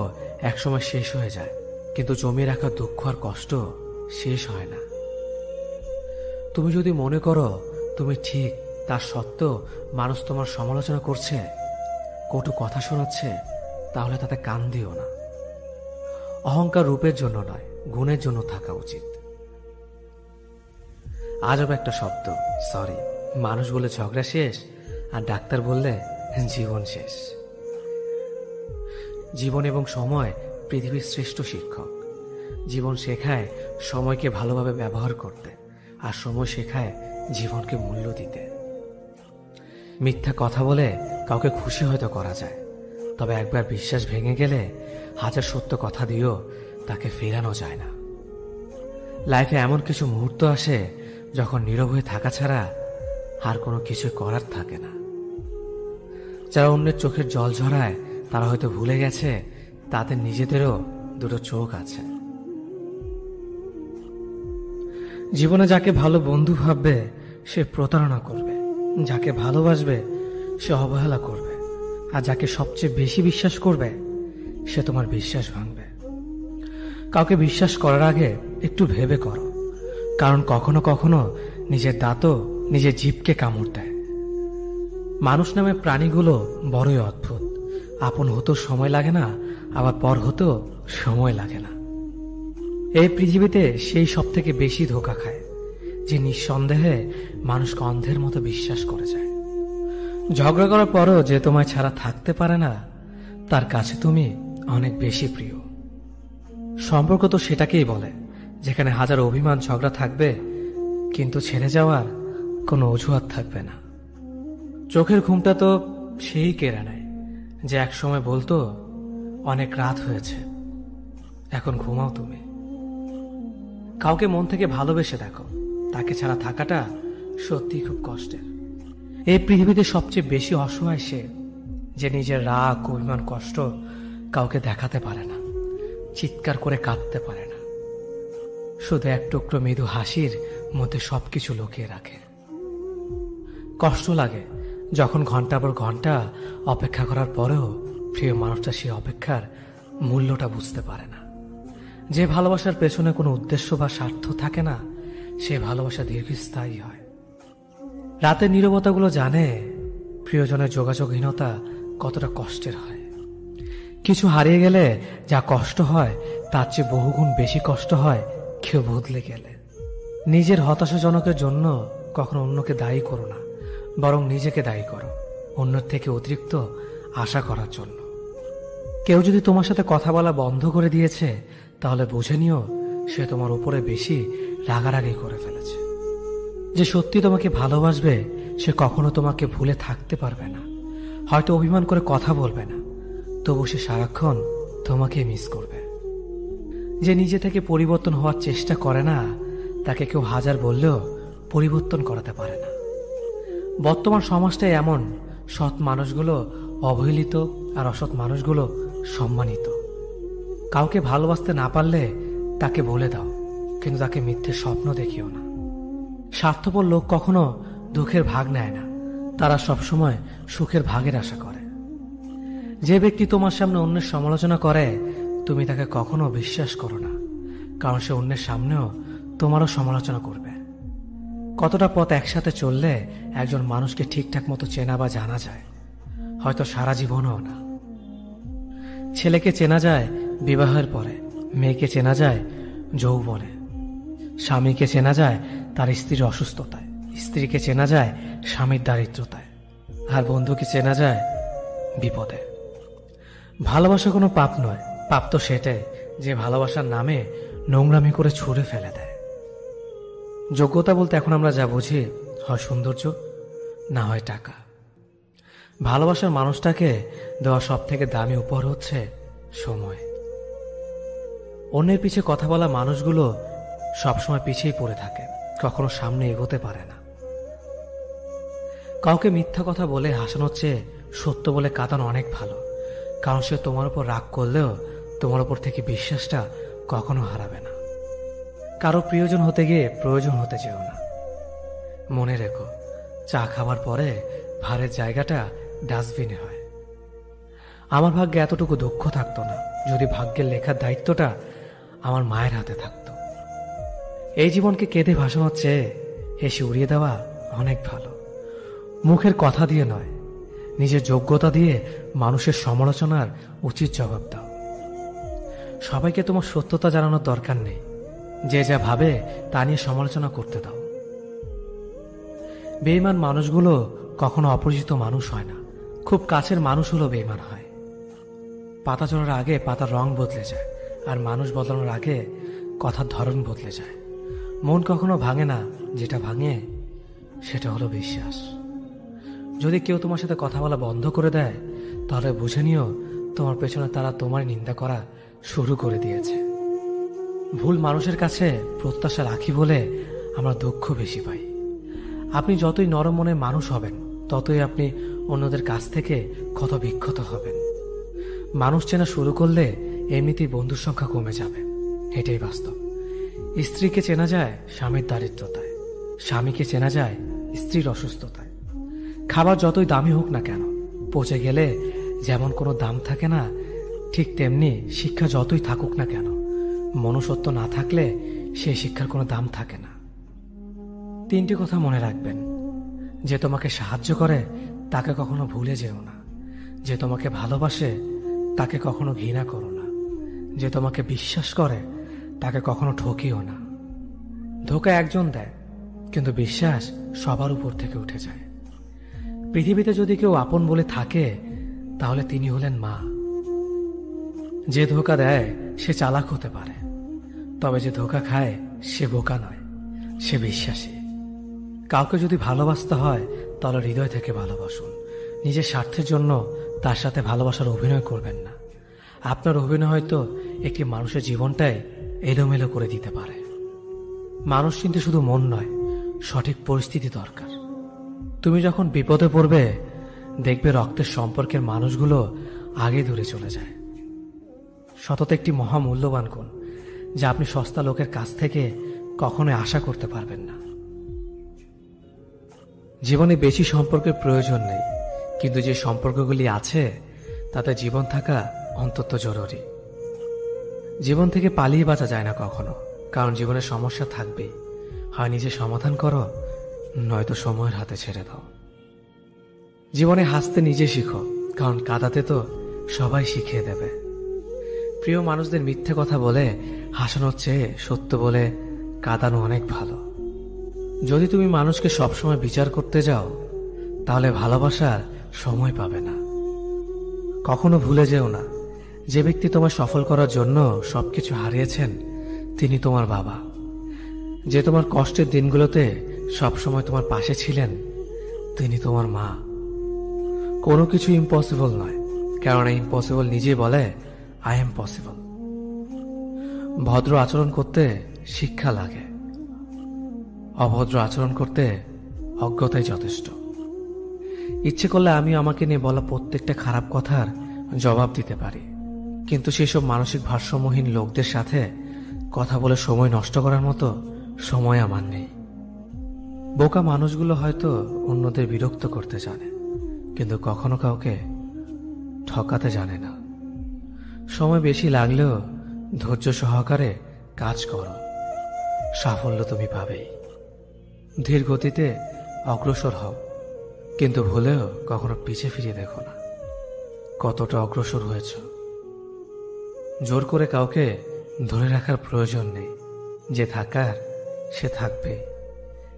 একসময় শেষ হয়ে যায়, কিন্তু জমিয়ে রাখা দুঃখ আর কষ্ট শেষ হয় না। তুমি যদি মনে করো তুমি ঠিক, তার সত্ত্বেও মানুষ তোমার সমালোচনা করছে, কটু কথা শোনাচ্ছে, তাহলে তাতে কান দিও না। অহংকার রূপের জন্য নয়, গুণের জন্য থাকা উচিত। আজব একটা শব্দ সরি, মানুষ বলে ঝগড়া শেষ আর ডাক্তার বললে জীবন শেষ। জীবন এবং সময় পৃথিবীর শ্রেষ্ঠ শিক্ষক। জীবন শেখায় সময়কে ভালোভাবে ব্যবহার করতে, আর সময় শেখায় জীবনকে মূল্য দিতে। মিথ্যা কথা বলে কাউকে খুশি হয়তো করা যায়, তবে একবার বিশ্বাস ভেঙে গেলে হাজার সত্য কথা দিয়েও তাকে ফেরানো যায় না। লাইফে এমন কিছু মুহূর্ত আসে যখন নীরব হয়ে থাকা ছাড়া আর কোনো কিছু করার থাকে না। যারা অন্যের চোখের জল ঝরায় তারা হয়তো ভুলে গেছে তাদের নিজেদেরও দুটো চোখ আছে। জীবনে যাকে ভালো বন্ধু ভাববে সে প্রতারণা করবে, যাকে ভালোবাসবে সে অবহেলা করবে, আর যাকে সবচেয়ে বেশি বিশ্বাস করবে সে তোমার বিশ্বাস ভাঙবে। কাউকে বিশ্বাস করার আগে একটু ভেবে করো, কারণ কখনো কখনো নিজের দাঁতও নিজের জিভকে কামড় দেয়। মানুষ নামে প্রাণীগুলো বড়ই অদ্ভুত। আপন হতেও সময় লাগে না, আবার পর হতেও সময় লাগে না। এই পৃথিবীতে সেই সব থেকে বেশি ধোঁকা খায় যে নিঃসন্দেহে মানুষকে অন্ধের মতো বিশ্বাস করে যায়। ঝগড়া করার পরও যে তোমায় ছাড়া থাকতে পারে না, তার কাছে তুমি অনেক বেশি প্রিয়। সম্পর্ক তো সেটাকেই বলে যেখানে হাজার অভিমান ঝগড়া থাকবে, কিন্তু ছেড়ে যাওয়ার কোনো অজুহাত থাকবে না। চোখের ঘুমটা তো সেই কেড়ে নেয় যে একসময় বলতো, অনেক রাত হয়েছে, এখন ঘুমাও তুমি। কাউকে মন থেকে ভালোবেসে দেখো, তাকে ছাড়া থাকাটা সত্যি খুব কষ্টের। এই পৃথিবীতে সবচেয়ে বেশি অসহায় সে যে নিজের রাগ, অভিমান, কষ্ট কাউকে দেখাতে পারে না, চিৎকার করে কাঁদতে পারে না, শুধু এক টুকরো মৃদু হাসির মধ্যে সবকিছু লুকিয়ে রাখে। কষ্ট লাগে যখন ঘন্টার পর ঘন্টা অপেক্ষা করার পরেও প্রিয় মানুষটা সেই অপেক্ষার মূল্যটা বুঝতে পারে না। যে ভালোবাসার পেছনে কোনো উদ্দেশ্য বা স্বার্থ থাকে না, সে ভালোবাসা দীর্ঘস্থায়ী হয়। রাতের নীরবতাগুলো জানে প্রিয়জনের যোগাযোগহীনতা কতটা কষ্টের হয়। কিছু হারিয়ে গেলে যা কষ্ট হয় তার চেয়ে বহুগুণ বেশি কষ্ট হয় কেউ বদলে গেলে। নিজের হতাশাজনকের জন্য কখনো অন্যকে দায়ী করো না, বরং নিজেকে দায়ী করো অন্যের থেকে অতিরিক্ত আশা করার জন্য। কেউ যদি তোমার সাথে কথা বলা বন্ধ করে দিয়েছে, তাহলে বুঝে নিও সে তোমার উপরে বেশি রাগারাগি করে ফেলেছে। যে সত্যি তোমাকে ভালোবাসবে সে কখনো তোমাকে ভুলে থাকতে পারবে না। হয়তো অভিমান করে কথা বলবে না, তবু সে সারাক্ষণ তোমাকে মিস করবে। যে নিজে থেকে পরিবর্তন হওয়ার চেষ্টা করে না, তাকে কেউ হাজার বললেও পরিবর্তন করাতে পারে না। বর্তমান সমাজটাই এমন, সৎ মানুষগুলো অবহেলিত আর অসৎ মানুষগুলো সম্মানিত। কাউকে ভালোবাসতে না পারলে তাকে বলে দাও, কিন্তু তাকে মিথ্যে স্বপ্ন দেখিও না। স্বার্থপর লোক কখনো দুঃখের ভাগ নেয় না, তারা সবসময় সুখের ভাগের আশা করে। যে ব্যক্তি তোমার সামনে অন্যের সমালোচনা করে, তুমি তাকে কখনো বিশ্বাস করো না, কারণ সে অন্যের সামনেও তোমারও সমালোচনা করবে। কতটা পথ একসাথে চললে একজন মানুষকে ঠিকঠাক মতো চেনা বা জানা যায়, হয়তো সারা জীবনও না। ছেলেকে চেনা যায় বিবাহের পরে, মেয়েকে চেনা যায় যৌবনে, স্বামীকে চেনা যায় তার স্ত্রীর অসুস্থতায়, স্ত্রীকে চেনা যায় স্বামীর দারিদ্রতায়, আর বন্ধুকে চেনা যায় বিপদে। ভালোবাসা কোনো পাপ নয়, পাপ তো সেটাই যে ভালোবাসার নামে নোংরামি করে ছুঁড়ে ফেলে দেয়। যোগ্যতা বলতে এখন আমরা যা বুঝি, হয় সৌন্দর্য, না হয় টাকা। ভালোবাসার মানুষটাকে দেওয়া সব থেকে দামি উপহার হচ্ছে সময়। অন্যের পিছে কথা বলা মানুষগুলো সবসময় পিছিয়ে পড়ে থাকে, কখনো সামনে এগোতে পারে না। কাউকে মিথ্যা কথা বলে হাসানোর চেয়ে সত্য বলে কাঁদানো অনেক ভালো, কারণ সে তোমার উপর রাগ করলেও তোমার উপর থেকে বিশ্বাসটা কখনো হারাবে না। কারো প্রিয়জন হতে গিয়ে প্রয়োজন হতে চেও না। মনে রেখো, চা খাবার পরে ভারের জায়গাটা ডাস্টবিনে হয়। আমার ভাগ্যে এতটুকু দুঃখ থাকতো না যদি ভাগ্যের লেখার দায়িত্বটা আমার মায়ের হাতে থাকতো। এই জীবনকে কেঁদে ভাসানোর চেয়ে হেসে উড়িয়ে দেওয়া অনেক ভালো। মুখের কথা দিয়ে নয়, নিজের যোগ্যতা দিয়ে মানুষের সমালোচনার উচিত জবাব দাও। সবাইকে তোমার সত্যতা জানানোর দরকার নেই, যে যা ভাবে তা নিয়ে সমালোচনা করতে দাও। বেঈমান মানুষগুলো কখনো অপরিচিত মানুষ হয় না, খুব কাছের মানুষ হলো বেঈমান হয়। পাতা ঝরার আগে পাতার রং বদলে যায়, আর মানুষ বদলানোর আগে কথার ধরন বদলে যায়। মন কখনো ভাঙে না, যেটা ভাঙে সেটা হলো বিশ্বাস। যদি কেউ তোমার সাথে কথা বলা বন্ধ করে দেয়, তাহলে বুঝে নিও তোমার পেছনে তারা তোমার নিন্দা করা শুরু করে দিয়েছে। ভুল মানুষের কাছে প্রত্যাশা রাখি বলে আমরা দুঃখ বেশি পাই। আপনি যতই নরম মনের মানুষ হবেন, ততই আপনি অন্যদের কাছ থেকে ক্ষত বিক্ষত হবেন। মানুষ চেনা শুরু করলে এমনিতেই বন্ধুর সংখ্যা কমে যাবে, এটাই বাস্তব। স্ত্রীকে চেনা যায় স্বামীর দারিদ্রতায়, স্বামীকে চেনা যায় স্ত্রীর অসুস্থতায়। খাবার যতই দামি হোক না কেন, পচে গেলে যেমন কোনো দাম থাকে না, ঠিক তেমনি শিক্ষা যতই থাকুক না কেন, মনুষ্যত্ব না থাকলে সেই শিক্ষার কোনো দাম থাকে না। 3টি কথা মনে রাখবেন: যে তোমাকে সাহায্য করে তাকে কখনো ভুলে যেও না, যে তোমাকে ভালোবাসে তাকে কখনো ঘৃণা করো না, যে তোমাকে বিশ্বাস করে তাকে কখনো ঠকিও না। ধোঁকা একজন দেয়, কিন্তু বিশ্বাস সবার উপর থেকে উঠে যায়। পৃথিবীতে যদি কেউ আপন বলে থাকে, তাহলে তিনি হলেন মা। যে ধোঁকা দেয় সে চালাক হতে পারে, তবে যে ধোঁকা খায় সে বোকা নয়, সে বিশ্বাসী। কাউকে যদি ভালোবাসতে হয় তাহলে হৃদয় থেকে ভালোবাসুন। নিজের স্বার্থের জন্য তার সাথে ভালোবাসার অভিনয় করবেন না। আপনার অভিনয় হয়তো একটি মানুষের জীবনটাই এলোমেলো করে দিতে পারে। মানুষ চিনতে শুধু মন নয়, সঠিক পরিস্থিতি দরকার। তুমি যখন বিপদে পড়বে, দেখবে রক্তের সম্পর্কের মানুষগুলো আগে দূরে চলে যায়। সততা একটি মহামূল্যবান গুণ, যা আপনি সস্তা লোকের কাছ থেকে কখনোই আশা করতে পারবেন না। জীবনে বেশি সম্পর্কের প্রয়োজন নেই, কিন্তু যে সম্পর্কগুলি আছে তাতে জীবন থাকা অন্তত জরুরি। জীবন থেকে পালিয়ে বাঁচা যায় না কখনো, কারণ জীবনে সমস্যা থাকবেই। হয় নিজে সমাধান করো, নয়তো সময়ের হাতে ছেড়ে দাও। জীবনে হাসতে নিজে শিখো, কারণ কাঁদাতে তো সবাই শিখিয়ে দেবে। প্রিয় মানুষদের মিথ্যে কথা বলে হাসানোর চেয়ে সত্য বলে কাঁদানো অনেক ভালো। যদি তুমি মানুষকে সবসময় বিচার করতে যাও, তাহলে ভালোবাসার সময় পাবে না। কখনো ভুলে যেও না, যে ব্যক্তি তোমার সফল করার জন্য সবকিছু হারিয়েছেন তিনি তোমার বাবা। যে তোমার কষ্টের দিনগুলোতে সবসময় তোমার পাশে ছিলেন তিনি তোমার মা। কোনো কিছু ইম্পসিবল নয়, কারণ ইম্পসিবল নিজেই বলে আই এম পসিবল। ভদ্র আচরণ করতে শিক্ষা লাগে, অভদ্র আচরণ করতে অজ্ঞতাই যথেষ্ট। ইচ্ছে করলে আমি আমাকে নিয়ে বলা প্রত্যেকটা খারাপ কথার জবাব দিতে পারি, কিন্তু সেসব মানসিক ভারসাম্যহীন লোকদের সাথে কথা বলে সময় নষ্ট করার মতো সময় আমার নেই। বোকা মানুষগুলো হয়তো অন্যদের বিরক্ত করতে জানে, কিন্তু কখনো কাউকে ঠকাতে জানে না। সময় বেশি লাগলেও ধৈর্য সহকারে কাজ করো, সাফল্য তুমি পাবেই। ধীর গতিতে অগ্রসর হও, কিন্তু ভুলেও কখনো পিছে ফিরে দেখো না কতটা অগ্রসর হয়েছ। জোর করে কাউকে ধরে রাখার প্রয়োজন নেই। যে থাকার সে থাকবে,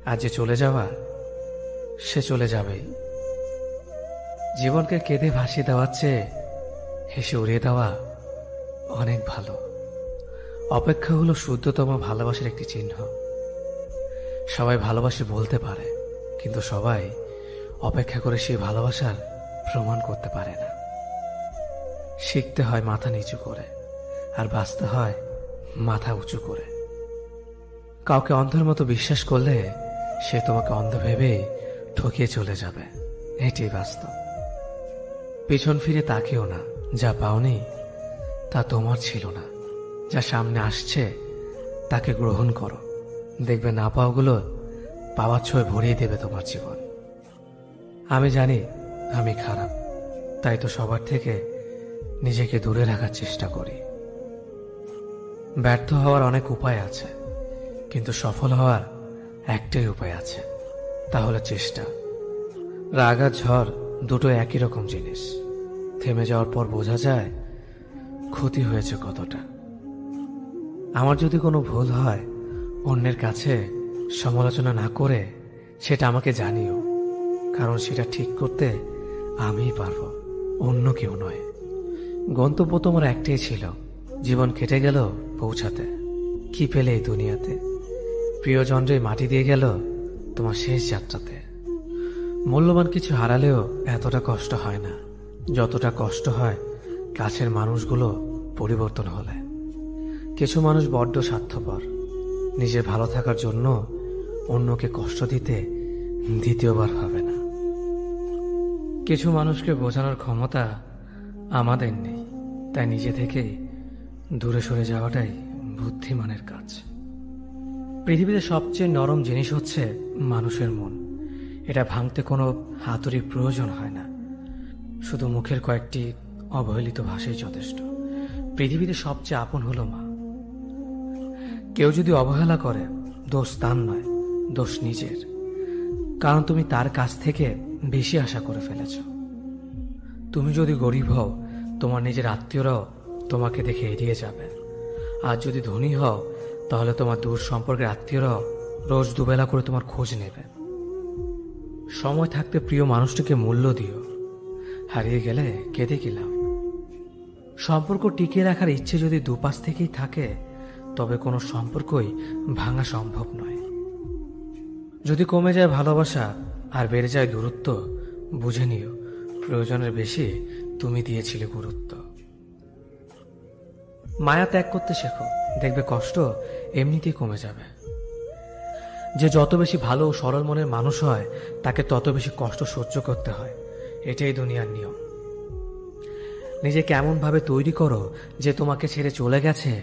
আর যে চলে যাওয়ার সে চলে যাবেই। জীবনকে কেঁদে ভাসিয়ে দেওয়ার চেয়ে হেসে উড়িয়ে দেওয়া অনেক ভালো। অপেক্ষা হলো শুদ্ধতম ভালোবাসার একটি চিহ্ন। সবাই ভালোবাসে বলতে পারে, কিন্তু সবাই অপেক্ষা করে সেই ভালোবাসার প্রমাণ করতে পারে না। শিখতে হয় মাথা নিচু করে, আর বাঁচতে হয় মাথা উঁচু করে। কাউকে অন্ধের মতো বিশ্বাস করলে সে তোমাকে অন্ধ ভেবেই ঠকিয়ে চলে যাবে, এটি বাস্তব। পিছন ফিরে তাকিও না, যা পাওনি তা তোমার ছিল না। যা সামনে আসছে তাকে গ্রহণ করো, দেখবে না পাওয়াগুলো পাওয়ার ছোঁয় ভরিয়ে দেবে তোমার জীবন। আমি জানি আমি খারাপ, তাই তো সবার থেকে নিজেকে দূরে রাখার চেষ্টা করি। ব্যর্থ হওয়ার অনেক উপায় আছে, কিন্তু সফল হওয়ার একটাই উপায় আছে, তা হলো চেষ্টা। রাগ আর ঝড় দুটো একই রকম জিনিস। থেমে যাওয়ার পর বোঝা যায় ক্ষতি হয়েছে কতটা। আমার যদি কোনো ভুল হয়, অন্যের কাছে সমালোচনা না করে সেটা আমাকে জানিও, কারণ সেটা ঠিক করতে আমিই পারবো, অন্য কেউ নয়। গন্তব্য তোমার একটাই ছিল, জীবন কেটে গেল পৌঁছাতে। কি পেলে এই দুনিয়াতে? প্রিয়জনরে মাটি দিয়ে গেল তোমার শেষ যাত্রাতে। মূল্যবান কিছু হারালেও এতটা কষ্ট হয় না যতটা কষ্ট হয় কাছের মানুষগুলো পরিবর্তন হলে। কিছু মানুষ বড্ড স্বার্থপর, নিজের ভালো থাকার জন্য অন্যকে কষ্ট দিতে দ্বিতীয়বার ভাবে না। কিছু মানুষকে বোঝানোর ক্ষমতা আমাদের নেই, তাই নিজে থেকেই দূরে সরে যাওয়াটাই বুদ্ধিমানের কাজ। পৃথিবীতে সবচেয়ে নরম জিনিস হচ্ছে মানুষের মন। এটা ভাঙতে কোনো হাতুড়ির প্রয়োজন হয় না, শুধু মুখের কয়েকটি অবহেলিত ভাষাই যথেষ্ট। পৃথিবীতে সবচেয়ে আপন হলো মা। কেউ যদি অবহেলা করে, দোষ তার নয়, দোষ নিজের, কারণ তুমি তার কাছ থেকে বেশি আশা করে ফেলেছ। তুমি যদি গরিব হও, তোমার নিজের আত্মীয়রাও তোমাকে দেখে এড়িয়ে যাবে, আর যদি ধনী হও তাহলে তোমার দূর সম্পর্কের আত্মীয়রাও রোজ দুবেলা করে তোমার খোঁজ নেবে। সময় থাকতে প্রিয় মানুষটিকে মূল্য দিও, হারিয়ে গেলে কেঁদে কি লাভ? সম্পর্ক টিকিয়ে রাখার ইচ্ছে যদি দুপাশ থেকেই থাকে, তবে কোনো সম্পর্কই ভাঙা সম্ভব নয়। যদি কমে যায় ভালোবাসা আর বেড়ে যায় দূরত্ব, বুঝে নিও প্রয়োজনের বেশি তুমি দিয়েছিলে গুরুত্ব। মায়া ত্যাগ করতে শেখো, দেখবে কষ্ট এমনিতেই কমে যাবে। যে যত বেশি ভালো ও সরল মনের মানুষ হয়, তাকে তত বেশি কষ্ট সহ্য করতে হয়। এটাই দুনিয়ার নিয়ম। নিজেকে এমনভাবে তৈরি করো যে তোমাকে ছেড়ে চলে গেছে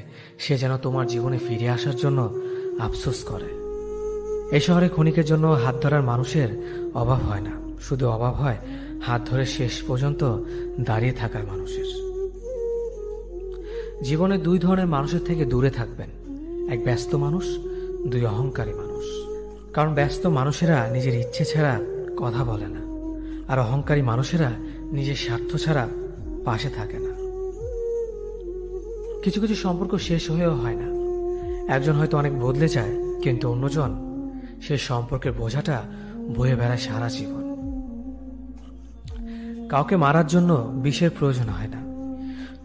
সে যেন তোমার জীবনে ফিরে আসার জন্য আফসোস করে। এই শহরে ক্ষণিকের জন্য হাত ধরার মানুষের অভাব হয় না, শুধু অভাব হয় হাত ধরে শেষ পর্যন্ত দাঁড়িয়ে থাকার মানুষের। জীবনে দুই ধরনের মানুষের থেকে দূরে থাকবেন, এক ব্যস্ত মানুষ, দুই অহংকারী মানুষ। কারণ ব্যস্ত মানুষেরা নিজের ইচ্ছে ছাড়া কথা বলে না, আর অহংকারী মানুষেরা নিজের স্বার্থ ছাড়া পাশে থাকে না। কিছু কিছু সম্পর্ক শেষ হয়েও হয় না। একজন হয়তো অনেক বদলে যায়, কিন্তু অন্যজন সেই সম্পর্কের বোঝাটা বয়ে বেড়ায় সারা জীবন। কাউকে মারার জন্য বিষের প্রয়োজন হয় না,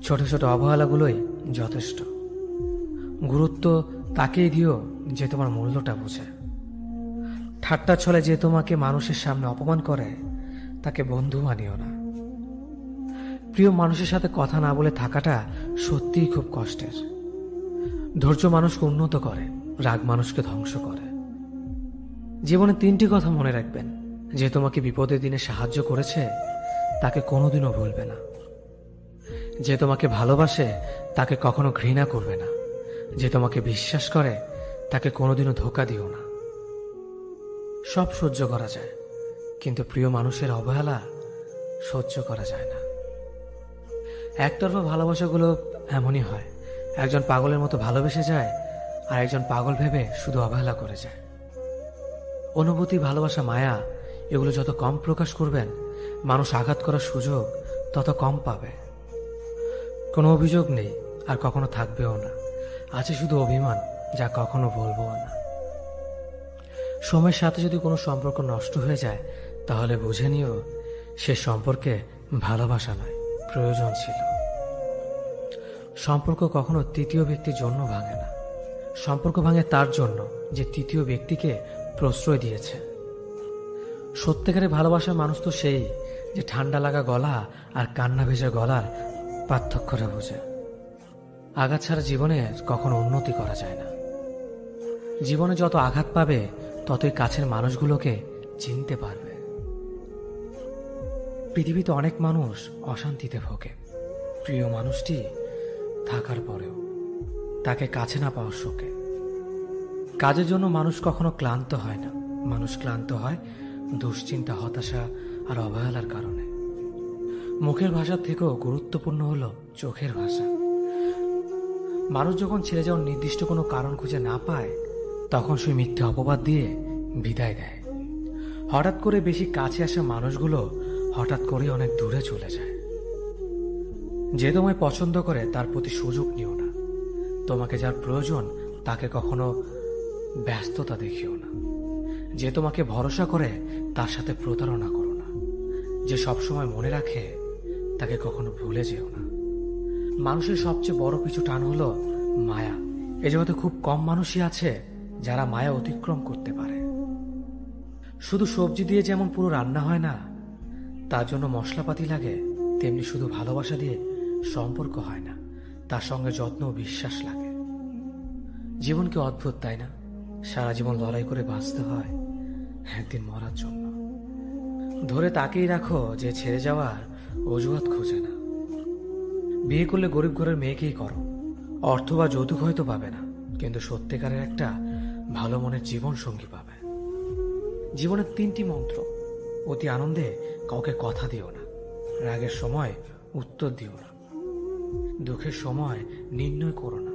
ছোট ছোট অবহেলাগুলোই যথেষ্ট। গুরুত্ব তাকেই দিও যে তোমার মূল্যটা বোঝে। ঠাট্টা ছলে যে তোমাকে মানুষের সামনে অপমান করে, তাকে বন্ধু মানিও না। প্রিয় মানুষের সাথে কথা না বলে থাকাটা সত্যিই খুব কষ্টের। ধৈর্য মানুষকে উন্নত করে, রাগ মানুষকে ধ্বংস করে। জীবনে তিনটি কথা মনে রাখবেন: যে তোমাকে বিপদের দিনে সাহায্য করেছে তাকে কোনোদিনও ভুলবে না, যে তোমাকে ভালোবাসে তাকে কখনো ঘৃণা করবে না, যে তোমাকে বিশ্বাস করে তাকে কোনোদিনও ধোঁকা দিও না। সব সহ্য করা যায়, কিন্তু প্রিয় মানুষের অবহেলা সহ্য করা যায় না। একতরফা ভালোবাসাগুলো এমনই হয়, একজন পাগলের মতো ভালোবেসে যায় আর একজন পাগল ভেবে শুধু অবহেলা করে যায়। অনুভূতি, ভালোবাসা, মায়া এগুলো যত কম প্রকাশ করবেন, মানুষ আঘাত করার সুযোগ তত কম পাবে। কোনো অভিযোগ নেই আর কখনো থাকবেও না, আছে শুধু অভিমান, যা কখনো বলবো না। সময়ের সাথে যদি কোনো সম্পর্ক নষ্ট হয়ে যায়, তাহলে বুঝে নিও সে সম্পর্কে ভালোবাসা নয়, প্রয়োজন ছিল। সম্পর্ক কখনো তৃতীয় ব্যক্তির জন্য ভাঙে না, সম্পর্ক ভাঙে তার জন্য যে তৃতীয় ব্যক্তিকে প্রশ্রয় দিয়েছে। সত্যিকারের ভালোবাসার মানুষ তো সেই যে ঠান্ডা লাগা গলা আর কান্না ভেজা গলার পার্থক্যটা বোঝে। আঘাত ছাড়া জীবনে কখনো উন্নতি করা যায় না। জীবনে যত আঘাত পাবে, ততই কাছের মানুষগুলোকে চিনতে পারবে। পৃথিবীতে অনেক মানুষ অশান্তিতে ভোগে, প্রিয় মানুষটি থাকার পরেও তাকে কাছে না পাওয়ার শোকে। কাজের জন্য মানুষ কখনো ক্লান্ত হয় না, মানুষ ক্লান্ত হয় দুশ্চিন্তা, হতাশা আর অবহেলার কারণে। মুখের ভাষার থেকেও গুরুত্বপূর্ণ হলো চোখের ভাষা। মানুষ যখন ছেড়ে যাওয়ার নির্দিষ্ট কোনো কারণ খুঁজে না পায়, তখন সে মিথ্যে অপবাদ দিয়ে বিদায় দেয়। হঠাৎ করে বেশি কাছে আসা মানুষগুলো হঠাৎ করে অনেক দূরে চলে যায়। যে তোমায় পছন্দ করে তার প্রতি সুযোগ নিও না, তোমাকে যার প্রয়োজন তাকে কখনো ব্যস্ততা দেখিও না। যে তোমাকে ভরসা করে তার সাথে প্রতারণা করো না। যে সবসময় মনে রাখে তাকে কখনো ভুলে যেও না। মানুষের সবচেয়ে বড় পিছু টান হলো মায়া। এ জগতে খুব কম মানুষই আছে যারা মায়া অতিক্রম করতে পারে। শুধু সবজি দিয়ে যেমন পুরো রান্না হয় না, তার জন্য মশলাপাতি লাগে, তেমনি শুধু ভালোবাসা দিয়ে সম্পর্ক হয় না, তার সঙ্গে যত্ন ও বিশ্বাস লাগে। জীবন কি অদ্ভুত, তাই না? সারা জীবন লড়াই করে বাঁচতে হয় একদিন মরার জন্য। ধরে তাকেই রাখো যে ছেড়ে যাওয়ার অজুহাত খোঁজে না। বিয়ে করলে গরিব ঘরের মেয়েকেই করো, অর্থ বা যৌতুক হয়তো পাবে না, কিন্তু সত্যিকারের একটা ভালো মনের জীবন সঙ্গী পাবে। জীবনের তিনটি মন্ত্র: অতি আনন্দে কাউকে কথা দিও না, রাগের সময় উত্তর দিও না, দুঃখের সময় নির্ণয় করো না।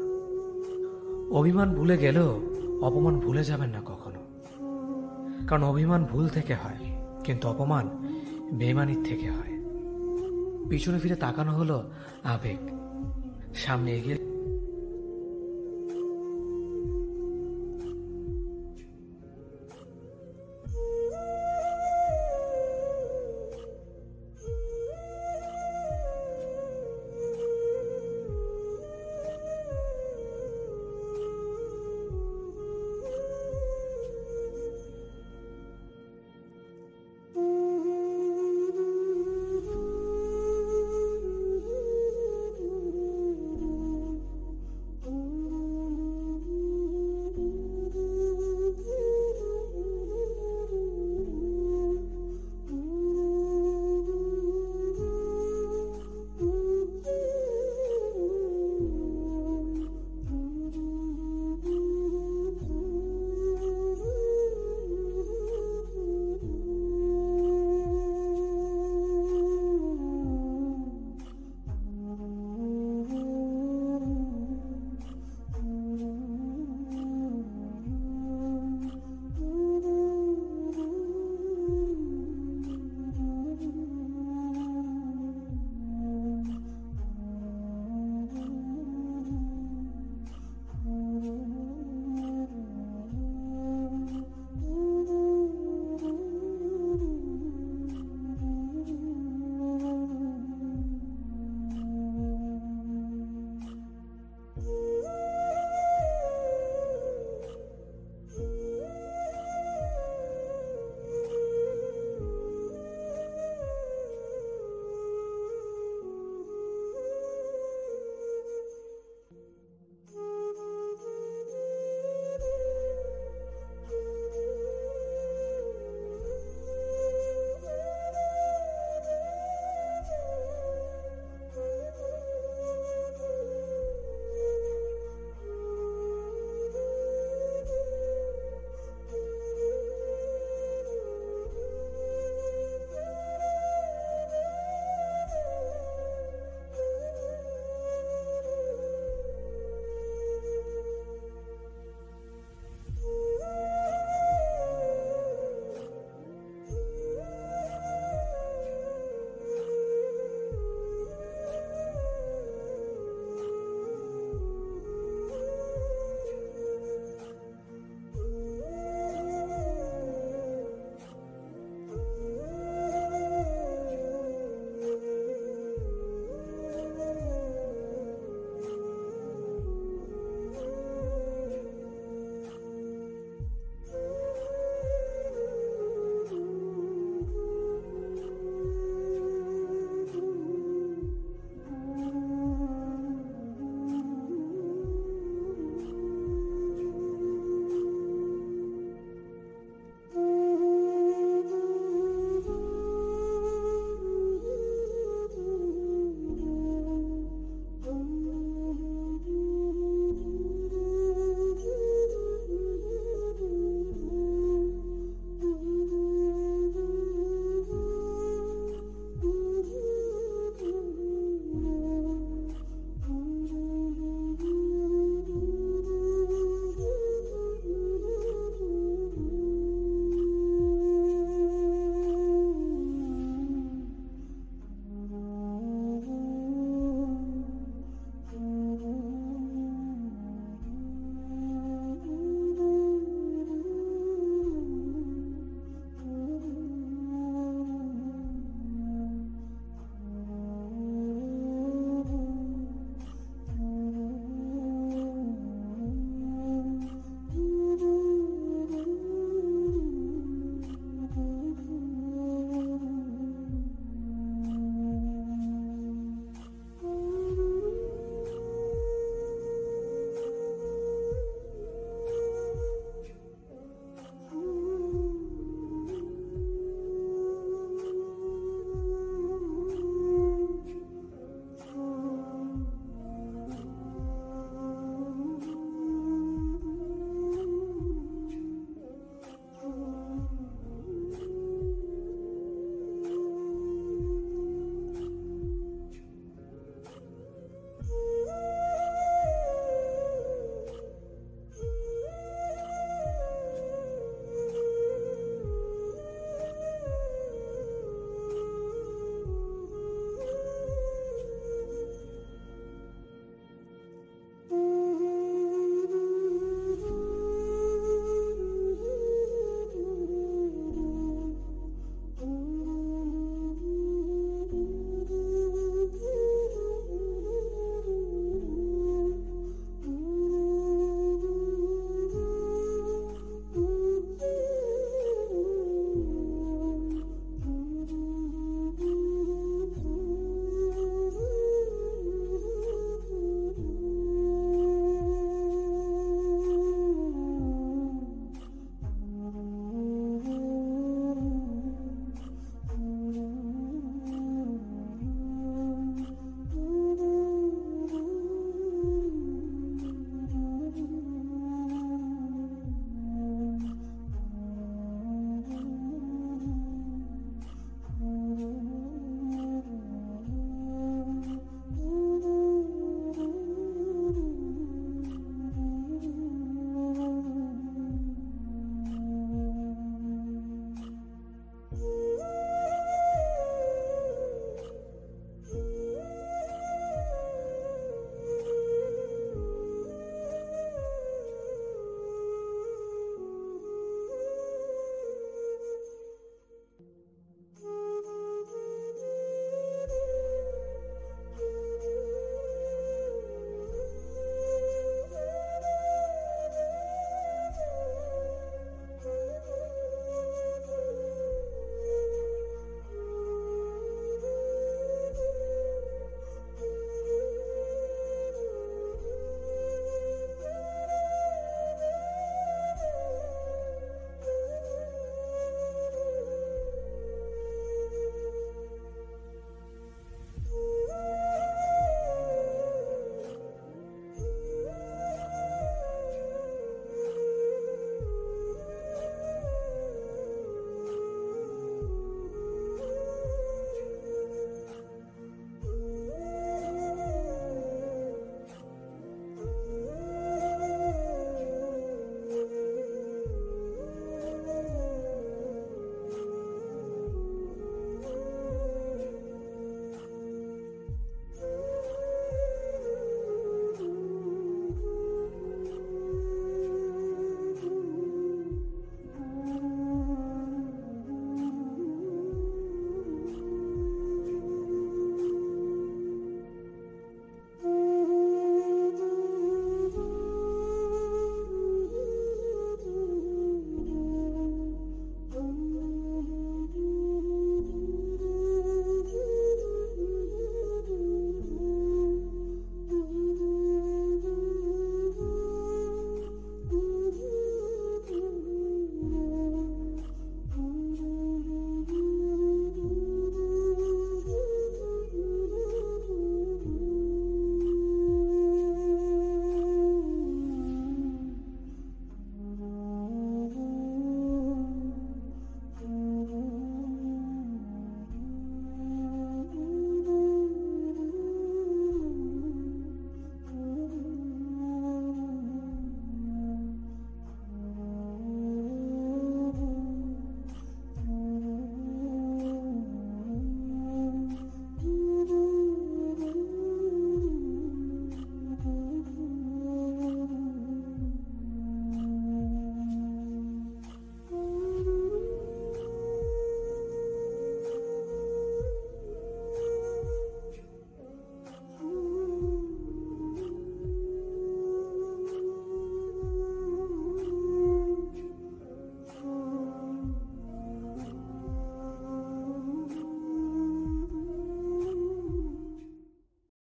অভিমান ভুলে গেলেও অপমান ভুলে যাবেন না কখনো, কারণ অভিমান ভুল থেকে হয়, কিন্তু অপমান বেইমানির থেকে হয়। পিছনে ফিরে তাকানো হলো আবেগ, সামনে এগিয়ে